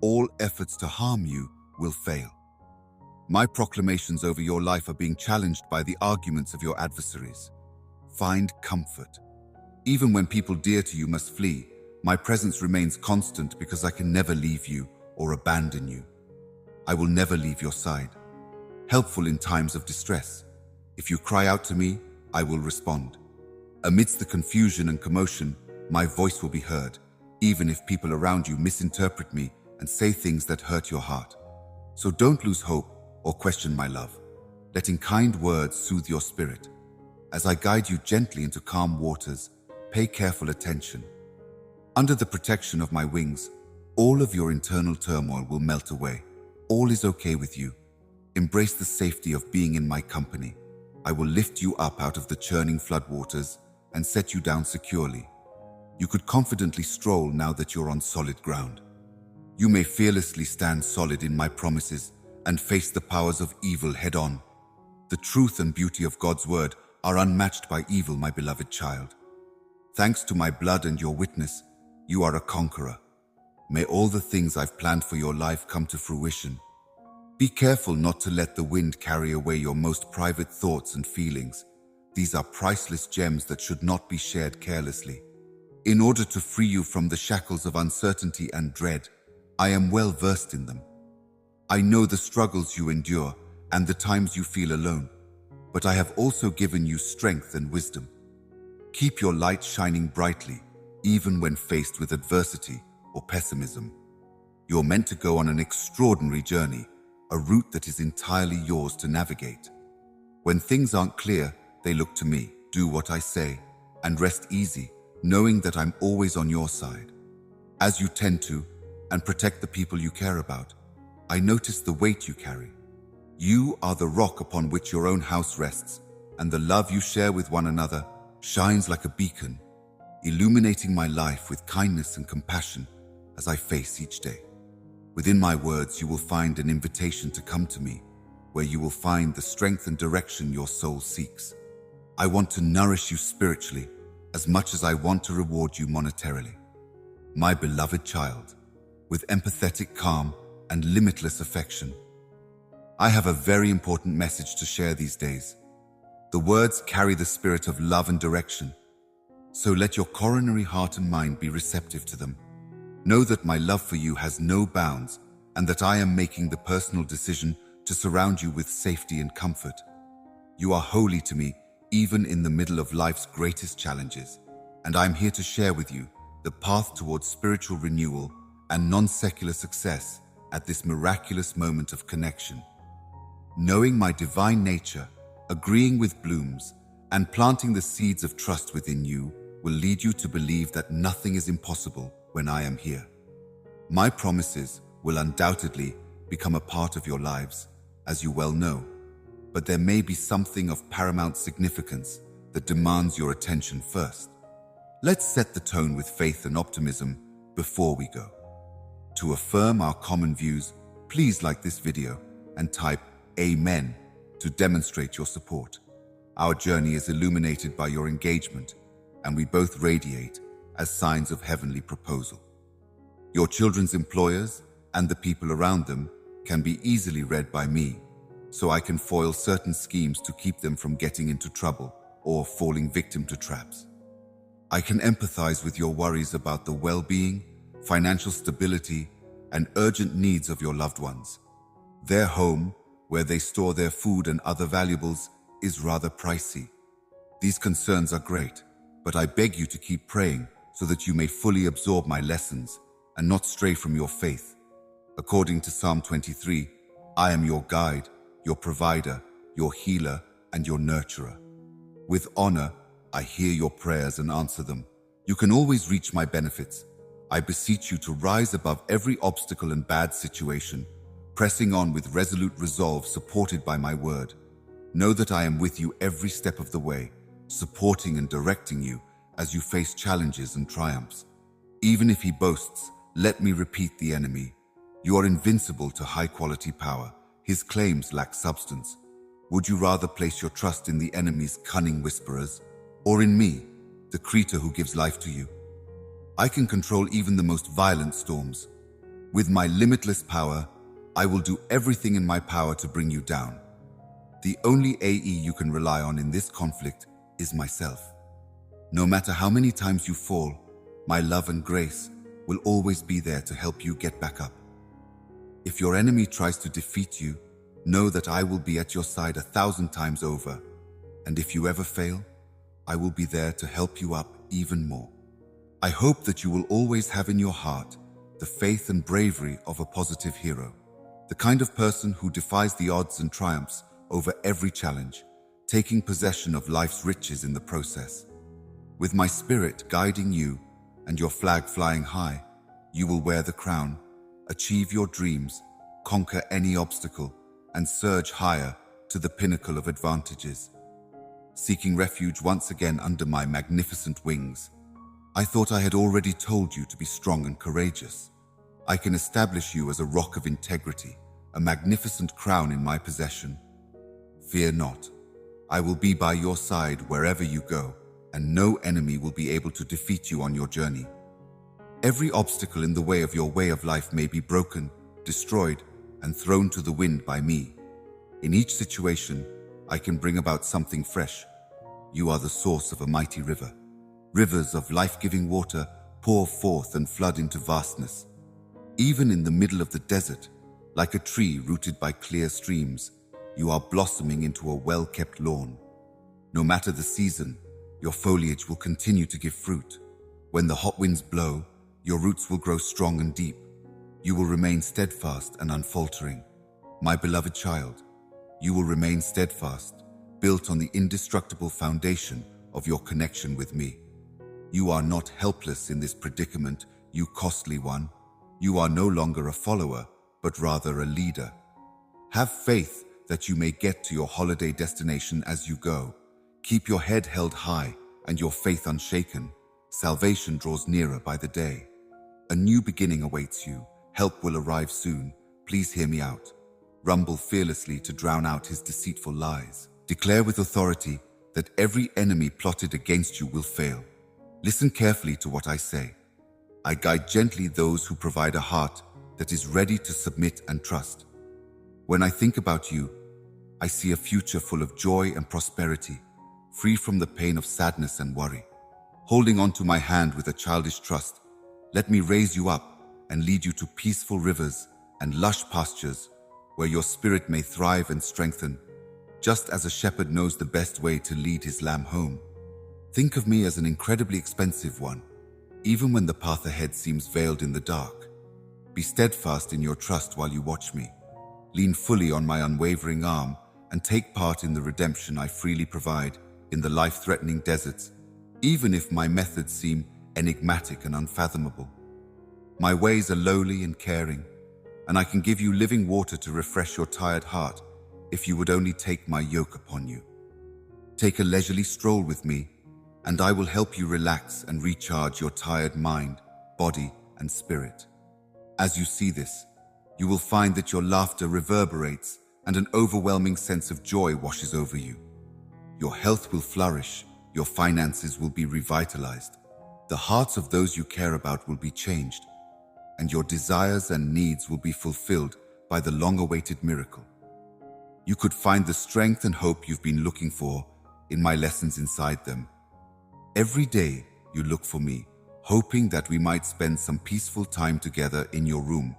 All efforts to harm you will fail. My proclamations over your life are being challenged by the arguments of your adversaries. Find comfort. Even when people dear to you must flee, my presence remains constant because I can never leave you or abandon you. I will never leave your side. Helpful in times of distress. If you cry out to me, I will respond. Amidst the confusion and commotion, my voice will be heard, even if people around you misinterpret me and say things that hurt your heart. So don't lose hope or question my love, letting kind words soothe your spirit. As I guide you gently into calm waters, pay careful attention. Under the protection of my wings, all of your internal turmoil will melt away. All is okay with you. Embrace the safety of being in my company. I will lift you up out of the churning floodwaters and set you down securely. You could confidently stroll now that you're on solid ground. You may fearlessly stand solid in my promises and face the powers of evil head-on. The truth and beauty of God's word are unmatched by evil, my beloved child. Thanks to my blood and your witness, you are a conqueror. May all the things I've planned for your life come to fruition. Be careful not to let the wind carry away your most private thoughts and feelings. These are priceless gems that should not be shared carelessly. In order to free you from the shackles of uncertainty and dread, I am well versed in them. I know the struggles you endure and the times you feel alone, but I have also given you strength and wisdom. Keep your light shining brightly, even when faced with adversity or pessimism. You're meant to go on an extraordinary journey, a route that is entirely yours to navigate. When things aren't clear, they look to me. Do what I say and rest easy, knowing that I'm always on your side. As you tend to and protect the people you care about, I notice the weight you carry. You are the rock upon which your own house rests, and the love you share with one another shines like a beacon, illuminating my life with kindness and compassion as I face each day. Within my words, you will find an invitation to come to me, where you will find the strength and direction your soul seeks. I want to nourish you spiritually as much as I want to reward you monetarily. My beloved child, with empathetic calm and limitless affection, I have a very important message to share these days. The words carry the spirit of love and direction, so let your coronary heart and mind be receptive to them. Know that my love for you has no bounds and that I am making the personal decision to surround you with safety and comfort. You are holy to me, even in the middle of life's greatest challenges, and I'm here to share with you the path towards spiritual renewal and non-secular success at this miraculous moment of connection. Knowing my divine nature, agreeing with blooms, and planting the seeds of trust within you will lead you to believe that nothing is impossible when I am here. My promises will undoubtedly become a part of your lives, as you well know, but there may be something of paramount significance that demands your attention first. Let's set the tone with faith and optimism before we go. To affirm our common views, please like this video and type Amen to demonstrate your support. Our journey is illuminated by your engagement, and we both radiate as signs of heavenly proposal. Your children's employers and the people around them can be easily read by me, so I can foil certain schemes to keep them from getting into trouble or falling victim to traps. I can empathize with your worries about the well-being, financial stability, and urgent needs of your loved ones. Their home, where they store their food and other valuables, is rather pricey. These concerns are great, but I beg you to keep praying so that you may fully absorb my lessons and not stray from your faith. According to Psalm 23, I am your guide, your provider, your healer, and your nurturer. With honor, I hear your prayers and answer them. You can always reach my benefits. I beseech you to rise above every obstacle and bad situation, pressing on with resolute resolve supported by my word. Know that I am with you every step of the way, supporting and directing you as you face challenges and triumphs. Even if he boasts, let me repeat the enemy. You are invincible to high-quality power. His claims lack substance. Would you rather place your trust in the enemy's cunning whisperers, or in me, the creator who gives life to you? I can control even the most violent storms. With my limitless power, I will do everything in my power to bring you down. The only AE you can rely on in this conflict is myself. No matter how many times you fall, my love and grace will always be there to help you get back up. If your enemy tries to defeat you, know that I will be at your side 1,000 times over. And if you ever fail, I will be there to help you up even more. I hope that you will always have in your heart the faith and bravery of a positive hero, the kind of person who defies the odds and triumphs over every challenge, taking possession of life's riches in the process. With my spirit guiding you and your flag flying high, you will wear the crown, achieve your dreams, conquer any obstacle, and surge higher to the pinnacle of advantages. Seeking refuge once again under my magnificent wings, I thought I had already told you to be strong and courageous. I can establish you as a rock of integrity, a magnificent crown in my possession. Fear not. I will be by your side wherever you go, and no enemy will be able to defeat you on your journey. Every obstacle in the way of your way of life may be broken, destroyed, and thrown to the wind by me. In each situation, I can bring about something fresh. You are the source of a mighty river. Rivers of life-giving water pour forth and flood into vastness. Even in the middle of the desert, like a tree rooted by clear streams, you are blossoming into a well-kept lawn. No matter the season, your foliage will continue to give fruit. When the hot winds blow, your roots will grow strong and deep. You will remain steadfast and unfaltering. My beloved child, you will remain steadfast, built on the indestructible foundation of your connection with me. You are not helpless in this predicament, you costly one. You are no longer a follower, but rather a leader. Have faith that you may get to your holiday destination as you go. Keep your head held high and your faith unshaken. Salvation draws nearer by the day. A new beginning awaits you. Help will arrive soon. Please hear me out. Rumble fearlessly to drown out his deceitful lies. Declare with authority that every enemy plotted against you will fail. Listen carefully to what I say. I guide gently those who provide a heart that is ready to submit and trust. When I think about you, I see a future full of joy and prosperity, free from the pain of sadness and worry. Holding on to my hand with a childish trust, let me raise you up and lead you to peaceful rivers and lush pastures where your spirit may thrive and strengthen, just as a shepherd knows the best way to lead his lamb home. Think of me as an incredibly expensive one, even when the path ahead seems veiled in the dark. Be steadfast in your trust while you watch me. Lean fully on my unwavering arm and take part in the redemption I freely provide in the life-threatening deserts, even if my methods seem enigmatic and unfathomable. My ways are lowly and caring, and I can give you living water to refresh your tired heart if you would only take my yoke upon you. Take a leisurely stroll with me, and I will help you relax and recharge your tired mind, body, and spirit. As you see this, you will find that your laughter reverberates and an overwhelming sense of joy washes over you. Your health will flourish, your finances will be revitalized, the hearts of those you care about will be changed, and your desires and needs will be fulfilled by the long-awaited miracle. You could find the strength and hope you've been looking for in my lessons inside them. Every day you look for me, hoping that we might spend some peaceful time together in your room.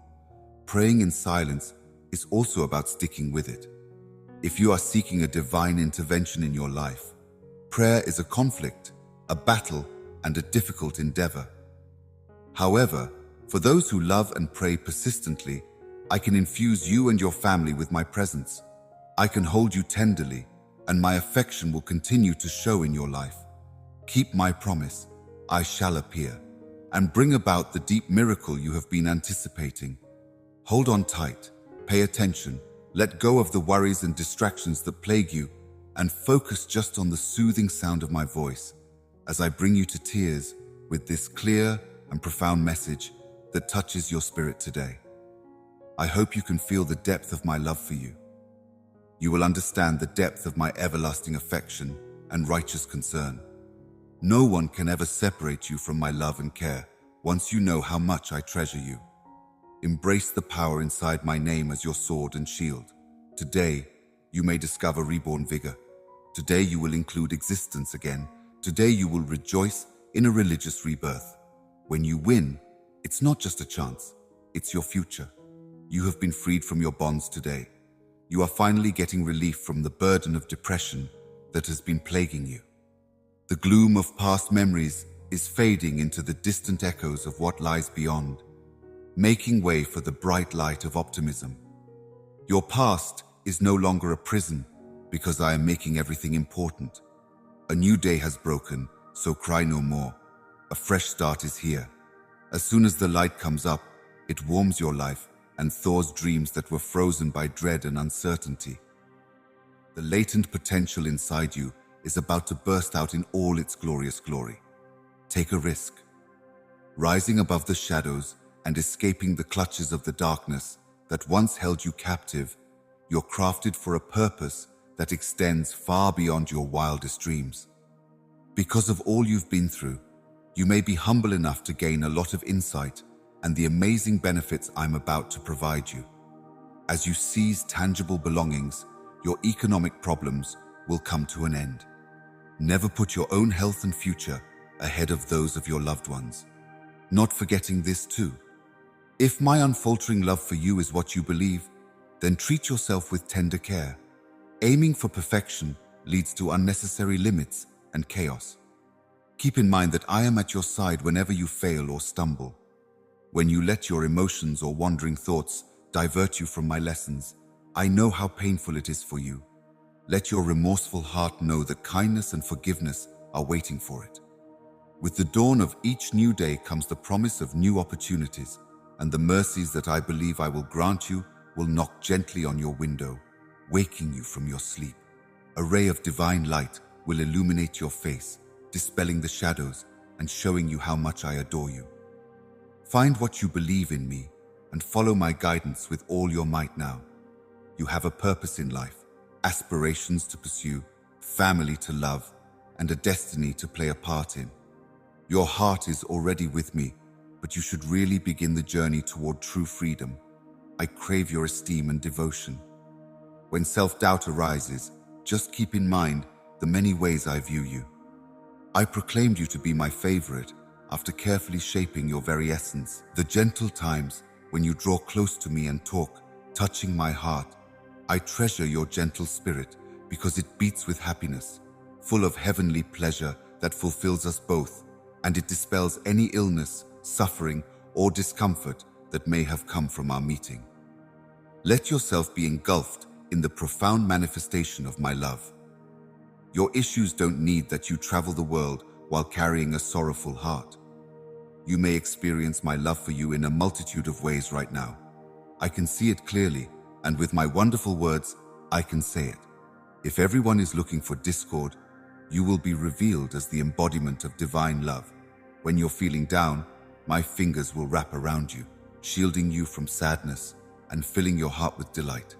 Praying in silence is also about sticking with it. If you are seeking a divine intervention in your life, prayer is a conflict, a battle, and a difficult endeavor. However, for those who love and pray persistently, I can infuse you and your family with my presence. I can hold you tenderly, and my affection will continue to show in your life. Keep my promise, I shall appear, and bring about the deep miracle you have been anticipating. Hold on tight, pay attention, let go of the worries and distractions that plague you, and focus just on the soothing sound of my voice as I bring you to tears with this clear and profound message that touches your spirit today. I hope you can feel the depth of my love for you. You will understand the depth of my everlasting affection and righteous concern. No one can ever separate you from my love and care once you know how much I treasure you. Embrace the power inside my name as your sword and shield. Today, you may discover reborn vigor. Today you will include existence again. Today you will rejoice in a religious rebirth. When you win, it's not just a chance, it's your future. You have been freed from your bonds today. You are finally getting relief from the burden of depression that has been plaguing you. The gloom of past memories is fading into the distant echoes of what lies beyond, making way for the bright light of optimism. Your past is no longer a prison because I am making everything important. A new day has broken, so cry no more. A fresh start is here. As soon as the light comes up, it warms your life and thaws dreams that were frozen by dread and uncertainty. The latent potential inside you is about to burst out in all its glorious glory. Take a risk. Rising above the shadows and escaping the clutches of the darkness that once held you captive, you're crafted for a purpose that extends far beyond your wildest dreams. Because of all you've been through, you may be humble enough to gain a lot of insight and the amazing benefits I'm about to provide you. As you seize tangible belongings, your economic problems will come to an end. Never put your own health and future ahead of those of your loved ones. Not forgetting this too. If my unfaltering love for you is what you believe, then treat yourself with tender care. Aiming for perfection leads to unnecessary limits and chaos. Keep in mind that I am at your side whenever you fail or stumble. When you let your emotions or wandering thoughts divert you from my lessons, I know how painful it is for you. Let your remorseful heart know that kindness and forgiveness are waiting for it. With the dawn of each new day comes the promise of new opportunities, and the mercies that I believe I will grant you will knock gently on your window, waking you from your sleep. A ray of divine light will illuminate your face, dispelling the shadows and showing you how much I adore you. Find what you believe in me and follow my guidance with all your might now. You have a purpose in life, aspirations to pursue, family to love, and a destiny to play a part in. Your heart is already with me, but you should really begin the journey toward true freedom. I crave your esteem and devotion. When self-doubt arises, just keep in mind the many ways I view you. I proclaimed you to be my favorite after carefully shaping your very essence. The gentle times when you draw close to me and talk, touching my heart. I treasure your gentle spirit because it beats with happiness, full of heavenly pleasure that fulfills us both, and it dispels any illness, suffering, or discomfort that may have come from our meeting. Let yourself be engulfed in the profound manifestation of my love. Your issues don't need that you travel the world while carrying a sorrowful heart. You may experience my love for you in a multitude of ways right now. I can see it clearly, and with my wonderful words, I can say it. If everyone is looking for discord, you will be revealed as the embodiment of divine love. When you're feeling down, my fingers will wrap around you, shielding you from sadness and filling your heart with delight.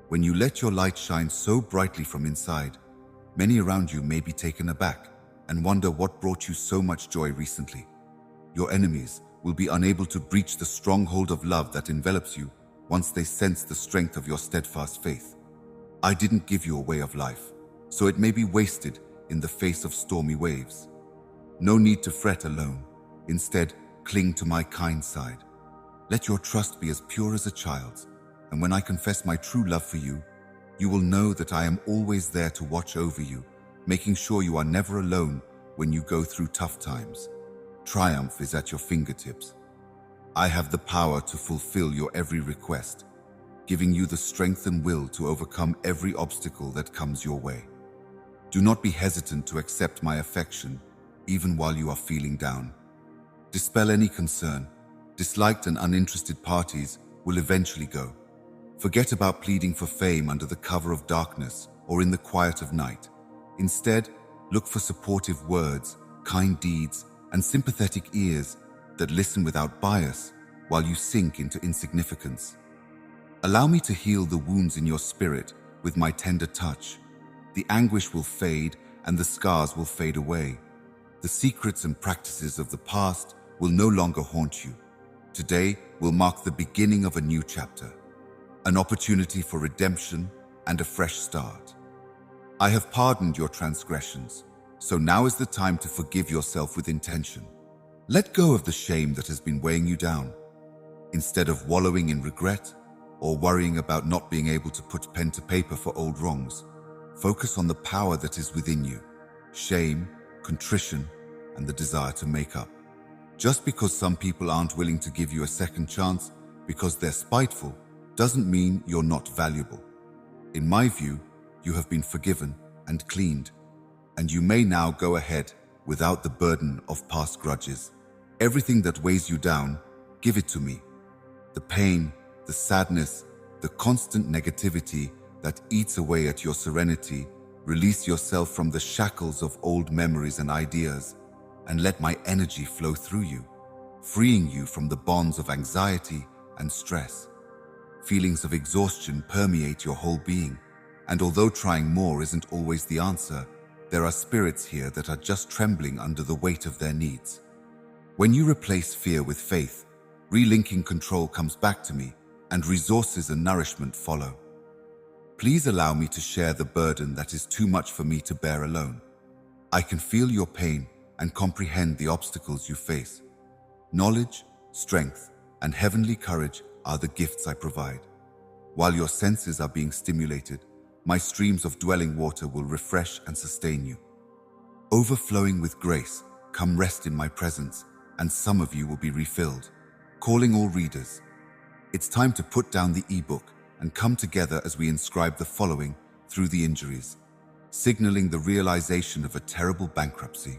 When you let your light shine so brightly from inside, many around you may be taken aback and wonder what brought you so much joy recently. Your enemies will be unable to breach the stronghold of love that envelops you once they sense the strength of your steadfast faith. I didn't give you a way of life, so it may be wasted in the face of stormy waves. No need to fret alone. Instead, cling to my kind side. Let your trust be as pure as a child's, and when I confess my true love for you, you will know that I am always there to watch over you, making sure you are never alone when you go through tough times. Triumph is at your fingertips. I have the power to fulfill your every request, giving you the strength and will to overcome every obstacle that comes your way. Do not be hesitant to accept my affection, even while you are feeling down. Dispel any concern. Disliked and uninterested parties will eventually go. Forget about pleading for fame under the cover of darkness or in the quiet of night. Instead, look for supportive words, kind deeds, and sympathetic ears that listen without bias while you sink into insignificance. Allow me to heal the wounds in your spirit with my tender touch. The anguish will fade and the scars will fade away. The secrets and practices of the past will no longer haunt you. Today will mark the beginning of a new chapter, an opportunity for redemption and a fresh start. I have pardoned your transgressions, so now is the time to forgive yourself with intention. Let go of the shame that has been weighing you down. Instead of wallowing in regret or worrying about not being able to put pen to paper for old wrongs, focus on the power that is within you, shame, contrition, and the desire to make up. Just because some people aren't willing to give you a second chance because they're spiteful, doesn't mean you're not valuable. In my view, you have been forgiven and cleaned, and you may now go ahead without the burden of past grudges. Everything that weighs you down, give it to me. The pain, the sadness, the constant negativity that eats away at your serenity, release yourself from the shackles of old memories and ideas, and let my energy flow through you, freeing you from the bonds of anxiety and stress. Feelings of exhaustion permeate your whole being, and although trying more isn't always the answer, there are spirits here that are just trembling under the weight of their needs. When you replace fear with faith, relinking control comes back to me, and resources and nourishment follow. Please allow me to share the burden that is too much for me to bear alone. I can feel your pain and comprehend the obstacles you face. Knowledge, strength, and heavenly courage are the gifts I provide. While your senses are being stimulated, my streams of dwelling water will refresh and sustain you. Overflowing with grace, come rest in my presence, and some of you will be refilled. Calling all readers. It's time to put down the ebook and come together as we inscribe the following through the injuries, signaling the realization of a terrible bankruptcy.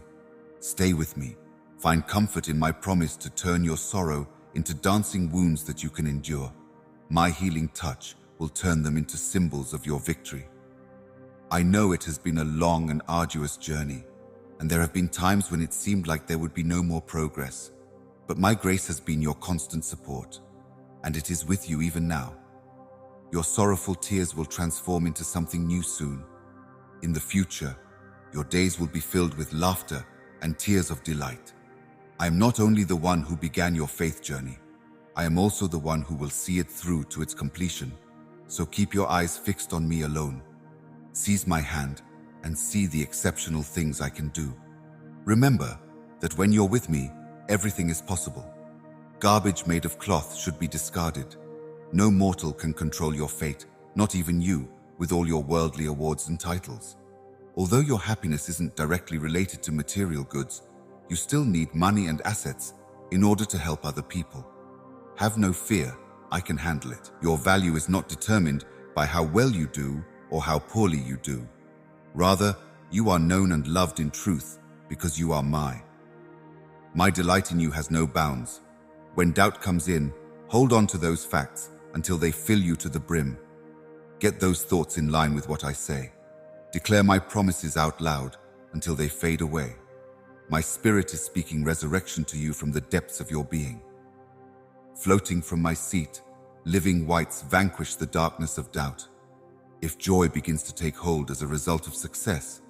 Stay with me. Find comfort in my promise to turn your sorrow into dancing wounds that you can endure. My healing touch will turn them into symbols of your victory. I know it has been a long and arduous journey, and there have been times when it seemed like there would be no more progress. But my grace has been your constant support, and it is with you even now. Your sorrowful tears will transform into something new soon. In the future, your days will be filled with laughter and tears of delight. I am not only the one who began your faith journey, I am also the one who will see it through to its completion. So keep your eyes fixed on me alone. Seize my hand and see the exceptional things I can do. Remember that when you're with me, everything is possible. Garbage made of cloth should be discarded. No mortal can control your fate, not even you, with all your worldly awards and titles. Although your happiness isn't directly related to material goods, you still need money and assets in order to help other people. Have no fear, I can handle it. Your value is not determined by how well you do or how poorly you do. Rather, you are known and loved in truth because you are mine. My delight in you has no bounds. When doubt comes in, hold on to those facts until they fill you to the brim. Get those thoughts in line with what I say. Declare my promises out loud until they fade away. My spirit is speaking resurrection to you from the depths of your being. Floating from my seat, living whites vanquish the darkness of doubt. If joy begins to take hold as a result of success,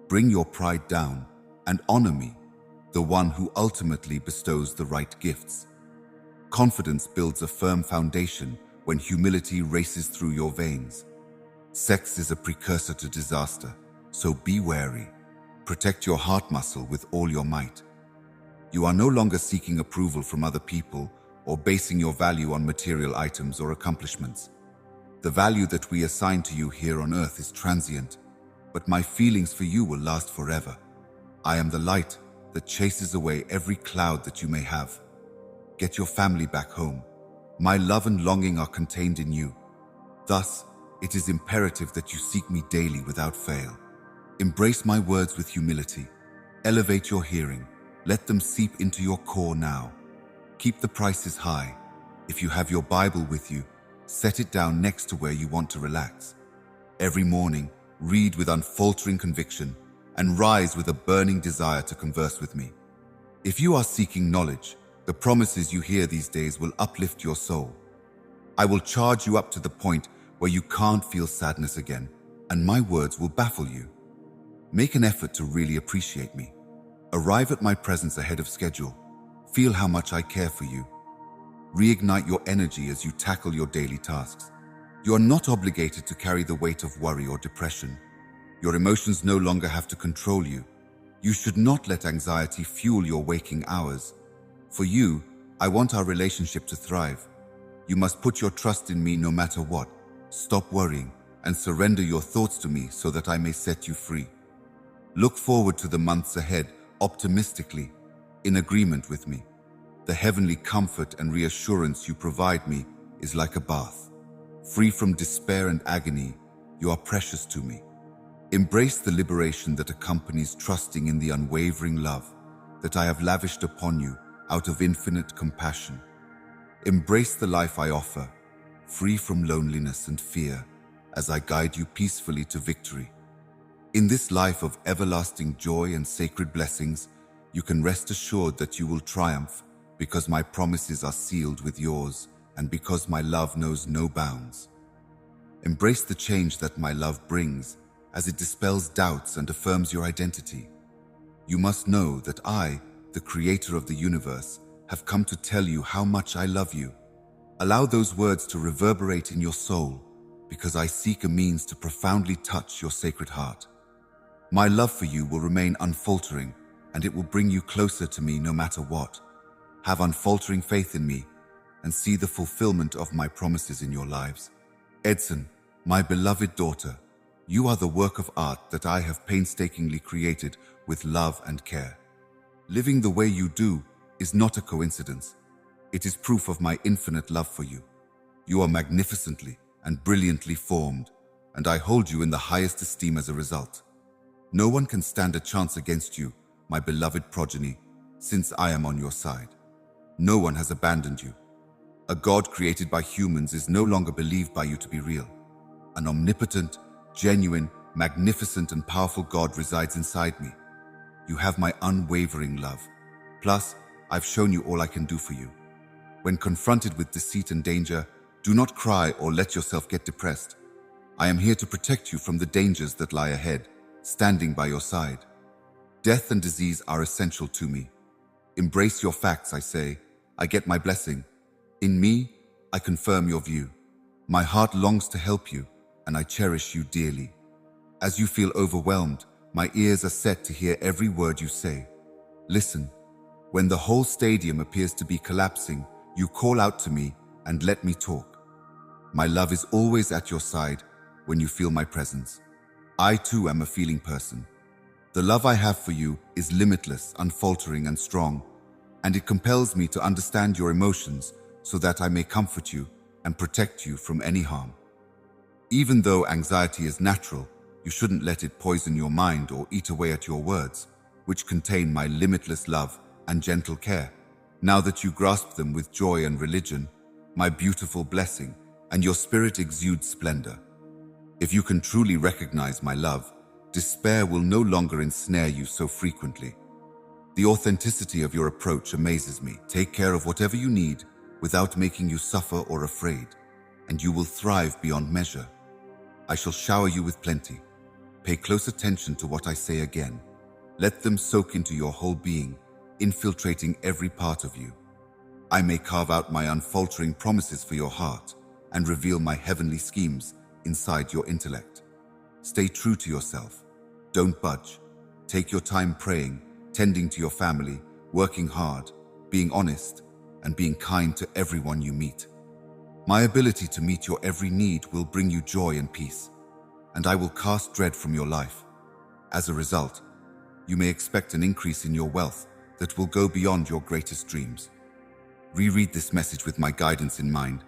bring your pride down and honor me, the one who ultimately bestows the right gifts. Confidence builds a firm foundation when humility races through your veins. Sex is a precursor to disaster, so be wary. Protect your heart muscle with all your might. You are no longer seeking approval from other people or basing your value on material items or accomplishments. The value that we assign to you here on earth is transient, but my feelings for you will last forever. I am the light that chases away every cloud that you may have. Get your family back home. My love and longing are contained in you. Thus, it is imperative that you seek me daily without fail. Embrace my words with humility. Elevate your hearing. Let them seep into your core now. Keep the prices high. If you have your Bible with you, set it down next to where you want to relax. Every morning, read with unfaltering conviction and rise with a burning desire to converse with me. If you are seeking knowledge, the promises you hear these days will uplift your soul. I will charge you up to the point where you can't feel sadness again, and my words will baffle you. Make an effort to really appreciate me. Arrive at my presence ahead of schedule. Feel how much I care for you. Reignite your energy as you tackle your daily tasks. You are not obligated to carry the weight of worry or depression. Your emotions no longer have to control you. You should not let anxiety fuel your waking hours. For you, I want our relationship to thrive. You must put your trust in me no matter what. Stop worrying and surrender your thoughts to me so that I may set you free. Look forward to the months ahead optimistically, in agreement with me. The heavenly comfort and reassurance you provide me is like a bath. Free from despair and agony, you are precious to me. Embrace the liberation that accompanies trusting in the unwavering love that I have lavished upon you out of infinite compassion. Embrace the life I offer, free from loneliness and fear, as I guide you peacefully to victory. In this life of everlasting joy and sacred blessings, you can rest assured that you will triumph because my promises are sealed with yours and because my love knows no bounds. Embrace the change that my love brings as it dispels doubts and affirms your identity. You must know that I, the creator of the universe, have come to tell you how much I love you. Allow those words to reverberate in your soul because I seek a means to profoundly touch your sacred heart. My love for you will remain unfaltering, and it will bring you closer to me no matter what. Have unfaltering faith in me, and see the fulfillment of my promises in your lives. Edson, my beloved daughter, you are the work of art that I have painstakingly created with love and care. Living the way you do is not a coincidence. It is proof of my infinite love for you. You are magnificently and brilliantly formed, and I hold you in the highest esteem as a result. No one can stand a chance against you, my beloved progeny, since I am on your side. No one has abandoned you. A God created by humans is no longer believed by you to be real. An omnipotent, genuine, magnificent, and powerful God resides inside me. You have my unwavering love. Plus, I've shown you all I can do for you. When confronted with deceit and danger, do not cry or let yourself get depressed. I am here to protect you from the dangers that lie ahead, standing by your side. Death and disease are essential to me. Embrace your facts, I say. I get my blessing. In me, I confirm your view. My heart longs to help you, and I cherish you dearly. As you feel overwhelmed, my ears are set to hear every word you say. Listen. When the whole stadium appears to be collapsing, you call out to me and let me talk. My love is always at your side when you feel my presence. I too am a feeling person. The love I have for you is limitless, unfaltering, and strong, and it compels me to understand your emotions so that I may comfort you and protect you from any harm. Even though anxiety is natural, you shouldn't let it poison your mind or eat away at your words, which contain my limitless love and gentle care. Now that you grasp them with joy and religion, my beautiful blessing, and your spirit exudes splendor. If you can truly recognize my love, despair will no longer ensnare you so frequently. The authenticity of your approach amazes me. Take care of whatever you need without making you suffer or afraid, and you will thrive beyond measure. I shall shower you with plenty. Pay close attention to what I say again. Let them soak into your whole being, infiltrating every part of you. I may carve out my unfaltering promises for your heart and reveal my heavenly schemes inside your intellect. Stay true to yourself. Don't budge. Take your time praying, tending to your family, working hard, being honest, and being kind to everyone you meet. My ability to meet your every need will bring you joy and peace, and I will cast dread from your life. As a result, you may expect an increase in your wealth that will go beyond your greatest dreams. Reread this message with my guidance in mind,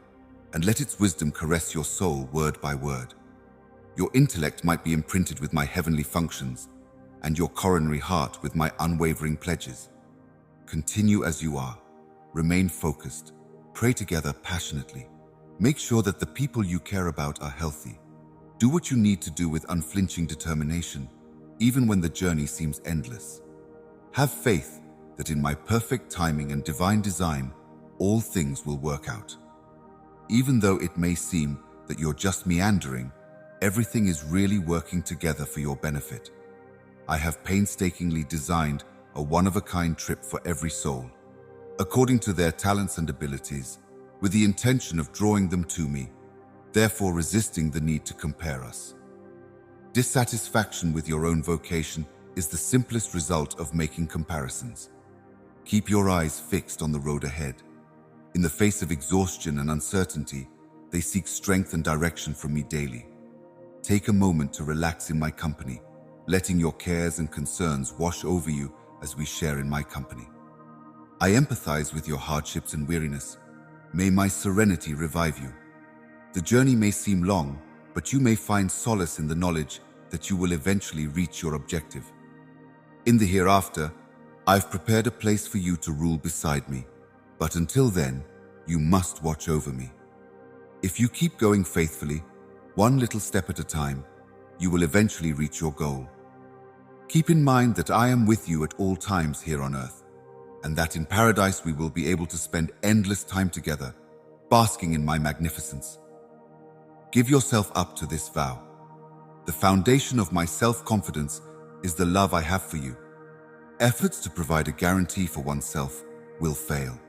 and let its wisdom caress your soul word by word. Your intellect might be imprinted with my heavenly functions, and your coronary heart with my unwavering pledges. Continue as you are. Remain focused. Pray together passionately. Make sure that the people you care about are healthy. Do what you need to do with unflinching determination, even when the journey seems endless. Have faith that in my perfect timing and divine design, all things will work out. Even though it may seem that you're just meandering, everything is really working together for your benefit. I have painstakingly designed a one-of-a-kind trip for every soul, according to their talents and abilities, with the intention of drawing them to me, therefore resisting the need to compare us. Dissatisfaction with your own vocation is the simplest result of making comparisons. Keep your eyes fixed on the road ahead. In the face of exhaustion and uncertainty, they seek strength and direction from me daily. Take a moment to relax in my company, letting your cares and concerns wash over you as we share in my company. I empathize with your hardships and weariness. May my serenity revive you. The journey may seem long, but you may find solace in the knowledge that you will eventually reach your objective. In the hereafter, I've prepared a place for you to rule beside me, but until then, you must watch over me. If you keep going faithfully, one little step at a time, you will eventually reach your goal. Keep in mind that I am with you at all times here on earth, and that in paradise we will be able to spend endless time together, basking in my magnificence. Give yourself up to this vow. The foundation of my self-confidence is the love I have for you. Efforts to provide a guarantee for oneself will fail.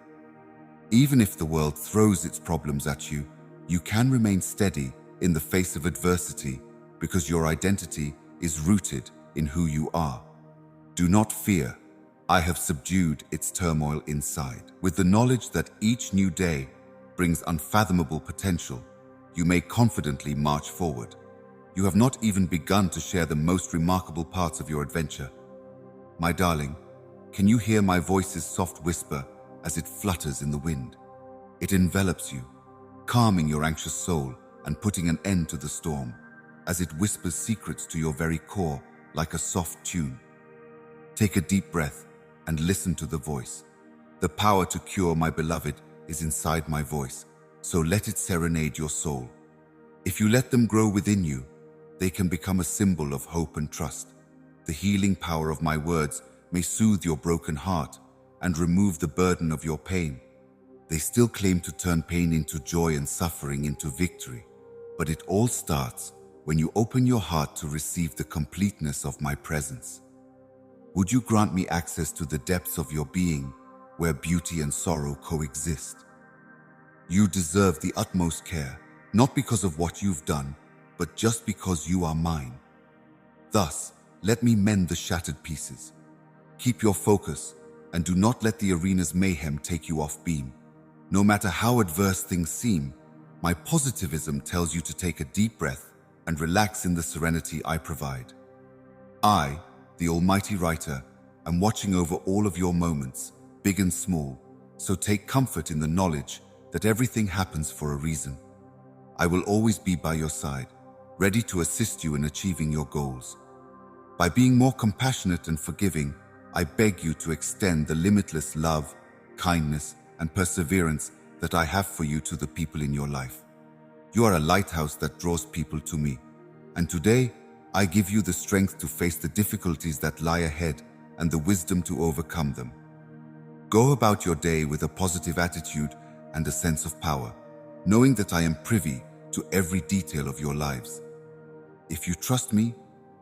Even if the world throws its problems at you, you can remain steady in the face of adversity because your identity is rooted in who you are. Do not fear. I have subdued its turmoil inside. With the knowledge that each new day brings unfathomable potential, you may confidently march forward. You have not even begun to share the most remarkable parts of your adventure. My darling, can you hear my voice's soft whisper as it flutters in the wind? It envelops you, calming your anxious soul and putting an end to the storm, as it whispers secrets to your very core like a soft tune. Take a deep breath and listen to the voice. The power to cure my beloved is inside my voice, so let it serenade your soul. If you let them grow within you, they can become a symbol of hope and trust. The healing power of my words may soothe your broken heart and remove the burden of your pain. They still claim to turn pain into joy and suffering into victory, but it all starts when you open your heart to receive the completeness of my presence. Would you grant me access to the depths of your being, where beauty and sorrow coexist? You deserve the utmost care, not because of what you've done, but just because you are mine. Thus, let me mend the shattered pieces. Keep your focus, and do not let the arena's mayhem take you off beam. No matter how adverse things seem, my positivism tells you to take a deep breath and relax in the serenity I provide. I, the Almighty Writer, am watching over all of your moments, big and small, so take comfort in the knowledge that everything happens for a reason. I will always be by your side, ready to assist you in achieving your goals. By being more compassionate and forgiving, I beg you to extend the limitless love, kindness, and perseverance that I have for you to the people in your life. You are a lighthouse that draws people to me, and today I give you the strength to face the difficulties that lie ahead and the wisdom to overcome them. Go about your day with a positive attitude and a sense of power, knowing that I am privy to every detail of your lives. If you trust me,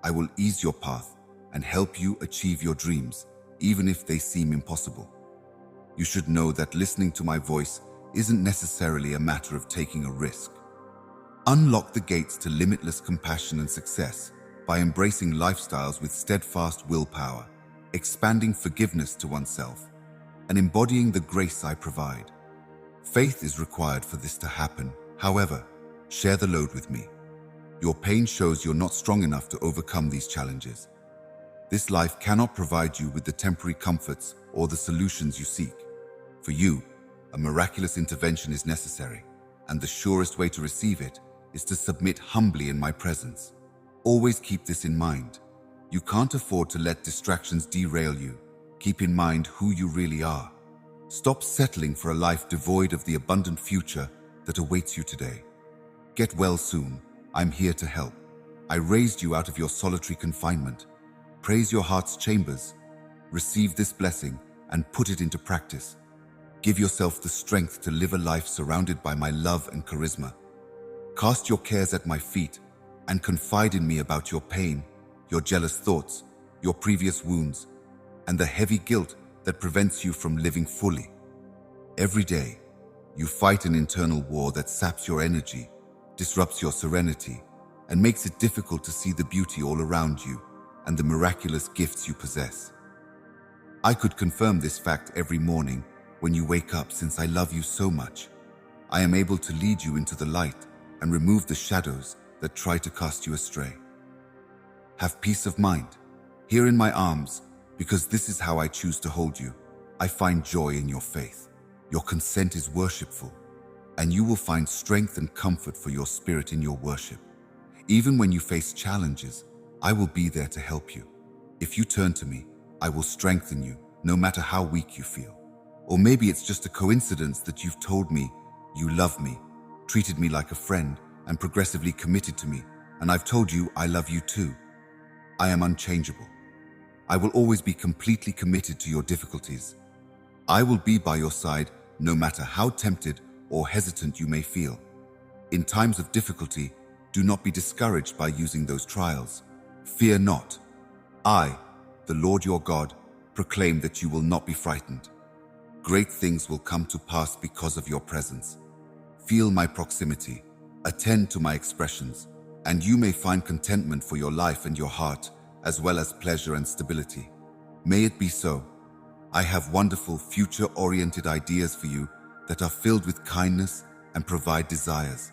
I will ease your path and help you achieve your dreams, even if they seem impossible. You should know that listening to my voice isn't necessarily a matter of taking a risk. Unlock the gates to limitless compassion and success by embracing lifestyles with steadfast willpower, expanding forgiveness to oneself, and embodying the grace I provide. Faith is required for this to happen. However, share the load with me. Your pain shows you're not strong enough to overcome these challenges. This life cannot provide you with the temporary comforts or the solutions you seek. For you, a miraculous intervention is necessary, and the surest way to receive it is to submit humbly in my presence. Always keep this in mind. You can't afford to let distractions derail you. Keep in mind who you really are. Stop settling for a life devoid of the abundant future that awaits you today. Get well soon. I'm here to help. I raised you out of your solitary confinement. Praise your heart's chambers. Receive this blessing and put it into practice. Give yourself the strength to live a life surrounded by my love and charisma. Cast your cares at my feet and confide in me about your pain, your jealous thoughts, your previous wounds, and the heavy guilt that prevents you from living fully. Every day, you fight an internal war that saps your energy, disrupts your serenity, and makes it difficult to see the beauty all around you and the miraculous gifts you possess. I could confirm this fact every morning when you wake up, since I love you so much. I am able to lead you into the light and remove the shadows that try to cast you astray. Have peace of mind, here in my arms, because this is how I choose to hold you. I find joy in your faith. Your consent is worshipful. and you will find strength and comfort for your spirit in your worship. Even when you face challenges, I will be there to help you. If you turn to me, I will strengthen you, no matter how weak you feel. Or maybe it's just a coincidence that you've told me you love me, treated me like a friend, and progressively committed to me, and I've told you I love you too. I am unchangeable. I will always be completely committed to your difficulties. I will be by your side no matter how tempted or hesitant you may feel. In times of difficulty, do not be discouraged by using those trials. Fear not. I, the Lord your God, proclaim that you will not be frightened. Great things will come to pass because of your presence. Feel my proximity, attend to my expressions, and you may find contentment for your life and your heart, as well as pleasure and stability. May it be so. I have wonderful future-oriented ideas for you that are filled with kindness and provide desires.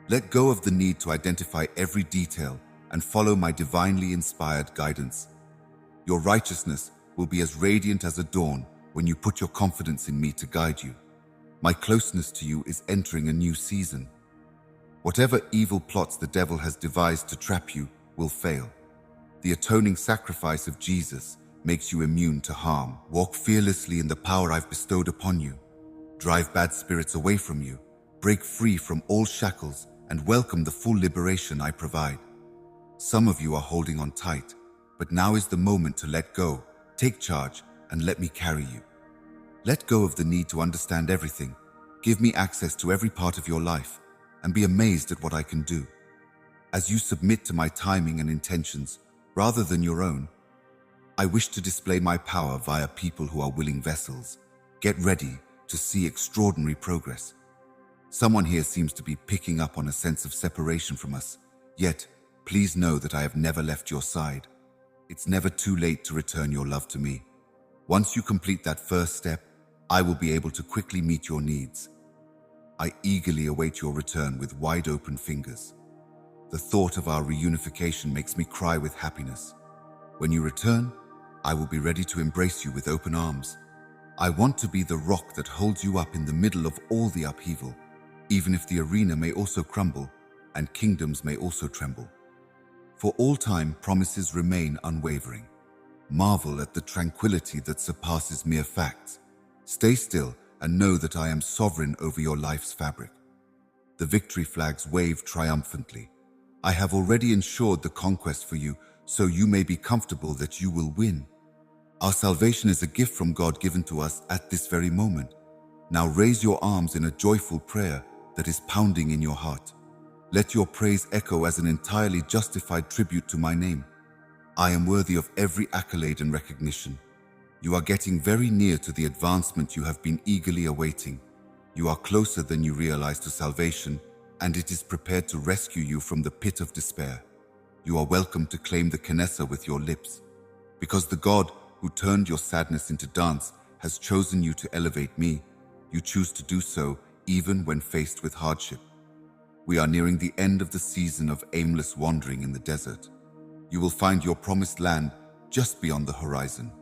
Let go of the need to identify every detail and follow my divinely inspired guidance. Your righteousness will be as radiant as a dawn when you put your confidence in me to guide you. My closeness to you is entering a new season. Whatever evil plots the devil has devised to trap you will fail. The atoning sacrifice of Jesus makes you immune to harm. Walk fearlessly in the power I've bestowed upon you. Drive bad spirits away from you. Break free from all shackles and welcome the full liberation I provide. Some of you are holding on tight, but now is the moment to let go, take charge, and let me carry you. Let go of the need to understand everything. Give me access to every part of your life, and be amazed at what I can do. As you submit to my timing and intentions, rather than your own, I wish to display my power via people who are willing vessels. Get ready to see extraordinary progress. Someone here seems to be picking up on a sense of separation from us, yet please know that I have never left your side. It's never too late to return your love to me. Once you complete that first step, I will be able to quickly meet your needs. I eagerly await your return with wide open fingers. The thought of our reunification makes me cry with happiness. When you return, I will be ready to embrace you with open arms. I want to be the rock that holds you up in the middle of all the upheaval, even if the arena may also crumble and kingdoms may also tremble. For all time, promises remain unwavering. Marvel at the tranquility that surpasses mere facts. Stay still and know that I am sovereign over your life's fabric. The victory flags wave triumphantly. I have already ensured the conquest for you, so you may be comfortable that you will win. Our salvation is a gift from God given to us at this very moment. Now raise your arms in a joyful prayer that is pounding in your heart. Let your praise echo as an entirely justified tribute to my name. I am worthy of every accolade and recognition. You are getting very near to the advancement you have been eagerly awaiting. You are closer than you realize to salvation, and it is prepared to rescue you from the pit of despair. You are welcome to claim the Knesset with your lips, because the God who turned your sadness into dance has chosen you to elevate me. You choose to do so even when faced with hardship. We are nearing the end of the season of aimless wandering in the desert. You will find your promised land just beyond the horizon.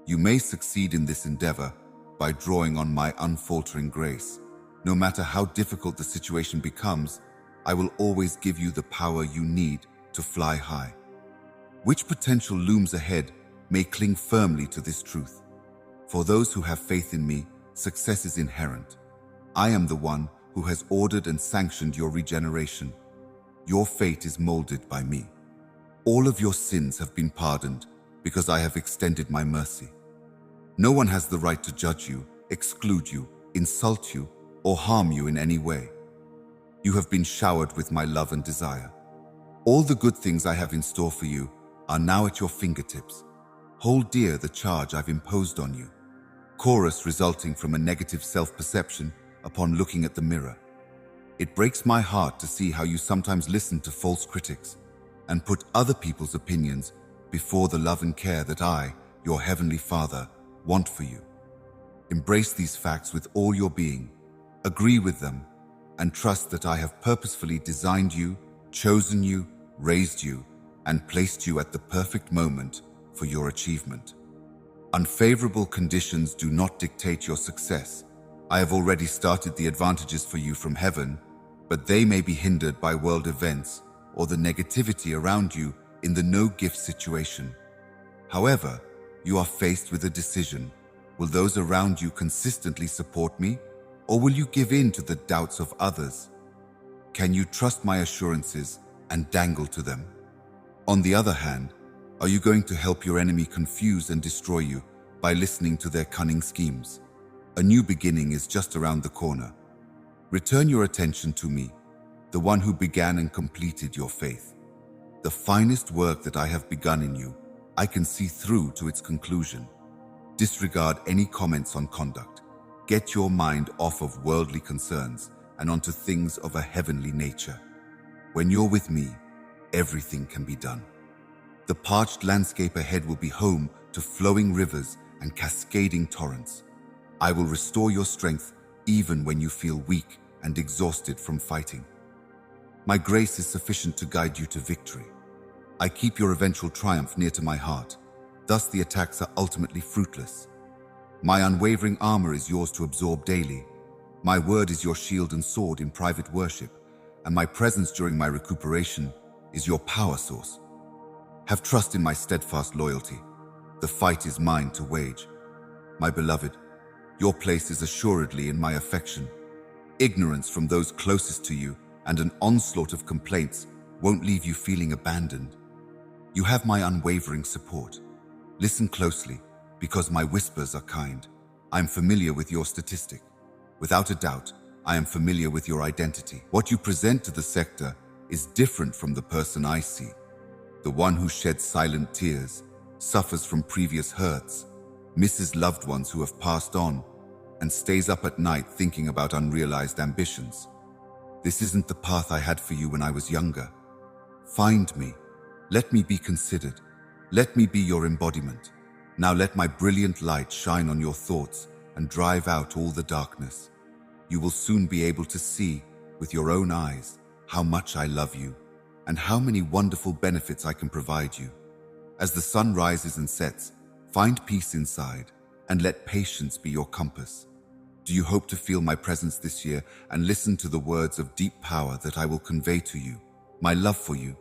You may succeed in this endeavor by drawing on my unfaltering grace. No matter how difficult the situation becomes, I will always give you the power you need to fly high. Which potential looms ahead may cling firmly to this truth. For those who have faith in me, success is inherent. I am the one who has ordered and sanctioned your regeneration. Your fate is molded by me. All of your sins have been pardoned because I have extended my mercy. No one has the right to judge you, exclude you, insult you, or harm you in any way. You have been showered with my love and desire. All the good things I have in store for you are now at your fingertips. Hold dear the charge I've imposed on you. Chorus resulting from a negative self-perception upon looking at the mirror. It breaks my heart to see how you sometimes listen to false critics and put other people's opinions before the love and care that I, your Heavenly Father, want for you. Embrace these facts with all your being, agree with them, and trust that I have purposefully designed you, chosen you, raised you, and placed you at the perfect moment for your achievement. Unfavorable conditions do not dictate your success. I have already started the advantages for you from heaven, but they may be hindered by world events or the negativity around you in the no-gift situation. However, you are faced with a decision. Will those around you consistently support me, or will you give in to the doubts of others? Can you trust my assurances and dangle to them? On the other hand, are you going to help your enemy confuse and destroy you by listening to their cunning schemes? A new beginning is just around the corner. Return your attention to me, the one who began and completed your faith. The finest work that I have begun in you, I can see through to its conclusion. Disregard any comments on conduct. Get your mind off of worldly concerns and onto things of a heavenly nature. When you're with me, everything can be done. The parched landscape ahead will be home to flowing rivers and cascading torrents. I will restore your strength even when you feel weak and exhausted from fighting. My grace is sufficient to guide you to victory. I keep your eventual triumph near to my heart. Thus the attacks are ultimately fruitless. My unwavering armor is yours to absorb daily. My word is your shield and sword in private worship, and my presence during my recuperation is your power source. Have trust in my steadfast loyalty. The fight is mine to wage. My beloved, your place is assuredly in my affection. Ignorance from those closest to you and an onslaught of complaints won't leave you feeling abandoned. You have my unwavering support. Listen closely, because my whispers are kind. I am familiar with your statistic. Without a doubt, I am familiar with your identity. What you present to the sector is different from the person I see. The one who sheds silent tears, suffers from previous hurts, misses loved ones who have passed on, and stays up at night thinking about unrealized ambitions. This isn't the path I had for you when I was younger. Find me. Let me be considered. Let me be your embodiment. Now let my brilliant light shine on your thoughts and drive out all the darkness. You will soon be able to see, with your own eyes, how much I love you and how many wonderful benefits I can provide you. As the sun rises and sets, find peace inside and let patience be your compass. Do you hope to feel my presence this year and listen to the words of deep power that I will convey to you? My love for you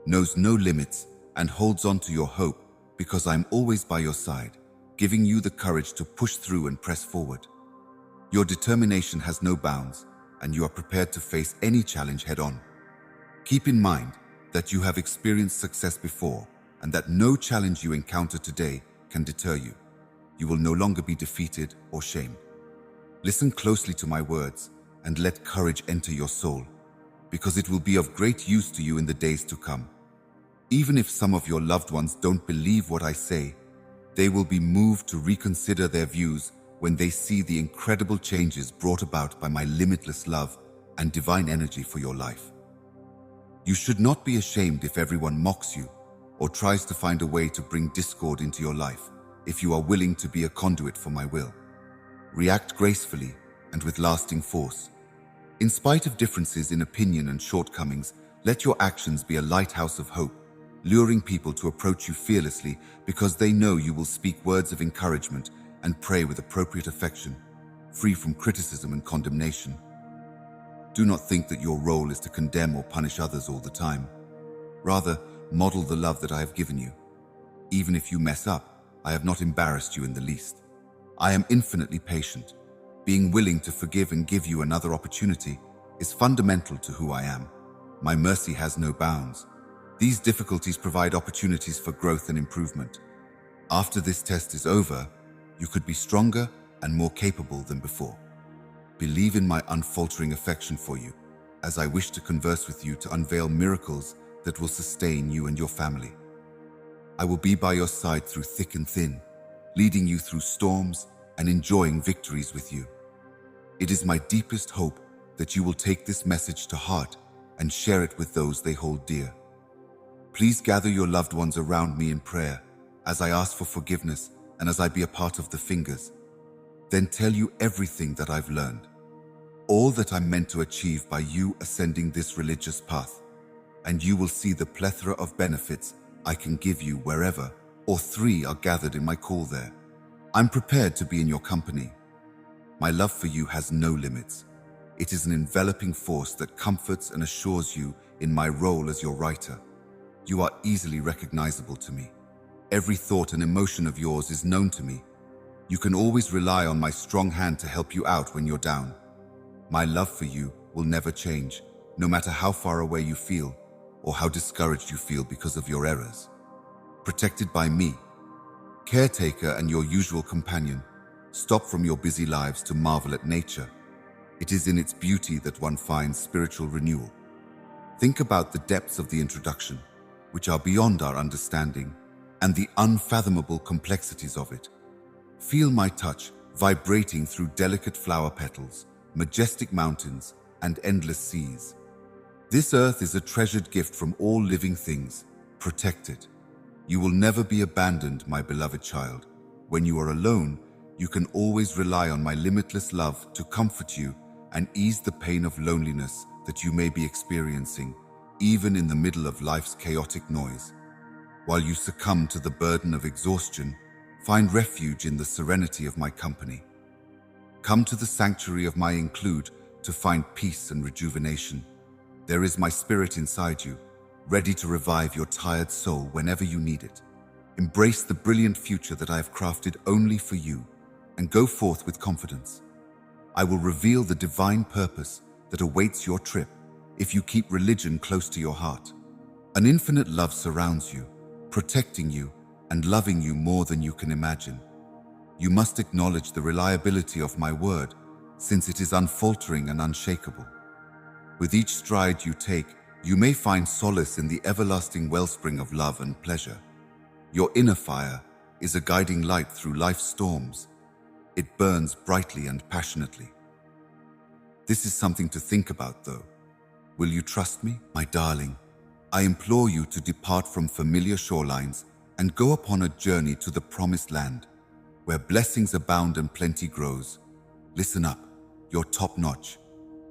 knows no limits and holds on to your hope because I'm always by your side, giving you the courage to push through and press forward. Your determination has no bounds, and you are prepared to face any challenge head-on. Keep in mind that you have experienced success before and that no challenge you encounter today can deter you. You will no longer be defeated or shamed. Listen closely to my words and let courage enter your soul, because it will be of great use to you in the days to come. Even if some of your loved ones don't believe what I say, they will be moved to reconsider their views when they see the incredible changes brought about by my limitless love and divine energy for your life. You should not be ashamed if everyone mocks you or tries to find a way to bring discord into your life, if you are willing to be a conduit for my will. React gracefully and with lasting force. In spite of differences in opinion and shortcomings, let your actions be a lighthouse of hope, luring people to approach you fearlessly because they know you will speak words of encouragement and pray with appropriate affection, free from criticism and condemnation. Do not think that your role is to condemn or punish others all the time. Rather, model the love that I have given you. Even if you mess up, I have not embarrassed you in the least. I am infinitely patient. Being willing to forgive and give you another opportunity is fundamental to who I am. My mercy has no bounds. These difficulties provide opportunities for growth and improvement. After this test is over, you could be stronger and more capable than before. Believe in my unfaltering affection for you, as I wish to converse with you to unveil miracles that will sustain you and your family. I will be by your side through thick and thin, leading you through storms and enjoying victories with you. It is my deepest hope that you will take this message to heart and share it with those they hold dear. Please gather your loved ones around me in prayer as I ask for forgiveness and as I be a part of the fingers. Then tell you everything that I've learned, all that I'm meant to achieve by you ascending this religious path, and you will see the plethora of benefits I can give you wherever or three are gathered in my call there. I'm prepared to be in your company. My love for you has no limits. It is an enveloping force that comforts and assures you in my role as your writer. You are easily recognizable to me. Every thought and emotion of yours is known to me. You can always rely on my strong hand to help you out when you're down. My love for you will never change, no matter how far away you feel or how discouraged you feel because of your errors. Protected by me, caretaker and your usual companion, stop from your busy lives to marvel at nature. It is in its beauty that one finds spiritual renewal. Think about the depths of the introduction, which are beyond our understanding, and the unfathomable complexities of it. Feel my touch vibrating through delicate flower petals, majestic mountains, and endless seas. This earth is a treasured gift from all living things. Protect it. You will never be abandoned, my beloved child. When you are alone, you can always rely on my limitless love to comfort you and ease the pain of loneliness that you may be experiencing, even in the middle of life's chaotic noise. While you succumb to the burden of exhaustion, find refuge in the serenity of my company. Come to the sanctuary of my include to find peace and rejuvenation. There is my spirit inside you, ready to revive your tired soul whenever you need it. Embrace the brilliant future that I have crafted only for you, and go forth with confidence. I will reveal the divine purpose that awaits your trip if you keep religion close to your heart. An infinite love surrounds you, protecting you and loving you more than you can imagine. You must acknowledge the reliability of my word, since it is unfaltering and unshakable. With each stride you take, you may find solace in the everlasting wellspring of love and pleasure. Your inner fire is a guiding light through life's storms. It burns brightly and passionately. This is something to think about, though. Will you trust me, my darling? I implore you to depart from familiar shorelines and go upon a journey to the promised land, where blessings abound and plenty grows. Listen up, you're top-notch.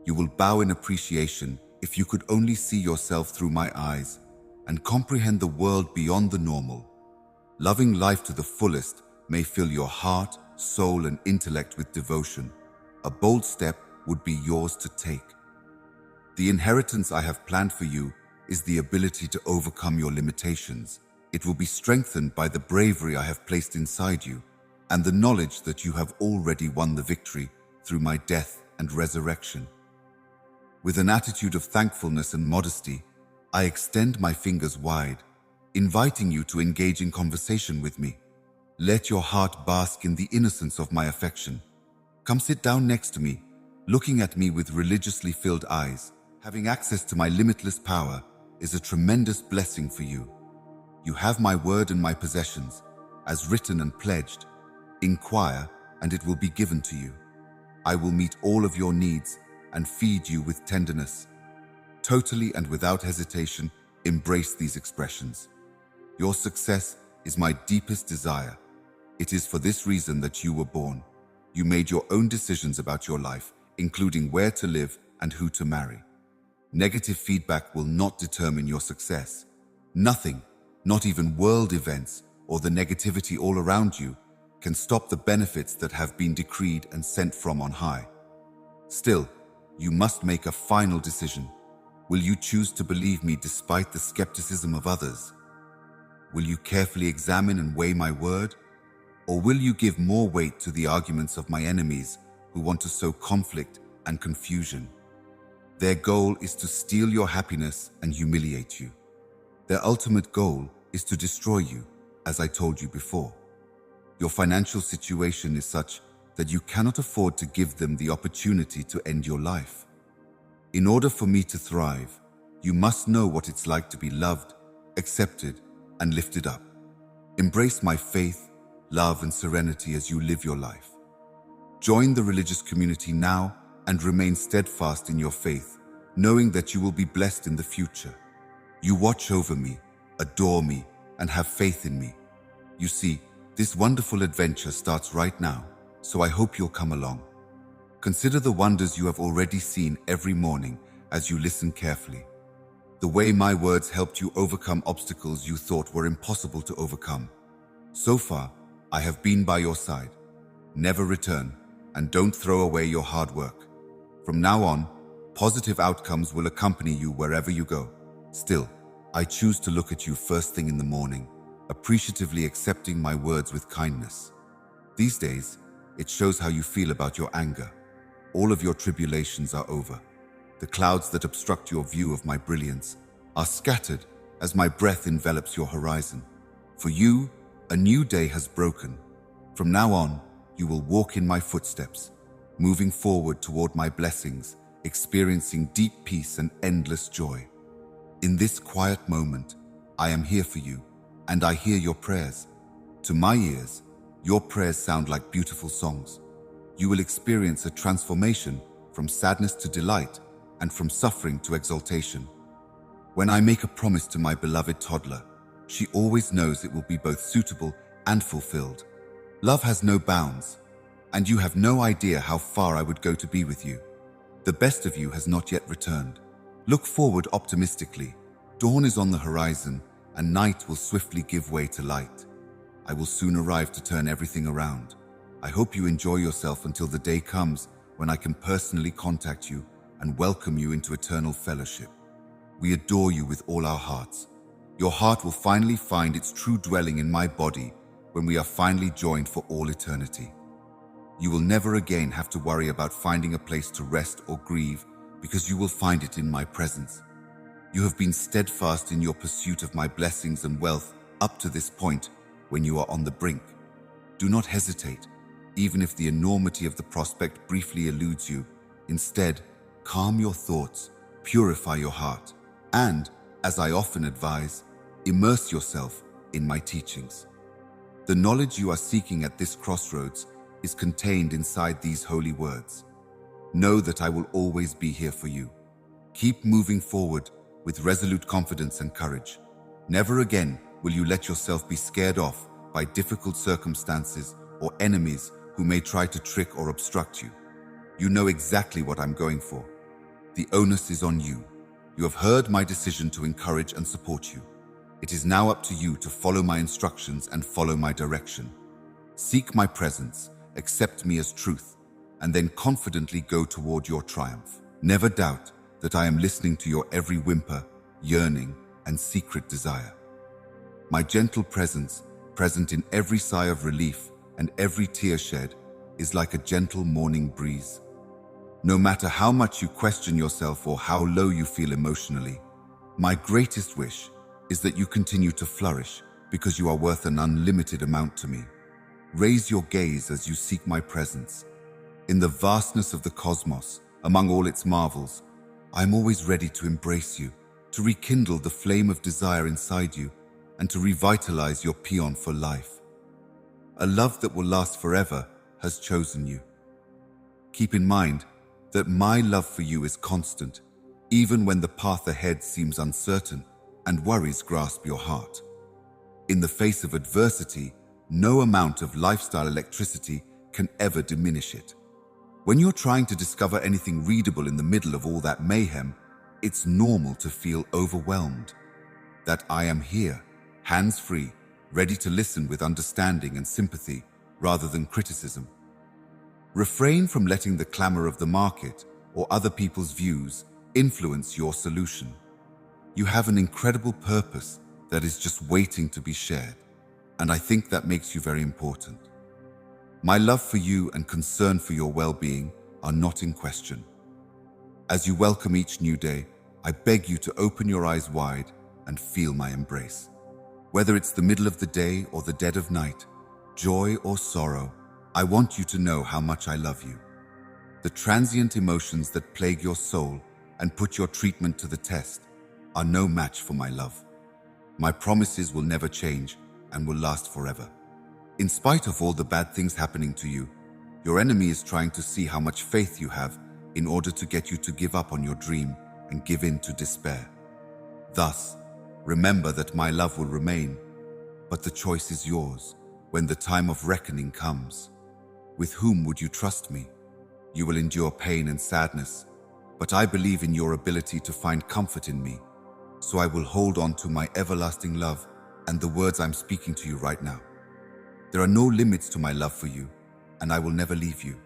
You will bow in appreciation if you could only see yourself through my eyes and comprehend the world beyond the normal. Loving life to the fullest may fill your heart, soul, and intellect with devotion. A bold step would be yours to take. The inheritance I have planned for you is the ability to overcome your limitations. It will be strengthened by the bravery I have placed inside you and the knowledge that you have already won the victory through my death and resurrection. With an attitude of thankfulness and modesty, I extend my fingers wide, inviting you to engage in conversation with me. Let your heart bask in the innocence of my affection. Come sit down next to me, looking at me with religiously filled eyes. Having access to my limitless power is a tremendous blessing for you. You have my word and my possessions, as written and pledged. Inquire, and it will be given to you. I will meet all of your needs and feed you with tenderness. Totally and without hesitation, embrace these expressions. Your success is my deepest desire. It is for this reason that you were born. You made your own decisions about your life, including where to live and who to marry. Negative feedback will not determine your success. Nothing, not even world events or the negativity all around you, can stop the benefits that have been decreed and sent from on high. Still, you must make a final decision. Will you choose to believe me despite the skepticism of others? Will you carefully examine and weigh my word? Or will you give more weight to the arguments of my enemies who want to sow conflict and confusion? Their goal is to steal your happiness and humiliate you. Their ultimate goal is to destroy you, as I told you before. Your financial situation is such that you cannot afford to give them the opportunity to end your life. In order for me to thrive, you must know what it's like to be loved, accepted, and lifted up. Embrace my faith, love, and serenity as you live your life. Join the religious community now and remain steadfast in your faith, knowing that you will be blessed in the future. You watch over me, adore me, and have faith in me. You see, this wonderful adventure starts right now, so I hope you'll come along. Consider the wonders you have already seen every morning as you listen carefully. The way my words helped you overcome obstacles you thought were impossible to overcome. So far, I have been by your side. Never return, and don't throw away your hard work. From now on, positive outcomes will accompany you wherever you go. Still, I choose to look at you first thing in the morning, appreciatively accepting my words with kindness. These days, it shows how you feel about your anger. All of your tribulations are over. The clouds that obstruct your view of my brilliance are scattered as my breath envelops your horizon. For you, a new day has broken. From now on, you will walk in my footsteps, moving forward toward my blessings, experiencing deep peace and endless joy. In this quiet moment, I am here for you, and I hear your prayers. To my ears, your prayers sound like beautiful songs. You will experience a transformation from sadness to delight and from suffering to exaltation. When I make a promise to my beloved toddler, she always knows it will be both suitable and fulfilled. Love has no bounds, and you have no idea how far I would go to be with you. The best of you has not yet returned. Look forward optimistically. Dawn is on the horizon, and night will swiftly give way to light. I will soon arrive to turn everything around. I hope you enjoy yourself until the day comes when I can personally contact you and welcome you into eternal fellowship. We adore you with all our hearts. Your heart will finally find its true dwelling in my body when we are finally joined for all eternity. You will never again have to worry about finding a place to rest or grieve because you will find it in my presence. You have been steadfast in your pursuit of my blessings and wealth up to this point when you are on the brink. Do not hesitate, even if the enormity of the prospect briefly eludes you. Instead, calm your thoughts, purify your heart, and, as I often advise, immerse yourself in my teachings. The knowledge you are seeking at this crossroads is contained inside these holy words. Know that I will always be here for you. Keep moving forward with resolute confidence and courage. Never again will you let yourself be scared off by difficult circumstances or enemies who may try to trick or obstruct you. You know exactly what I'm going for. The onus is on you. You have heard my decision to encourage and support you. It is now up to you to follow my instructions and follow my direction. Seek my presence, accept me as truth, and then confidently go toward your triumph. Never doubt that I am listening to your every whimper, yearning, and secret desire. My gentle presence, present in every sigh of relief and every tear shed, is like a gentle morning breeze. No matter how much you question yourself or how low you feel emotionally, my greatest wish is that you continue to flourish because you are worth an unlimited amount to me. Raise your gaze as you seek my presence. In the vastness of the cosmos, among all its marvels, I am always ready to embrace you, to rekindle the flame of desire inside you, and to revitalize your paean for life. A love that will last forever has chosen you. Keep in mind that my love for you is constant, even when the path ahead seems uncertain and worries grasp your heart. In the face of adversity, no amount of lifestyle electricity can ever diminish it. When you're trying to discover anything readable in the middle of all that mayhem, it's normal to feel overwhelmed. That I am here, hands-free, ready to listen with understanding and sympathy rather than criticism. Refrain from letting the clamor of the market or other people's views influence your solution. You have an incredible purpose that is just waiting to be shared, and I think that makes you very important. My love for you and concern for your well-being are not in question. As you welcome each new day, I beg you to open your eyes wide and feel my embrace. Whether it's the middle of the day or the dead of night, joy or sorrow, I want you to know how much I love you. The transient emotions that plague your soul and put your treatment to the test are no match for my love. My promises will never change and will last forever. In spite of all the bad things happening to you, your enemy is trying to see how much faith you have in order to get you to give up on your dream and give in to despair. Thus, remember that my love will remain, but the choice is yours when the time of reckoning comes. With whom would you trust me? You will endure pain and sadness, but I believe in your ability to find comfort in me, so I will hold on to my everlasting love and the words I'm speaking to you right now. There are no limits to my love for you, and I will never leave you.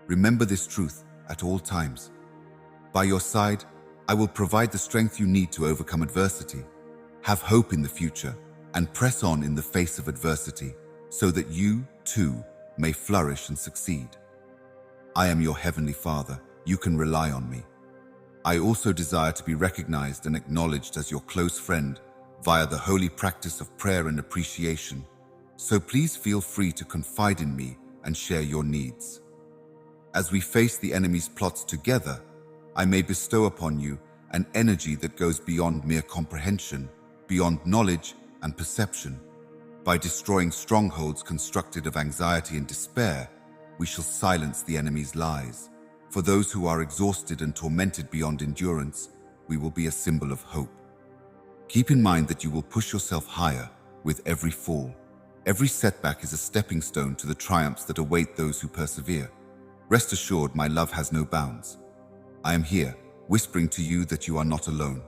Remember this truth at all times. By your side, I will provide the strength you need to overcome adversity. Have hope in the future and press on in the face of adversity so that you, too, may flourish and succeed. I am your Heavenly Father. You can rely on me. I also desire to be recognized and acknowledged as your close friend via the holy practice of prayer and appreciation. So please feel free to confide in me and share your needs. As we face the enemy's plots together, I may bestow upon you an energy that goes beyond mere comprehension, beyond knowledge and perception. By destroying strongholds constructed of anxiety and despair, we shall silence the enemy's lies. For those who are exhausted and tormented beyond endurance, we will be a symbol of hope. Keep in mind that you will push yourself higher with every fall. Every setback is a stepping stone to the triumphs that await those who persevere. Rest assured, my love has no bounds. I am here, whispering to you that you are not alone.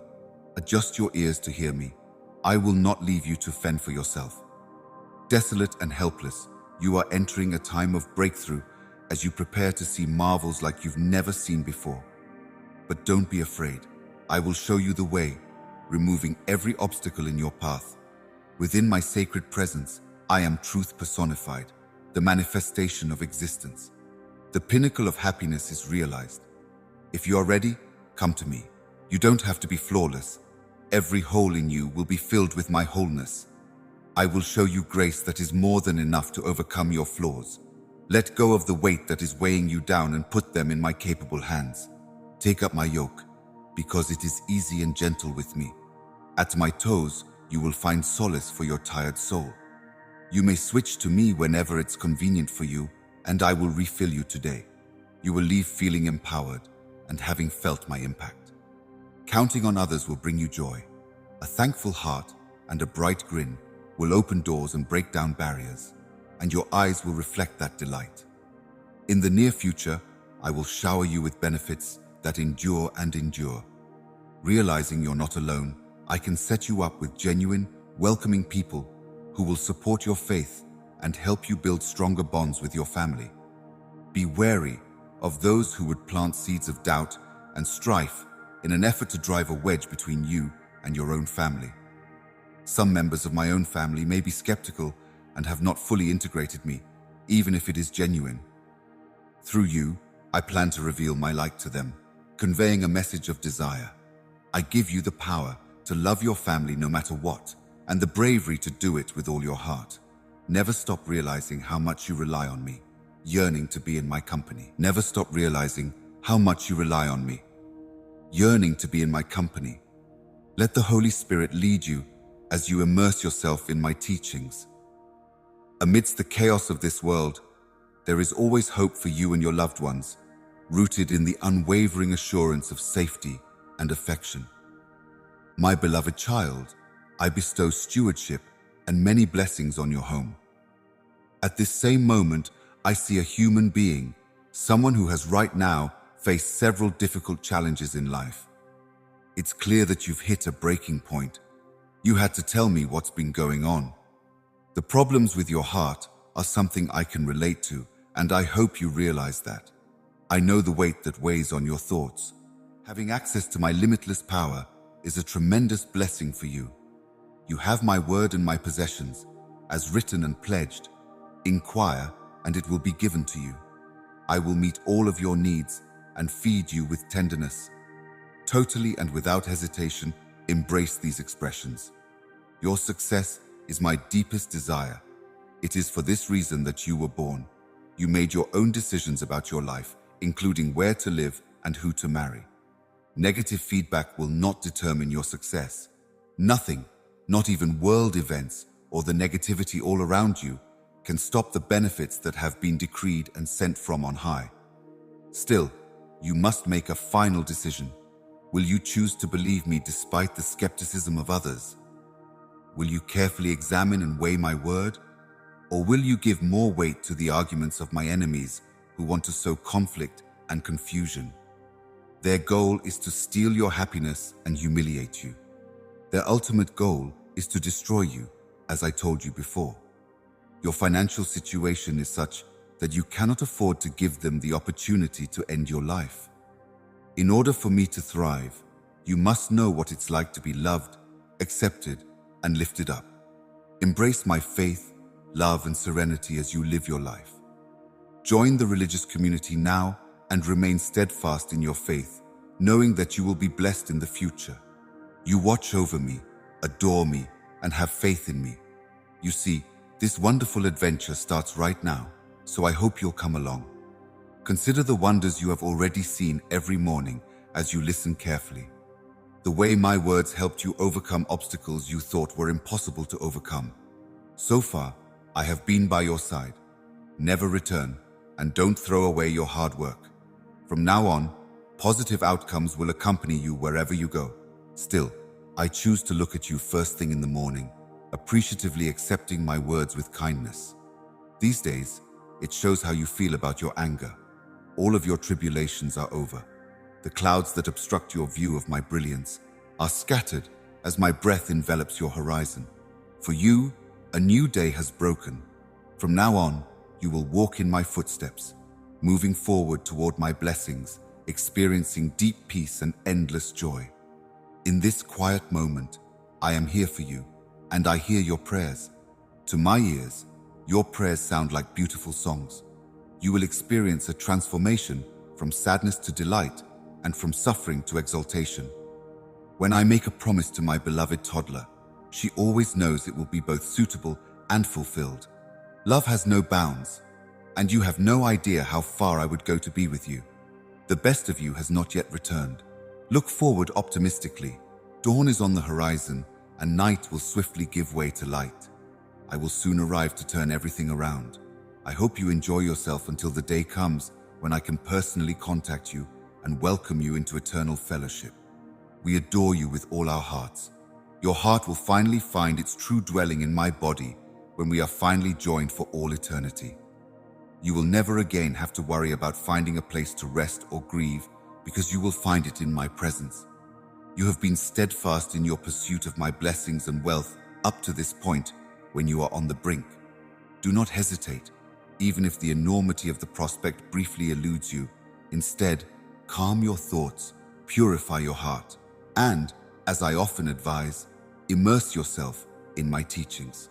Adjust your ears to hear me. I will not leave you to fend for yourself. Desolate and helpless, you are entering a time of breakthrough as you prepare to see marvels like you've never seen before. But don't be afraid. I will show you the way, removing every obstacle in your path. Within my sacred presence, I am truth personified, the manifestation of existence. The pinnacle of happiness is realized. If you are ready, come to me. You don't have to be flawless. Every hole in you will be filled with my wholeness. I will show you grace that is more than enough to overcome your flaws. Let go of the weight that is weighing you down and put them in my capable hands. Take up my yoke, because it is easy and gentle with me. At my toes, you will find solace for your tired soul. You may switch to me whenever it's convenient for you, and I will refill you today. You will leave feeling empowered and having felt my impact. Counting on others will bring you joy. A thankful heart and a bright grin will open doors and break down barriers, and your eyes will reflect that delight. In the near future, I will shower you with benefits that endure and endure. Realizing you're not alone, I can set you up with genuine, welcoming people who will support your faith and help you build stronger bonds with your family. Be wary of those who would plant seeds of doubt and strife in an effort to drive a wedge between you and your own family. Some members of my own family may be skeptical and have not fully integrated me, even if it is genuine. Through you, I plan to reveal my light to them, conveying a message of desire. I give you the power to love your family no matter what, and the bravery to do it with all your heart. Never stop realizing how much you rely on me, yearning to be in my company. Never stop realizing how much you rely on me, yearning to be in my company. Let the Holy Spirit lead you as you immerse yourself in my teachings. Amidst the chaos of this world, there is always hope for you and your loved ones, rooted in the unwavering assurance of safety and affection. My beloved child, I bestow stewardship and many blessings on your home. At this same moment, I see a human being, someone who has right now faced several difficult challenges in life. It's clear that you've hit a breaking point. You had to tell me what's been going on. The problems with your heart are something I can relate to, and I hope you realize that. I know the weight that weighs on your thoughts. Having access to my limitless power is a tremendous blessing for you. You have my word and my possessions, as written and pledged. Inquire, and it will be given to you. I will meet all of your needs and feed you with tenderness. Totally and without hesitation, embrace these expressions. Your success is my deepest desire. It is for this reason that you were born. You made your own decisions about your life, including where to live and who to marry. Negative feedback will not determine your success. Nothing, not even world events or the negativity all around you, can stop the benefits that have been decreed and sent from on high. Still, you must make a final decision. Will you choose to believe me despite the skepticism of others? Will you carefully examine and weigh my word? Or will you give more weight to the arguments of my enemies who want to sow conflict and confusion? Their goal is to steal your happiness and humiliate you. Their ultimate goal is to destroy you, as I told you before. Your financial situation is such that you cannot afford to give them the opportunity to end your life. In order for me to thrive, you must know what it's like to be loved, accepted, and lifted up. Embrace my faith, love, and serenity as you live your life. Join the religious community now and remain steadfast in your faith, knowing that you will be blessed in the future. You watch over me, adore me, and have faith in me. You see, this wonderful adventure starts right now, so I hope you'll come along. Consider the wonders you have already seen every morning as you listen carefully. The way my words helped you overcome obstacles you thought were impossible to overcome. So far, I have been by your side. Never return, and don't throw away your hard work. From now on, positive outcomes will accompany you wherever you go. Still, I choose to look at you first thing in the morning, appreciatively accepting my words with kindness. These days, it shows how you feel about your anger. All of your tribulations are over. The clouds that obstruct your view of my brilliance are scattered as my breath envelops your horizon. For you, a new day has broken. From now on, you will walk in my footsteps, moving forward toward my blessings, experiencing deep peace and endless joy. In this quiet moment, I am here for you, and I hear your prayers. To my ears, your prayers sound like beautiful songs. You will experience a transformation from sadness to delight and from suffering to exaltation. When I make a promise to my beloved toddler, she always knows it will be both suitable and fulfilled. Love has no bounds, and you have no idea how far I would go to be with you. The best of you has not yet returned. Look forward optimistically. Dawn is on the horizon, and night will swiftly give way to light. I will soon arrive to turn everything around. I hope you enjoy yourself until the day comes when I can personally contact you and welcome you into eternal fellowship. We adore you with all our hearts. Your heart will finally find its true dwelling in my body when we are finally joined for all eternity. You will never again have to worry about finding a place to rest or grieve because you will find it in my presence. You have been steadfast in your pursuit of my blessings and wealth up to this point when you are on the brink. Do not hesitate, even if the enormity of the prospect briefly eludes you. Instead, calm your thoughts, purify your heart, and, as I often advise, immerse yourself in my teachings.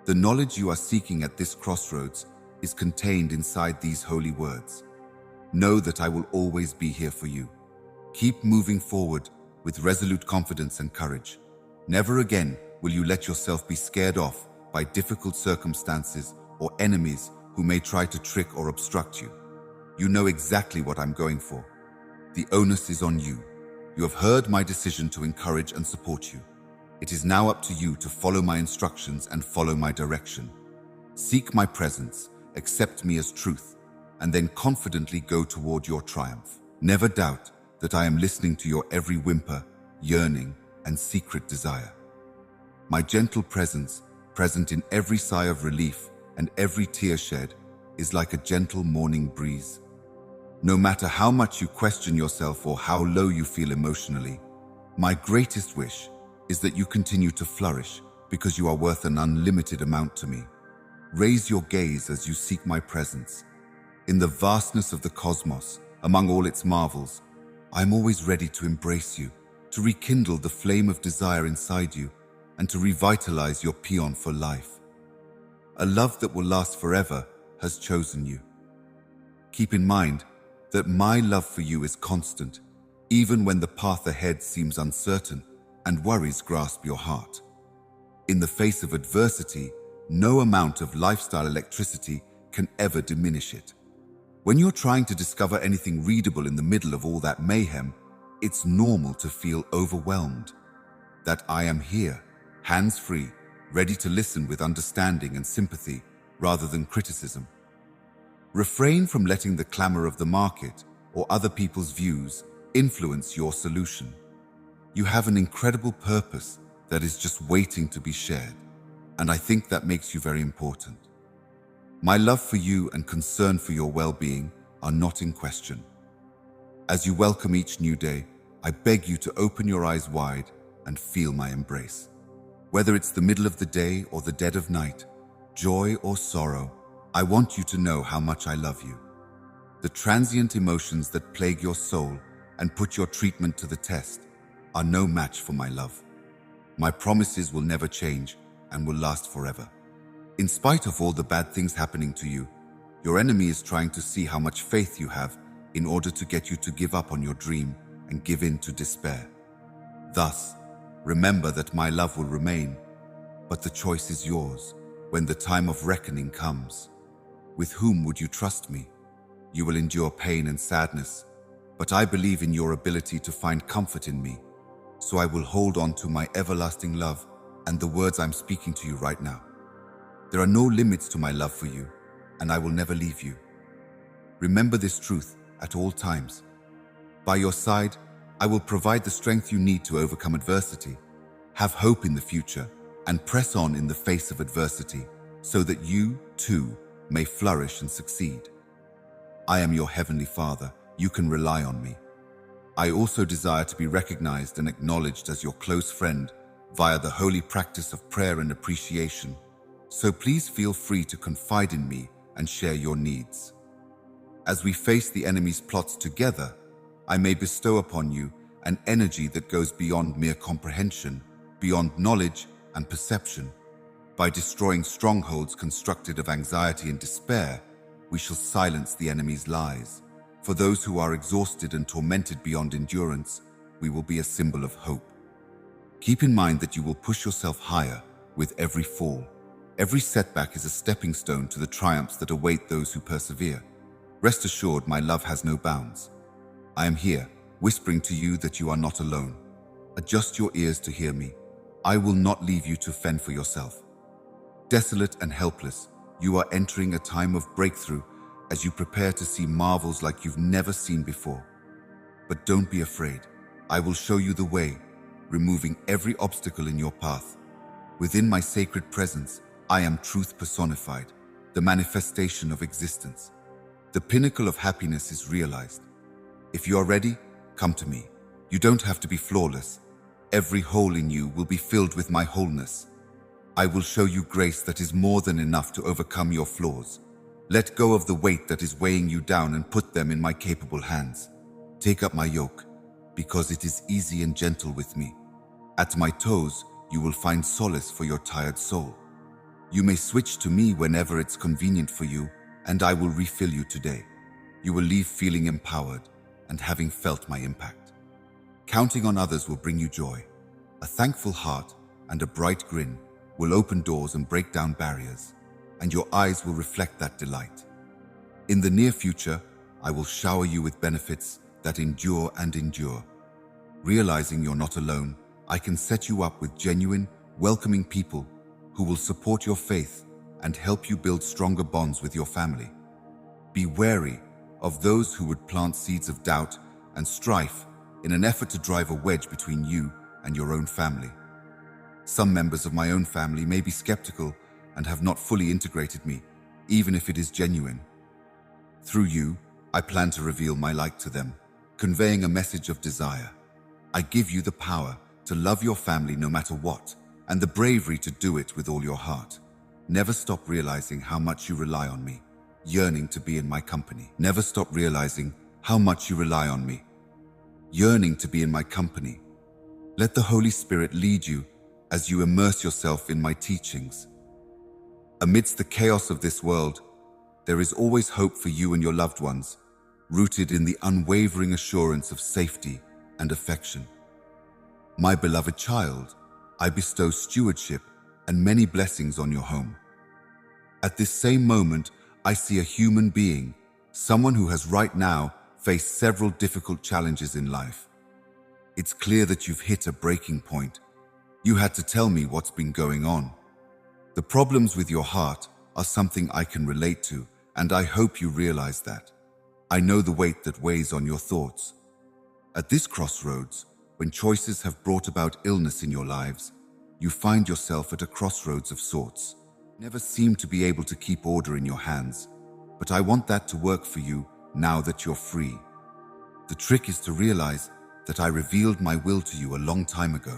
The knowledge you are seeking at this crossroads is contained inside these holy words. Know that I will always be here for you. Keep moving forward with resolute confidence and courage. Never again will you let yourself be scared off by difficult circumstances or enemies who may try to trick or obstruct you. You know exactly what I'm going for. The onus is on you. You have heard my decision to encourage and support you. It is now up to you to follow my instructions and follow my direction. Seek my presence, accept me as truth, and then confidently go toward your triumph. Never doubt that I am listening to your every whimper, yearning, and secret desire. My gentle presence, present in every sigh of relief and every tear shed, is like a gentle morning breeze. No matter how much you question yourself or how low you feel emotionally, my greatest wish is that you continue to flourish because you are worth an unlimited amount to me. Raise your gaze as you seek my presence. In the vastness of the cosmos, among all its marvels, I am always ready to embrace you, to rekindle the flame of desire inside you, and to revitalize your paean for life. A love that will last forever has chosen you. Keep in mind that my love for you is constant, even when the path ahead seems uncertain and worries grasp your heart. In the face of adversity, no amount of lifestyle electricity can ever diminish it. When you're trying to discover anything readable in the middle of all that mayhem, it's normal to feel overwhelmed. That I am here, hands-free, ready to listen with understanding and sympathy rather than criticism. Refrain from letting the clamor of the market or other people's views influence your solution. You have an incredible purpose that is just waiting to be shared, and I think that makes you very important. My love for you and concern for your well-being are not in question. As you welcome each new day, I beg you to open your eyes wide and feel my embrace. Whether it's the middle of the day or the dead of night, joy or sorrow, I want you to know how much I love you. The transient emotions that plague your soul and put your treatment to the test are no match for my love. My promises will never change and will last forever. In spite of all the bad things happening to you, your enemy is trying to see how much faith you have in order to get you to give up on your dream and give in to despair. Thus, remember that my love will remain, but the choice is yours when the time of reckoning comes. With whom would you trust me? You will endure pain and sadness, but I believe in your ability to find comfort in me, so I will hold on to my everlasting love and the words I'm speaking to you right now. There are no limits to my love for you, and I will never leave you. Remember this truth at all times. By your side, I will provide the strength you need to overcome adversity, have hope in the future, and press on in the face of adversity so that you, too, may flourish and succeed. I am your Heavenly Father. You can rely on me. I also desire to be recognized and acknowledged as your close friend via the holy practice of prayer and appreciation, so please feel free to confide in me and share your needs. As we face the enemy's plots together, I may bestow upon you an energy that goes beyond mere comprehension, beyond knowledge and perception. By destroying strongholds constructed of anxiety and despair, we shall silence the enemy's lies. For those who are exhausted and tormented beyond endurance, we will be a symbol of hope. Keep in mind that you will push yourself higher with every fall. Every setback is a stepping stone to the triumphs that await those who persevere. Rest assured, my love has no bounds. I am here, whispering to you that you are not alone. Adjust your ears to hear me. I will not leave you to fend for yourself. Desolate and helpless, you are entering a time of breakthrough as you prepare to see marvels like you've never seen before. But don't be afraid. I will show you the way, removing every obstacle in your path. Within my sacred presence, I am truth personified, the manifestation of existence. The pinnacle of happiness is realized. If you are ready, come to me. You don't have to be flawless. Every hole in you will be filled with my wholeness. I will show you grace that is more than enough to overcome your flaws. Let go of the weight that is weighing you down and put them in my capable hands. Take up my yoke, because it is easy and gentle with me. At my toes, you will find solace for your tired soul. You may switch to me whenever it's convenient for you, and I will refill you today. You will leave feeling empowered and having felt my impact. Counting on others will bring you joy. A thankful heart and a bright grin will open doors and break down barriers, and your eyes will reflect that delight. In the near future, I will shower you with benefits that endure and endure. Realizing you're not alone, I can set you up with genuine, welcoming people who will support your faith and help you build stronger bonds with your family. Be wary of those who would plant seeds of doubt and strife in an effort to drive a wedge between you and your own family. Some members of my own family may be skeptical and have not fully integrated me, even if it is genuine. Through you, I plan to reveal my light to them, conveying a message of desire. I give you the power to love your family no matter what, and the bravery to do it with all your heart. Never stop realizing how much you rely on me, yearning to be in my company. Never stop realizing how much you rely on me, yearning to be in my company. Let the Holy Spirit lead you as you immerse yourself in my teachings. Amidst the chaos of this world, there is always hope for you and your loved ones, rooted in the unwavering assurance of safety and affection. My beloved child, I bestow stewardship and many blessings on your home. At this same moment, I see a human being, someone who has right now faced several difficult challenges in life. It's clear that you've hit a breaking point. You had to tell me what's been going on. The problems with your heart are something I can relate to, and I hope you realize that. I know the weight that weighs on your thoughts. At this crossroads, when choices have brought about illness in your lives, you find yourself at a crossroads of sorts. You never seem to be able to keep order in your hands, but I want that to work for you now that you're free. The trick is to realize that I revealed my will to you a long time ago.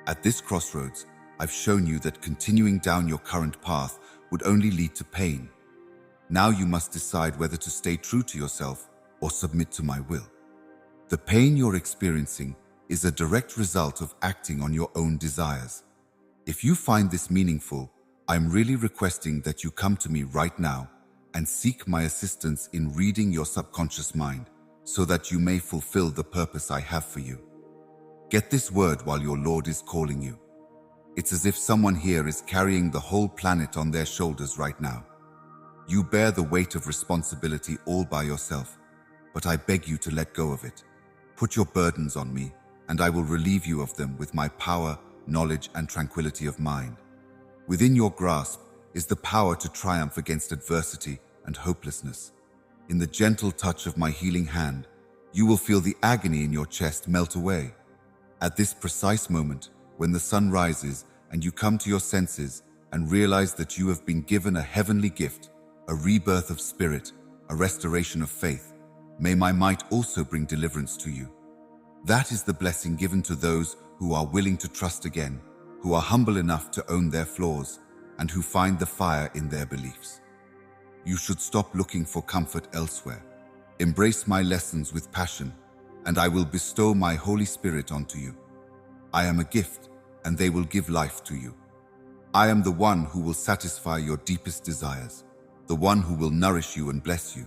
At this crossroads, I've shown you that continuing down your current path would only lead to pain. Now you must decide whether to stay true to yourself or submit to my will. The pain you're experiencing is a direct result of acting on your own desires. If you find this meaningful, I'm really requesting that you come to me right now and seek my assistance in reading your subconscious mind so that you may fulfill the purpose I have for you. Get this word while your Lord is calling you. It's as if someone here is carrying the whole planet on their shoulders right now. You bear the weight of responsibility all by yourself, but I beg you to let go of it. Put your burdens on me, and I will relieve you of them with my power, knowledge, and tranquility of mind. Within your grasp is the power to triumph against adversity and hopelessness. In the gentle touch of my healing hand, you will feel the agony in your chest melt away. At this precise moment, when the sun rises and you come to your senses and realize that you have been given a heavenly gift, a rebirth of spirit, a restoration of faith, may my might also bring deliverance to you. That is the blessing given to those who are willing to trust again, who are humble enough to own their flaws, and who find the fire in their beliefs. You should stop looking for comfort elsewhere. Embrace my lessons with passion, and I will bestow my Holy Spirit onto you. I am a gift, and they will give life to you. I am the one who will satisfy your deepest desires, the one who will nourish you and bless you.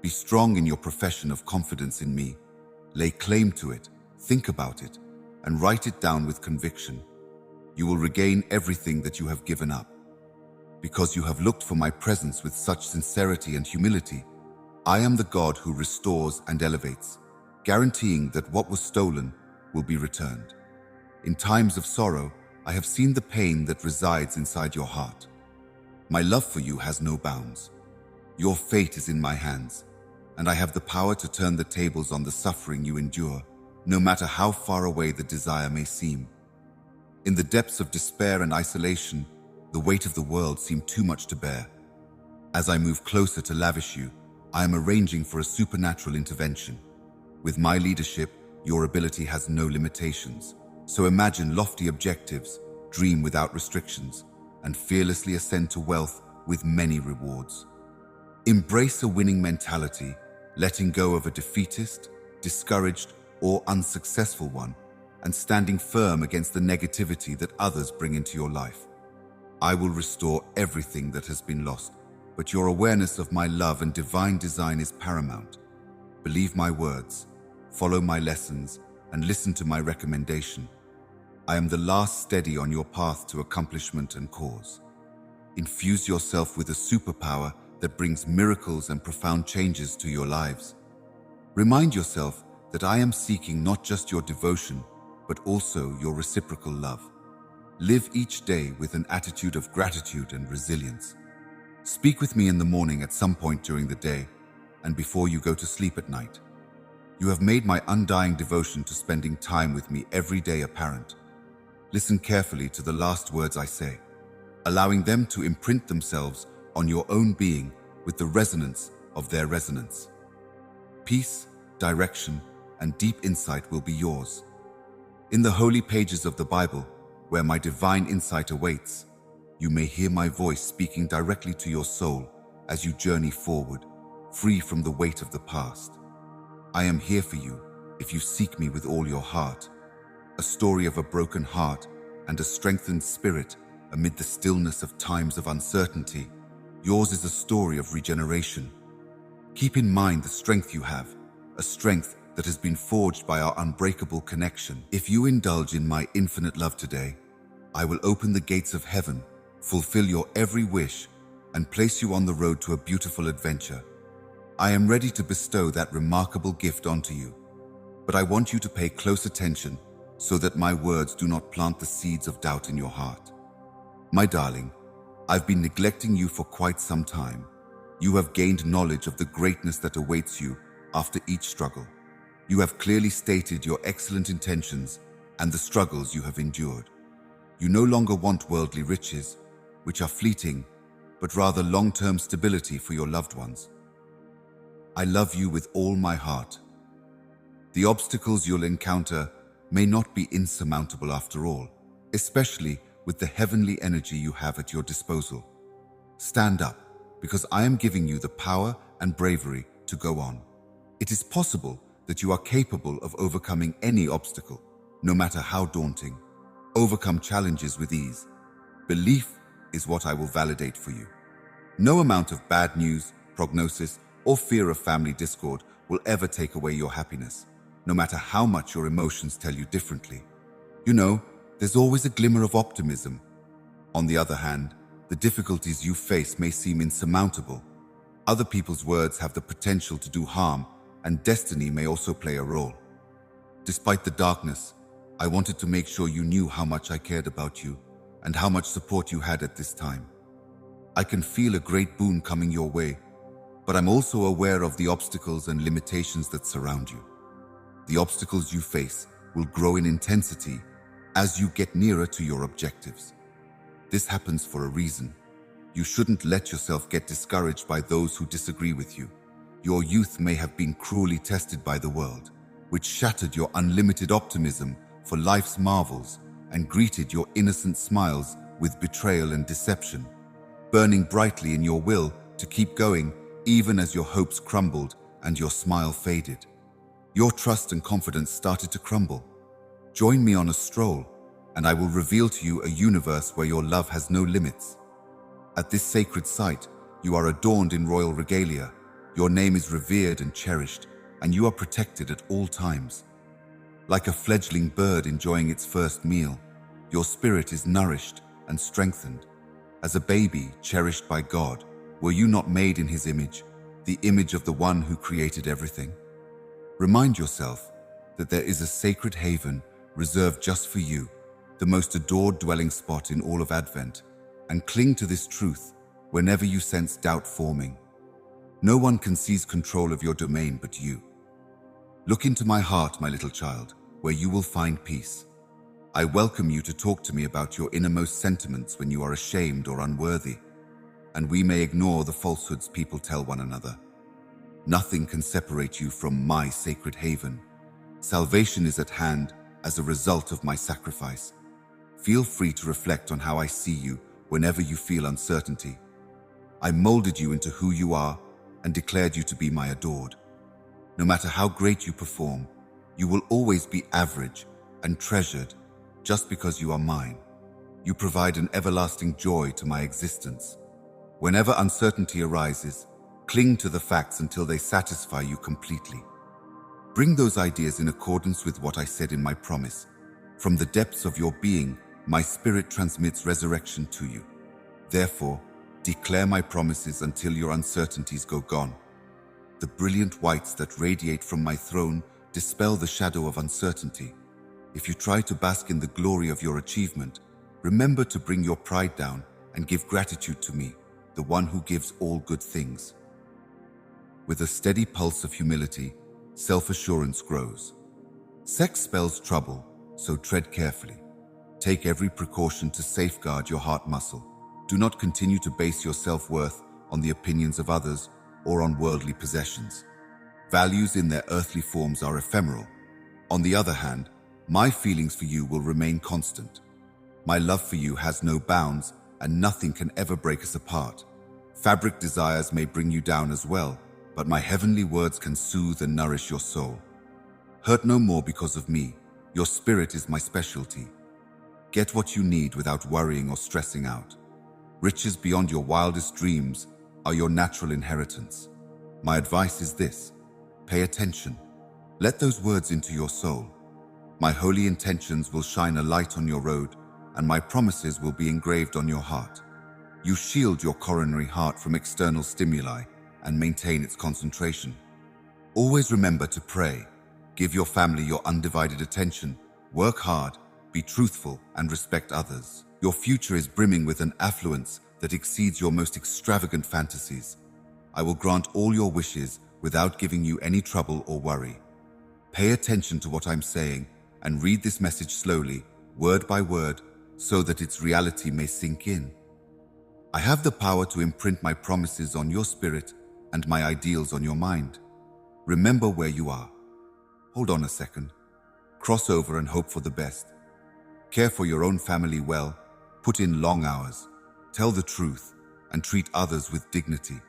Be strong in your profession of confidence in me. Lay claim to it, think about it, and write it down with conviction. You will regain everything that you have given up. Because you have looked for my presence with such sincerity and humility, I am the God who restores and elevates, guaranteeing that what was stolen will be returned. In times of sorrow, I have seen the pain that resides inside your heart. My love for you has no bounds. Your fate is in my hands, and I have the power to turn the tables on the suffering you endure, no matter how far away the desire may seem. In the depths of despair and isolation, the weight of the world seemed too much to bear. As I move closer to lavish you, I am arranging for a supernatural intervention. With my leadership, your ability has no limitations. So imagine lofty objectives, dream without restrictions, and fearlessly ascend to wealth with many rewards. Embrace a winning mentality, letting go of a defeatist, discouraged, or unsuccessful one, and standing firm against the negativity that others bring into your life. I will restore everything that has been lost, but your awareness of my love and divine design is paramount. Believe my words, follow my lessons, and listen to my recommendation. I am the last steady on your path to accomplishment and cause. Infuse yourself with a superpower that brings miracles and profound changes to your lives. Remind yourself that I am seeking not just your devotion, but also your reciprocal love. Live each day with an attitude of gratitude and resilience. Speak with me in the morning at some point during the day, and before you go to sleep at night. You have made my undying devotion to spending time with me every day apparent. Listen carefully to the last words I say, allowing them to imprint themselves on your own being with the resonance of their resonance. Peace, direction, and deep insight will be yours. In the holy pages of the Bible, where my divine insight awaits, you may hear my voice speaking directly to your soul as you journey forward, free from the weight of the past. I am here for you if you seek me with all your heart. A story of a broken heart and a strengthened spirit amid the stillness of times of uncertainty. Yours is a story of regeneration. Keep in mind the strength you have, a strength that has been forged by our unbreakable connection. If you indulge in my infinite love today, I will open the gates of heaven, fulfill your every wish, and place you on the road to a beautiful adventure. I am ready to bestow that remarkable gift onto you, but I want you to pay close attention so that my words do not plant the seeds of doubt in your heart. My darling, I've been neglecting you for quite some time. You have gained knowledge of the greatness that awaits you after each struggle. You have clearly stated your excellent intentions and the struggles you have endured. You no longer want worldly riches, which are fleeting, but rather long-term stability for your loved ones. I love you with all my heart. The obstacles you'll encounter may not be insurmountable after all, especially with the heavenly energy you have at your disposal. Stand up, because I am giving you the power and bravery to go on. It is possible that you are capable of overcoming any obstacle, no matter how daunting. Overcome challenges with ease. Belief is what I will validate for you. No amount of bad news, prognosis, or fear of family discord will ever take away your happiness, no matter how much your emotions tell you differently. You know, there's always a glimmer of optimism. On the other hand, the difficulties you face may seem insurmountable. Other people's words have the potential to do harm, and destiny may also play a role. Despite the darkness, I wanted to make sure you knew how much I cared about you and how much support you had at this time. I can feel a great boon coming your way, but I'm also aware of the obstacles and limitations that surround you. The obstacles you face will grow in intensity as you get nearer to your objectives. This happens for a reason. You shouldn't let yourself get discouraged by those who disagree with you. Your youth may have been cruelly tested by the world, which shattered your unlimited optimism for life's marvels and greeted your innocent smiles with betrayal and deception, burning brightly in your will to keep going even as your hopes crumbled and your smile faded. Your trust and confidence started to crumble. Join me on a stroll, and I will reveal to you a universe where your love has no limits. At this sacred site, you are adorned in royal regalia. Your name is revered and cherished, and you are protected at all times. Like a fledgling bird enjoying its first meal, your spirit is nourished and strengthened. As a baby cherished by God, were you not made in His image, the image of the one who created everything? Remind yourself that there is a sacred haven reserved just for you, the most adored dwelling spot in all of Advent, and cling to this truth whenever you sense doubt forming. No one can seize control of your domain but you. Look into my heart, my little child, where you will find peace. I welcome you to talk to me about your innermost sentiments when you are ashamed or unworthy, and we may ignore the falsehoods people tell one another. Nothing can separate you from my sacred haven. Salvation is at hand as a result of my sacrifice. Feel free to reflect on how I see you whenever you feel uncertainty. I molded you into who you are and declared you to be my adored. No matter how great you perform, you will always be average and treasured just because you are mine. You provide an everlasting joy to my existence. Whenever uncertainty arises, cling to the facts until they satisfy you completely. Bring those ideas in accordance with what I said in my promise. From the depths of your being, my spirit transmits resurrection to you. Therefore, declare my promises until your uncertainties go gone. The brilliant whites that radiate from my throne dispel the shadow of uncertainty. If you try to bask in the glory of your achievement, remember to bring your pride down and give gratitude to me, the one who gives all good things. With a steady pulse of humility, self-assurance grows. Sex spells trouble, so tread carefully. Take every precaution to safeguard your heart muscle. Do not continue to base your self-worth on the opinions of others or on worldly possessions. Values in their earthly forms are ephemeral. On the other hand, my feelings for you will remain constant. My love for you has no bounds, and nothing can ever break us apart. Fabric desires may bring you down as well, but my heavenly words can soothe and nourish your soul. Hurt no more because of me. Your spirit is my specialty. Get what you need without worrying or stressing out. Riches beyond your wildest dreams are your natural inheritance. My advice is this: pay attention. Let those words into your soul. My holy intentions will shine a light on your road, and my promises will be engraved on your heart. You shield your coronary heart from external stimuli and maintain its concentration. Always remember to pray. Give your family your undivided attention. Work hard, be truthful, and respect others. Your future is brimming with an affluence that exceeds your most extravagant fantasies. I will grant all your wishes without giving you any trouble or worry. Pay attention to what I'm saying and read this message slowly, word by word, so that its reality may sink in. I have the power to imprint my promises on your spirit and my ideals on your mind. Remember where you are. Hold on a second. Cross over and hope for the best. Care for your own family well. Put in long hours. Tell the truth. and treat others with dignity.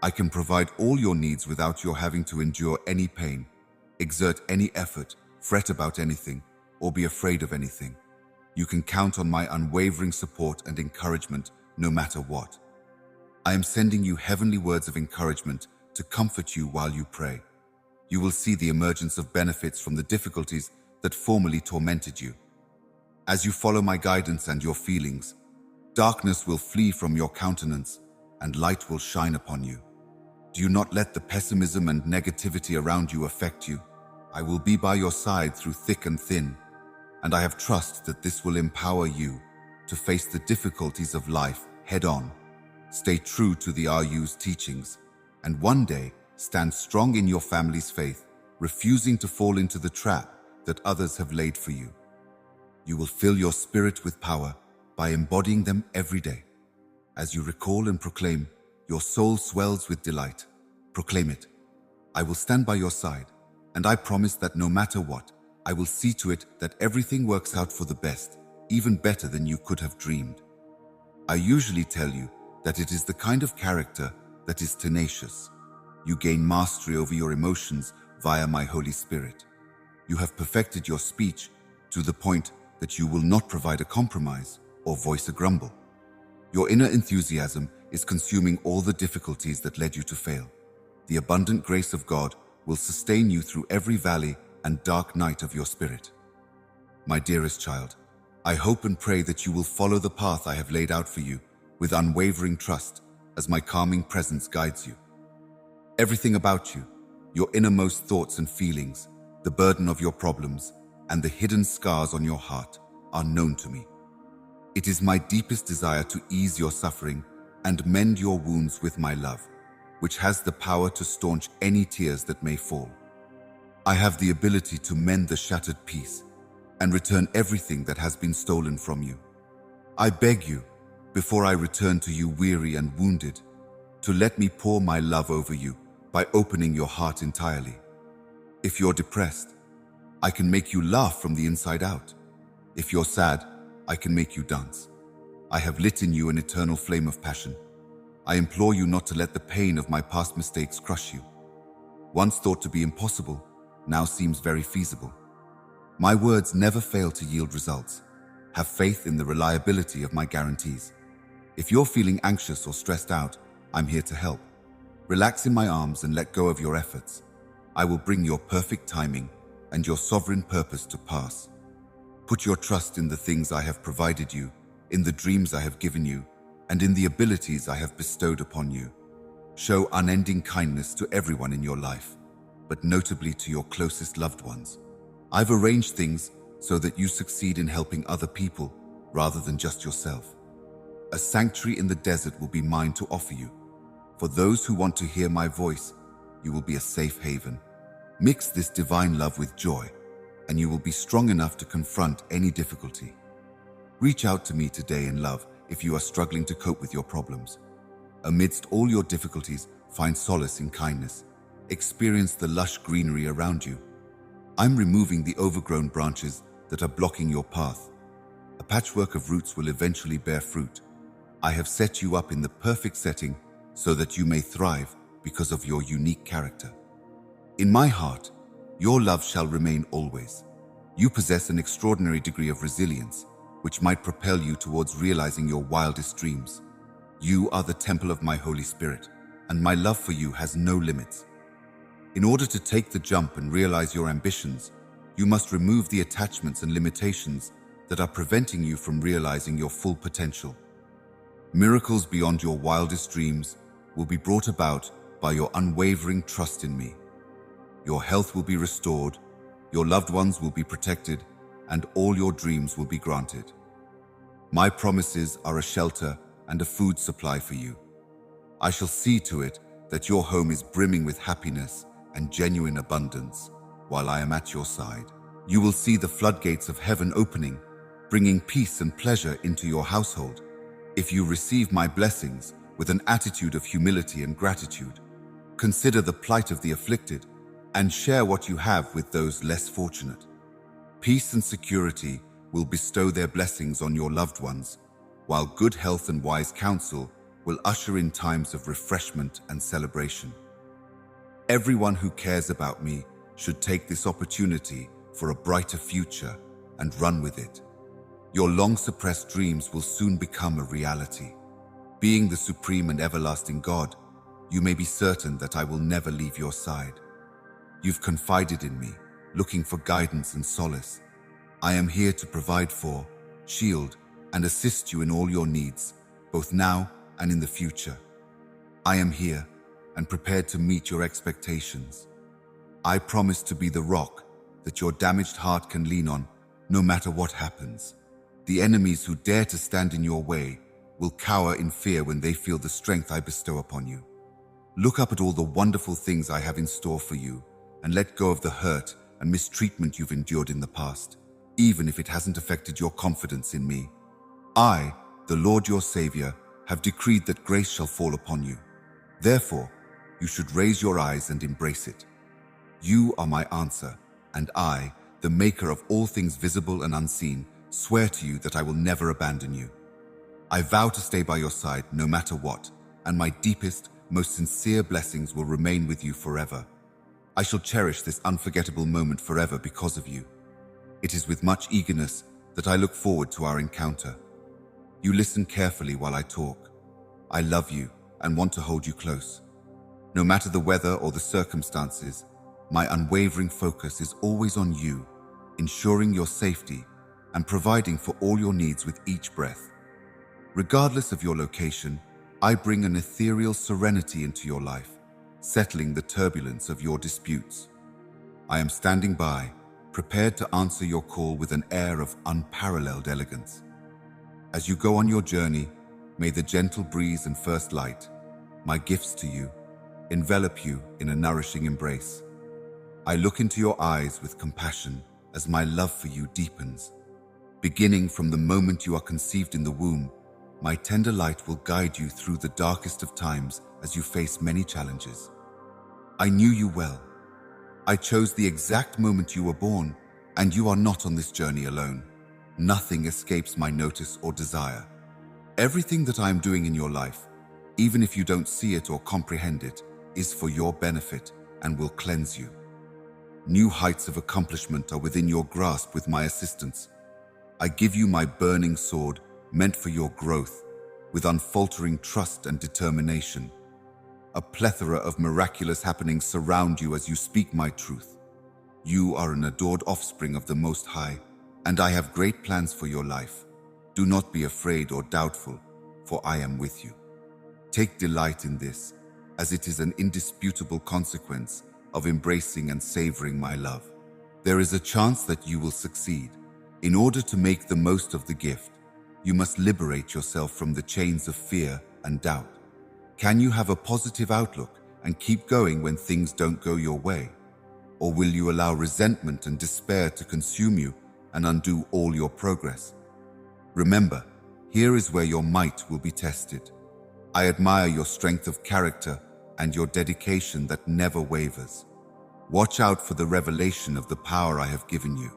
I can provide all your needs without your having to endure any pain, exert any effort, fret about anything, or be afraid of anything. You can count on my unwavering support and encouragement no matter what. I am sending you heavenly words of encouragement to comfort you while you pray. You will see the emergence of benefits from the difficulties that formerly tormented you. As you follow my guidance and your feelings, darkness will flee from your countenance and light will shine upon you. Do not let the pessimism and negativity around you affect you. I will be by your side through thick and thin, and I have trust that this will empower you to face the difficulties of life head on. Stay true to the RU's teachings, and one day stand strong in your family's faith, refusing to fall into the trap that others have laid for you. You will fill your spirit with power by embodying them every day. As you recall and proclaim, your soul swells with delight. Proclaim it. I will stand by your side, and I promise that no matter what, I will see to it that everything works out for the best, even better than you could have dreamed. I usually tell you that it is the kind of character that is tenacious. You gain mastery over your emotions via my Holy Spirit. You have perfected your speech to the point that you will not provide a compromise or voice a grumble. Your inner enthusiasm is consuming all the difficulties that led you to fail. The abundant grace of God will sustain you through every valley and dark night of your spirit. My dearest child, I hope and pray that you will follow the path I have laid out for you with unwavering trust as my calming presence guides you. Everything about you, your innermost thoughts and feelings, the burden of your problems, and the hidden scars on your heart are known to me. It is my deepest desire to ease your suffering and mend your wounds with my love, which has the power to staunch any tears that may fall. I have the ability to mend the shattered piece and return everything that has been stolen from you. I beg you, before I return to you weary and wounded, to let me pour my love over you by opening your heart entirely. If you're depressed, I can make you laugh from the inside out. If you're sad, I can make you dance. I have lit in you an eternal flame of passion. I implore you not to let the pain of my past mistakes crush you. Once thought to be impossible, now seems very feasible. My words never fail to yield results. Have faith in the reliability of my guarantees. If you're feeling anxious or stressed out, I'm here to help. Relax in my arms and let go of your efforts. I will bring your perfect timing and your sovereign purpose to pass. Put your trust in the things I have provided you, in the dreams I have given you, and in the abilities I have bestowed upon you. Show unending kindness to everyone in your life, but notably to your closest loved ones. I've arranged things so that you succeed in helping other people rather than just yourself. A sanctuary in the desert will be mine to offer you. For those who want to hear my voice, you will be a safe haven. Mix this divine love with joy, and you will be strong enough to confront any difficulty. Reach out to me today in love if you are struggling to cope with your problems. Amidst all your difficulties, find solace in kindness. Experience the lush greenery around you. I'm removing the overgrown branches that are blocking your path. A patchwork of roots will eventually bear fruit. I have set you up in the perfect setting so that you may thrive because of your unique character. In my heart, your love shall remain always. You possess an extraordinary degree of resilience, which might propel you towards realizing your wildest dreams. You are the temple of my Holy Spirit, and my love for you has no limits. In order to take the jump and realize your ambitions, you must remove the attachments and limitations that are preventing you from realizing your full potential. Miracles beyond your wildest dreams will be brought about by your unwavering trust in me. Your health will be restored, your loved ones will be protected, and all your dreams will be granted. My promises are a shelter and a food supply for you. I shall see to it that your home is brimming with happiness and genuine abundance while I am at your side. You will see the floodgates of heaven opening, bringing peace and pleasure into your household. If you receive my blessings with an attitude of humility and gratitude, consider the plight of the afflicted and share what you have with those less fortunate. Peace and security will bestow their blessings on your loved ones, while good health and wise counsel will usher in times of refreshment and celebration. Everyone who cares about me should take this opportunity for a brighter future and run with it. Your long-suppressed dreams will soon become a reality. Being the supreme and everlasting God, you may be certain that I will never leave your side. You've confided in me, looking for guidance and solace. I am here to provide for, shield, and assist you in all your needs, both now and in the future. I am here and prepared to meet your expectations. I promise to be the rock that your damaged heart can lean on, no matter what happens. The enemies who dare to stand in your way will cower in fear when they feel the strength I bestow upon you. Look up at all the wonderful things I have in store for you and let go of the hurt and mistreatment you've endured in the past, even if it hasn't affected your confidence in me. I, the Lord your Savior, have decreed that grace shall fall upon you. Therefore, you should raise your eyes and embrace it. You are my answer, and I, the maker of all things visible and unseen, swear to you that I will never abandon you. I vow to stay by your side no matter what, and my deepest, most sincere blessings will remain with you forever. I shall cherish this unforgettable moment forever because of you. It is with much eagerness that I look forward to our encounter. You listen carefully while I talk. I love you and want to hold you close. No matter the weather or the circumstances, my unwavering focus is always on you, ensuring your safety and providing for all your needs with each breath. Regardless of your location, I bring an ethereal serenity into your life, settling the turbulence of your disputes. I am standing by, prepared to answer your call with an air of unparalleled elegance. As you go on your journey, may the gentle breeze and first light, my gifts to you, envelop you in a nourishing embrace. I look into your eyes with compassion as my love for you deepens. Beginning from the moment you are conceived in the womb, my tender light will guide you through the darkest of times as you face many challenges. I knew you well. I chose the exact moment you were born, and you are not on this journey alone. Nothing escapes my notice or desire. Everything that I am doing in your life, even if you don't see it or comprehend it, is for your benefit and will cleanse you. New heights of accomplishment are within your grasp with my assistance. I give you my burning sword, meant for your growth, with unfaltering trust and determination. A plethora of miraculous happenings surround you as you speak my truth. You are an adored offspring of the Most High, and I have great plans for your life. Do not be afraid or doubtful, for I am with you. Take delight in this, as it is an indisputable consequence of embracing and savoring my love. There is a chance that you will succeed. In order to make the most of the gift, you must liberate yourself from the chains of fear and doubt. Can you have a positive outlook and keep going when things don't go your way? Or will you allow resentment and despair to consume you and undo all your progress? Remember, here is where your might will be tested. I admire your strength of character and your dedication that never wavers. Watch out for the revelation of the power I have given you,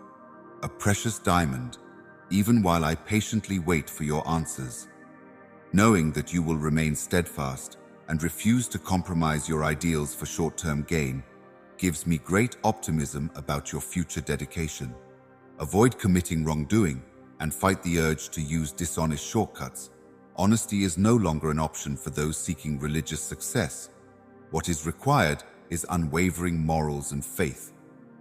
a precious diamond, even while I patiently wait for your answers. Knowing that you will remain steadfast and refuse to compromise your ideals for short-term gain gives me great optimism about your future dedication. Avoid committing wrongdoing and fight the urge to use dishonest shortcuts. Honesty is no longer an option for those seeking religious success. What is required is unwavering morals and faith.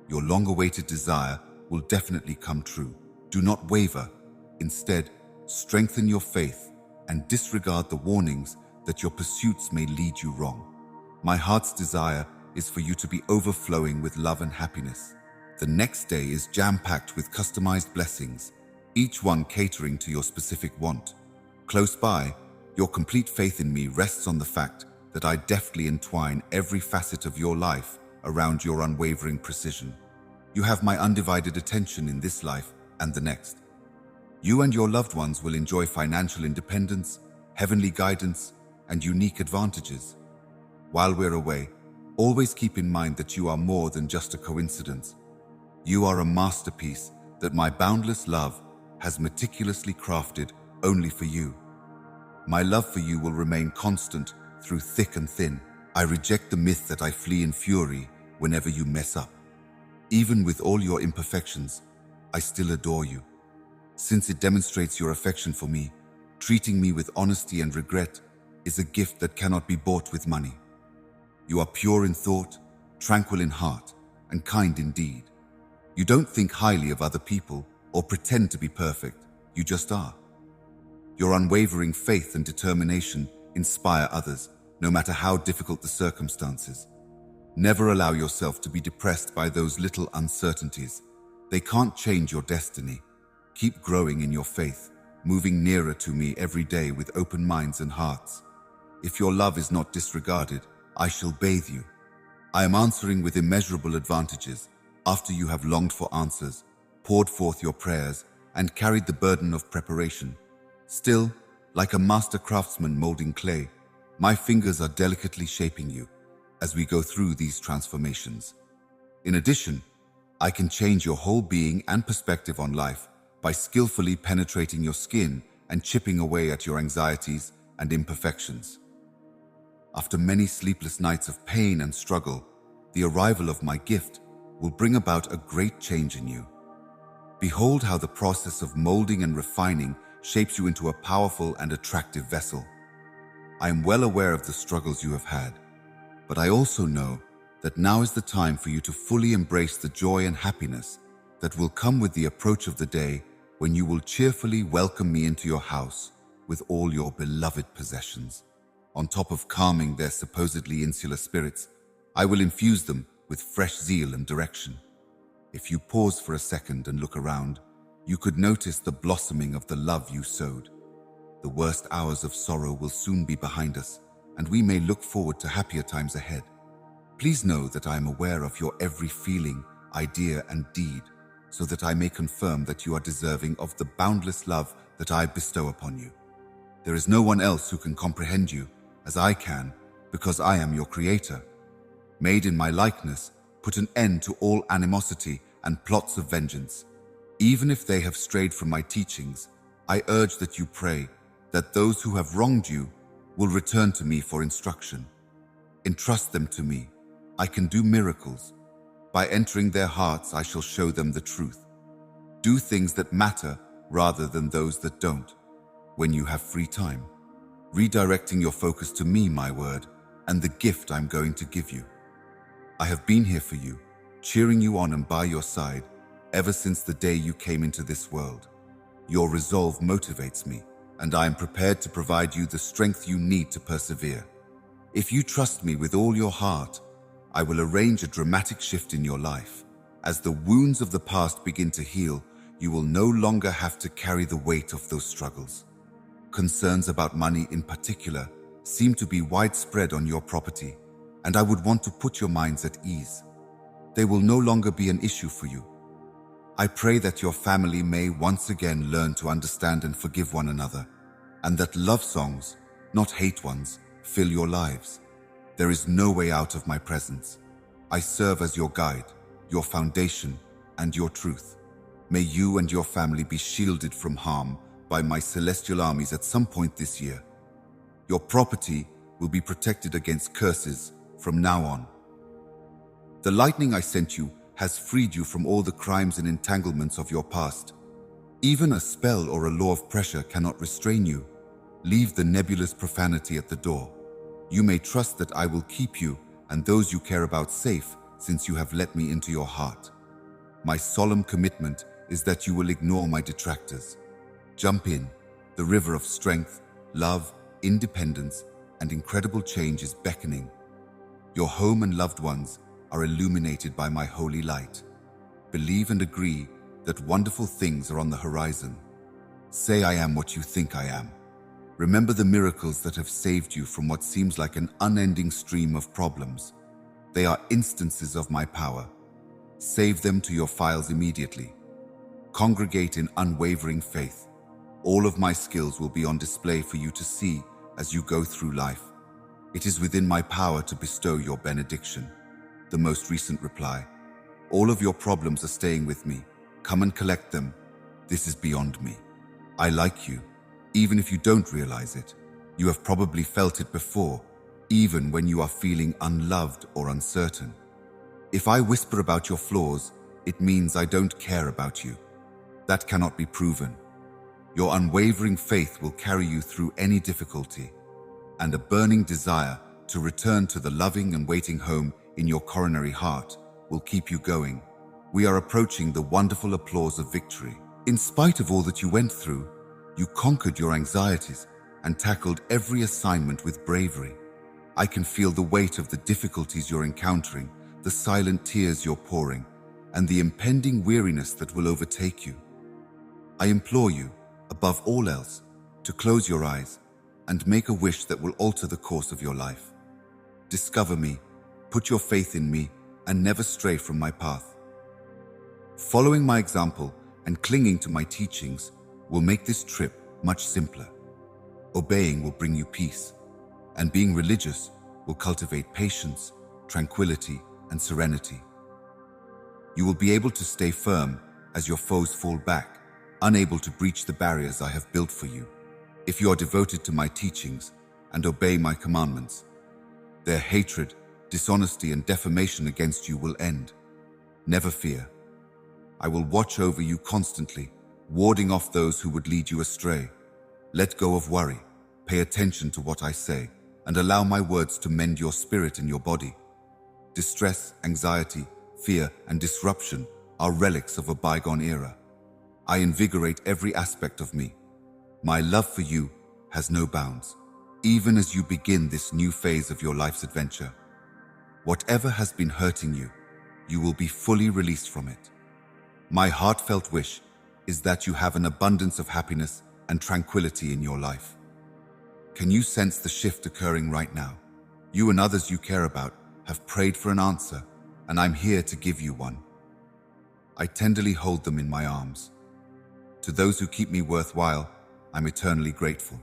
Your long-awaited desire will definitely come true. Do not waver. Instead, strengthen your faith and disregard the warnings that your pursuits may lead you wrong. My heart's desire is for you to be overflowing with love and happiness. The next day is jam-packed with customized blessings, each one catering to your specific want. Close by, your complete faith in me rests on the fact that I deftly entwine every facet of your life around your unwavering precision. You have my undivided attention in this life and the next. You and your loved ones will enjoy financial independence, heavenly guidance, and unique advantages. While we're away, always keep in mind that you are more than just a coincidence. You are a masterpiece that my boundless love has meticulously crafted only for you. My love for you will remain constant through thick and thin. I reject the myth that I flee in fury whenever you mess up. Even with all your imperfections, I still adore you. Since it demonstrates your affection for me, treating me with honesty and regret is a gift that cannot be bought with money. You are pure in thought, tranquil in heart, and kind in deed. You don't think highly of other people or pretend to be perfect, you just are. Your unwavering faith and determination inspire others, no matter how difficult the circumstances. Never allow yourself to be depressed by those little uncertainties. They can't change your destiny. Keep growing in your faith, moving nearer to me every day with open minds and hearts. If your love is not disregarded, I shall bathe you. I am answering with immeasurable advantages after you have longed for answers, poured forth your prayers, and carried the burden of preparation. Still, like a master craftsman molding clay, my fingers are delicately shaping you as we go through these transformations. In addition, I can change your whole being and perspective on life by skillfully penetrating your skin and chipping away at your anxieties and imperfections. After many sleepless nights of pain and struggle, the arrival of my gift will bring about a great change in you. Behold how the process of molding and refining shapes you into a powerful and attractive vessel. I am well aware of the struggles you have had, but I also know that now is the time for you to fully embrace the joy and happiness that will come with the approach of the day when you will cheerfully welcome me into your house with all your beloved possessions. On top of calming their supposedly insular spirits, I will infuse them with fresh zeal and direction. If you pause for a second and look around, you could notice the blossoming of the love you sowed. The worst hours of sorrow will soon be behind us, and we may look forward to happier times ahead. Please know that I am aware of your every feeling, idea, and deed, so that I may confirm that you are deserving of the boundless love that I bestow upon you. There is no one else who can comprehend you as I can, because I am your creator. Made in my likeness, put an end to all animosity and plots of vengeance. Even if they have strayed from my teachings, I urge that you pray that those who have wronged you will return to me for instruction. Entrust them to me. I can do miracles. By entering their hearts, I shall show them the truth. Do things that matter rather than those that don't. When you have free time, redirecting your focus to me, my word, and the gift I'm going to give you. I have been here for you, cheering you on and by your side, ever since the day you came into this world. Your resolve motivates me, and I am prepared to provide you the strength you need to persevere. If you trust me with all your heart, I will arrange a dramatic shift in your life. As the wounds of the past begin to heal, you will no longer have to carry the weight of those struggles. Concerns about money in particular seem to be widespread on your property, and I would want to put your minds at ease. They will no longer be an issue for you. I pray that your family may once again learn to understand and forgive one another, and that love songs, not hate ones, fill your lives. There is no way out of my presence. I serve as your guide, your foundation, and your truth. May you and your family be shielded from harm by my celestial armies at some point this year. Your property will be protected against curses from now on. The lightning I sent you has freed you from all the crimes and entanglements of your past. Even a spell or a law of pressure cannot restrain you. Leave the nebulous profanity at the door. You may trust that I will keep you and those you care about safe, since you have let me into your heart. My solemn commitment is that you will ignore my detractors. Jump in. The river of strength, love, independence, and incredible change is beckoning. Your home and loved ones are illuminated by my holy light. Believe and agree that wonderful things are on the horizon. Say I am what you think I am. Remember the miracles that have saved you from what seems like an unending stream of problems. They are instances of my power. Save them to your files immediately. Congregate in unwavering faith. All of my skills will be on display for you to see as you go through life. It is within my power to bestow your benediction. The most recent reply. All of your problems are staying with me. Come and collect them. This is beyond me. I like you, even if you don't realize it. You have probably felt it before, even when you are feeling unloved or uncertain. If I whisper about your flaws, it means I don't care about you. That cannot be proven. Your unwavering faith will carry you through any difficulty, and a burning desire to return to the loving and waiting home in your coronary heart will keep you going. We are approaching the wonderful applause of victory. In spite of all that you went through, you conquered your anxieties and tackled every assignment with bravery. I can feel the weight of the difficulties you're encountering, the silent tears you're pouring, and the impending weariness that will overtake you. I implore you, above all else, to close your eyes and make a wish that will alter the course of your life. Discover me, put your faith in me, and never stray from my path. Following my example and clinging to my teachings will make this trip much simpler. Obeying will bring you peace, and being religious will cultivate patience, tranquility, and serenity. You will be able to stay firm as your foes fall back, unable to breach the barriers I have built for you. If you are devoted to my teachings and obey my commandments, their hatred, dishonesty, and defamation against you will end. Never fear. I will watch over you constantly, warding off those who would lead you astray. Let go of worry, pay attention to what I say, and allow my words to mend your spirit and your body. Distress, anxiety, fear, and disruption are relics of a bygone era. I invigorate every aspect of me. My love for you has no bounds, even as you begin this new phase of your life's adventure. Whatever has been hurting you, you will be fully released from it. My heartfelt wish is that you have an abundance of happiness and tranquility in your life. Can you sense the shift occurring right now? You and others you care about have prayed for an answer, and I'm here to give you one. I tenderly hold them in my arms. To those who keep me worthwhile, I'm eternally grateful.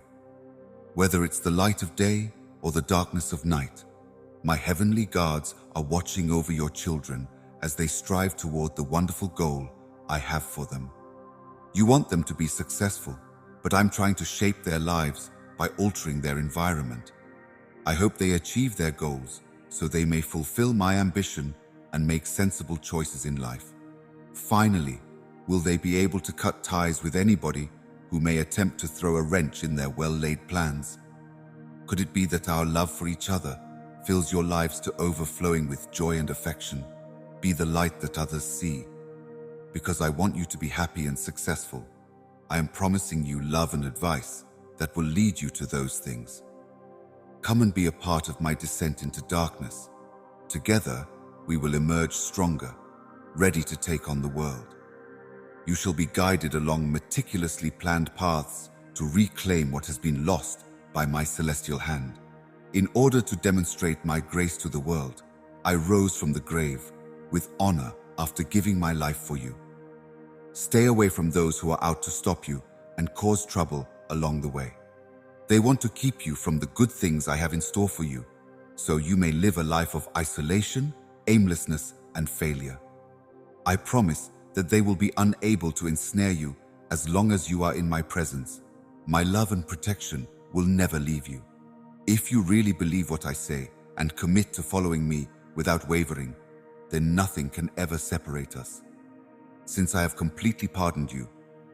Whether it's the light of day or the darkness of night, my heavenly guards are watching over your children as they strive toward the wonderful goal I have for them. You want them to be successful, but I'm trying to shape their lives by altering their environment. I hope they achieve their goals so they may fulfill my ambition and make sensible choices in life. Finally, will they be able to cut ties with anybody who may attempt to throw a wrench in their well-laid plans? Could it be that our love for each other fills your lives to overflowing with joy and affection? Be the light that others see. Because I want you to be happy and successful, I am promising you love and advice that will lead you to those things. Come and be a part of my descent into darkness. Together, we will emerge stronger, ready to take on the world. You shall be guided along meticulously planned paths to reclaim what has been lost by my celestial hand. In order to demonstrate my grace to the world, I rose from the grave with honor after giving my life for you. Stay away from those who are out to stop you and cause trouble along the way. They want to keep you from the good things I have in store for you, so you may live a life of isolation, aimlessness, and failure. I promise that they will be unable to ensnare you as long as you are in my presence. My love and protection will never leave you. If you really believe what I say and commit to following me without wavering, then nothing can ever separate us. Since I have completely pardoned you,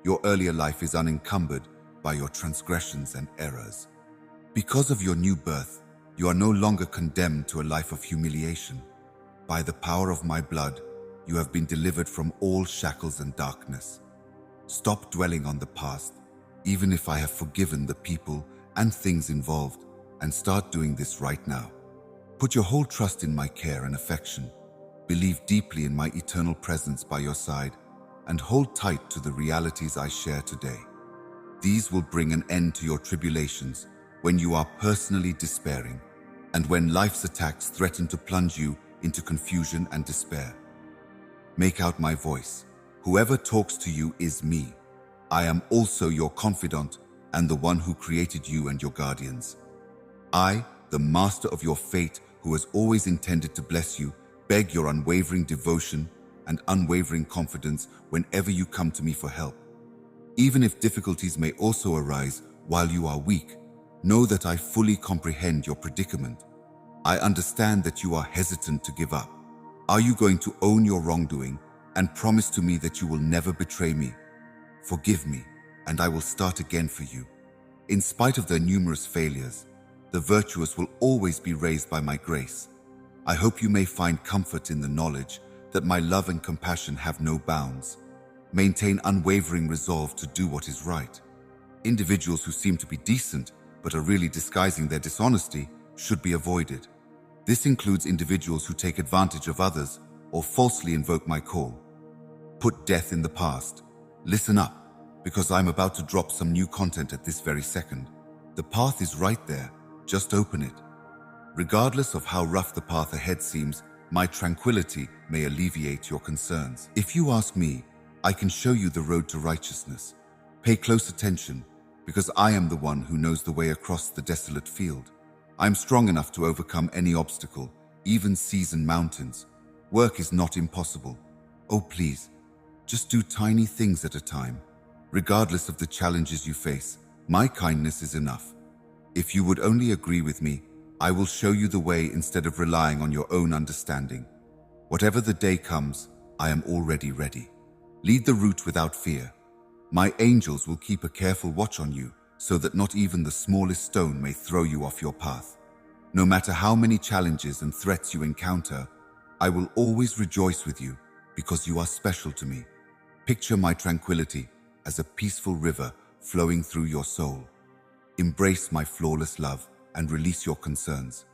your earlier life is unencumbered by your transgressions and errors. Because of your new birth, you are no longer condemned to a life of humiliation. By the power of my blood, you have been delivered from all shackles and darkness. Stop dwelling on the past, even if I have forgiven the people and things involved, and start doing this right now. Put your whole trust in my care and affection. Believe deeply in my eternal presence by your side, and hold tight to the realities I share today. These will bring an end to your tribulations when you are personally despairing, and when life's attacks threaten to plunge you into confusion and despair. Make out my voice. Whoever talks to you is me. I am also your confidant and the one who created you and your guardians. I, the master of your fate, who has always intended to bless you, beg your unwavering devotion and unwavering confidence whenever you come to me for help. Even if difficulties may also arise while you are weak, Know that I fully comprehend your predicament. I understand that you are hesitant to give up. Are you going to own your wrongdoing and promise to me that you will never betray me? Forgive me, and I will start again for you. In spite of their numerous failures, the virtuous will always be raised by my grace. I hope you may find comfort in the knowledge that my love and compassion have no bounds. Maintain unwavering resolve to do what is right. Individuals who seem to be decent but are really disguising their dishonesty should be avoided. This includes individuals who take advantage of others or falsely invoke my call. Put death in the past. Listen up, because I'm about to drop some new content at this very second. The path is right there, just open it. Regardless of how rough the path ahead seems, my tranquility may alleviate your concerns. If you ask me, I can show you the road to righteousness. Pay close attention, because I am the one who knows the way across the desolate field. I'm strong enough to overcome any obstacle, even seas and mountains. Work is not impossible. Oh, please, just do tiny things at a time. Regardless of the challenges you face, my kindness is enough. If you would only agree with me, I will show you the way instead of relying on your own understanding. Whatever the day comes, I am already ready. Lead the route without fear. My angels will keep a careful watch on you, so that not even the smallest stone may throw you off your path. No matter how many challenges and threats you encounter, I will always rejoice with you, because you are special to me. Picture my tranquility as a peaceful river flowing through your soul. Embrace my flawless love and release your concerns.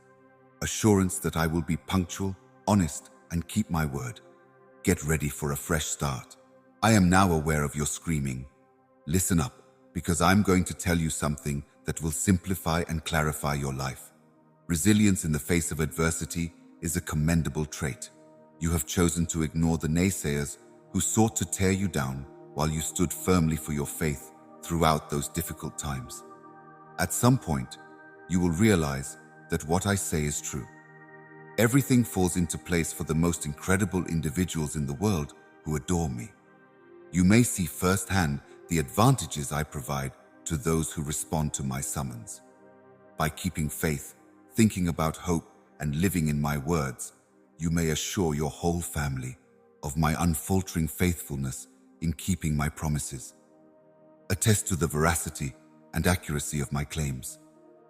Assurance that I will be punctual, honest, and keep my word. Get ready for a fresh start. I am now aware of your screaming. Listen up, because I'm going to tell you something that will simplify and clarify your life. Resilience in the face of adversity is a commendable trait. You have chosen to ignore the naysayers who sought to tear you down while you stood firmly for your faith throughout those difficult times. At some point, you will realize that what I say is true. Everything falls into place for the most incredible individuals in the world who adore me. You may see firsthand the advantages I provide to those who respond to my summons. By keeping faith, thinking about hope, and living in my words, you may assure your whole family of my unfaltering faithfulness in keeping my promises. Attest to the veracity and accuracy of my claims.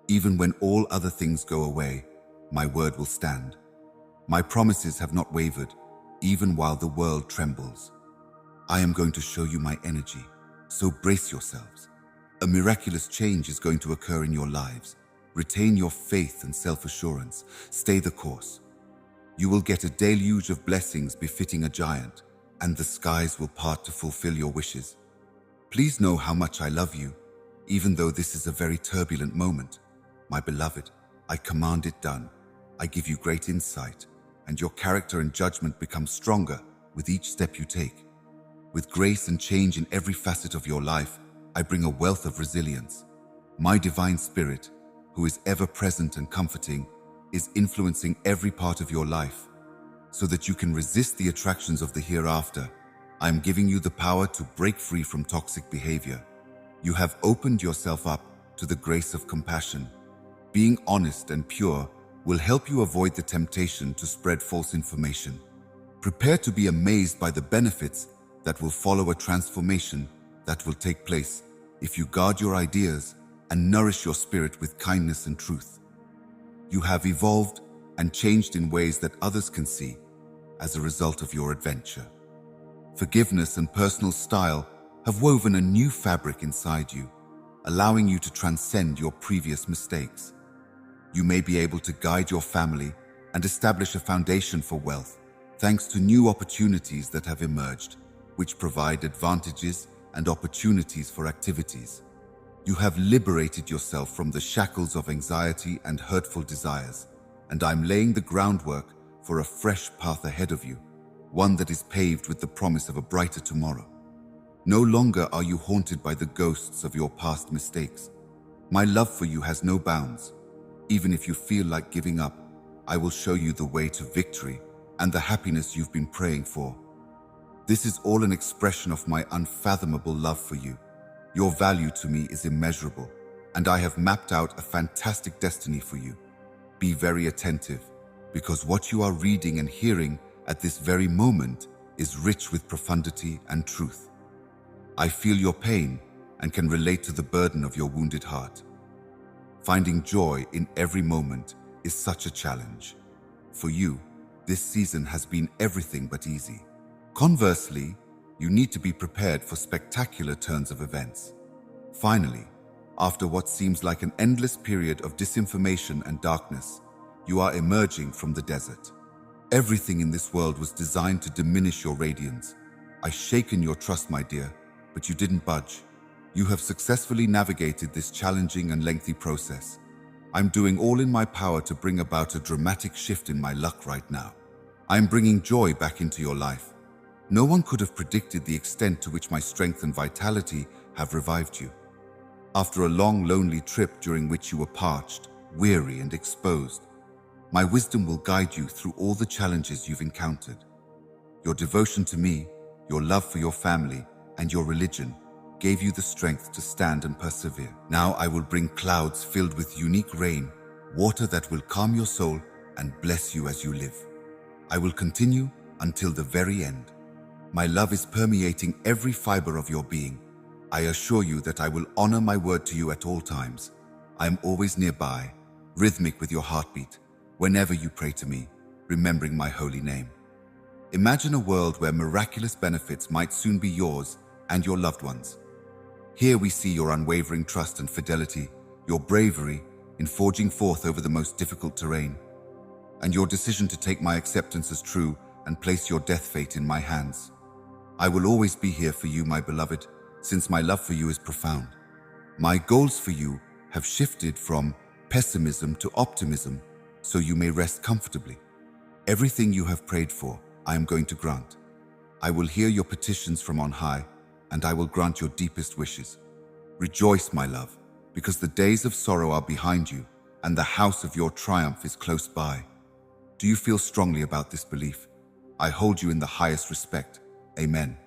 Even when all other things go away, my word will stand. My promises have not wavered, even while the world trembles. I am going to show you my energy, so brace yourselves. A miraculous change is going to occur in your lives. Retain your faith and self-assurance. Stay the course. You will get a deluge of blessings befitting a giant, and the skies will part to fulfill your wishes. Please know how much I love you, even though this is a very turbulent moment. My beloved, I command it done. I give you great insight, and your character and judgment become stronger with each step you take. With grace and change in every facet of your life, I bring a wealth of resilience. My divine spirit, who is ever present and comforting, is influencing every part of your life. So that you can resist the attractions of the hereafter, I am giving you the power to break free from toxic behavior. You have opened yourself up to the grace of compassion. Being honest and pure will help you avoid the temptation to spread false information. Prepare to be amazed by the benefits that will follow a transformation that will take place if you guard your ideas and nourish your spirit with kindness and truth. You have evolved and changed in ways that others can see as a result of your adventure. Forgiveness and personal style have woven a new fabric inside you, allowing you to transcend your previous mistakes. You may be able to guide your family and establish a foundation for wealth, thanks to new opportunities that have emerged, which provide advantages and opportunities for activities. You have liberated yourself from the shackles of anxiety and hurtful desires, and I'm laying the groundwork for a fresh path ahead of you, one that is paved with the promise of a brighter tomorrow. No longer are you haunted by the ghosts of your past mistakes. My love for you has no bounds. Even if you feel like giving up, I will show you the way to victory and the happiness you've been praying for. This is all an expression of my unfathomable love for you. Your value to me is immeasurable, and I have mapped out a fantastic destiny for you. Be very attentive, because what you are reading and hearing at this very moment is rich with profundity and truth. I feel your pain and can relate to the burden of your wounded heart. Finding joy in every moment is such a challenge. For you, this season has been everything but easy. Conversely, you need to be prepared for spectacular turns of events. Finally, after what seems like an endless period of disinformation and darkness, you are emerging from the desert. Everything in this world was designed to diminish your radiance. I shaken your trust, my dear, but you didn't budge. You have successfully navigated this challenging and lengthy process. I'm doing all in my power to bring about a dramatic shift in my luck right now. I'm bringing joy back into your life. No one could have predicted the extent to which my strength and vitality have revived you. After a long, lonely trip during which you were parched, weary, and exposed, my wisdom will guide you through all the challenges you've encountered. Your devotion to me, your love for your family, and your religion gave you the strength to stand and persevere. Now I will bring clouds filled with unique rain, water that will calm your soul and bless you as you live. I will continue until the very end. My love is permeating every fiber of your being. I assure you that I will honor my word to you at all times. I am always nearby, rhythmic with your heartbeat, whenever you pray to me, remembering my holy name. Imagine a world where miraculous benefits might soon be yours and your loved ones. Here we see your unwavering trust and fidelity, your bravery in forging forth over the most difficult terrain, and your decision to take my acceptance as true and place your death fate in my hands. I will always be here for you, my beloved, since my love for you is profound. My goals for you have shifted from pessimism to optimism, so you may rest comfortably. Everything you have prayed for, I am going to grant. I will hear your petitions from on high, and I will grant your deepest wishes. Rejoice, my love, because the days of sorrow are behind you, and the house of your triumph is close by. Do you feel strongly about this belief? I hold you in the highest respect. Amen.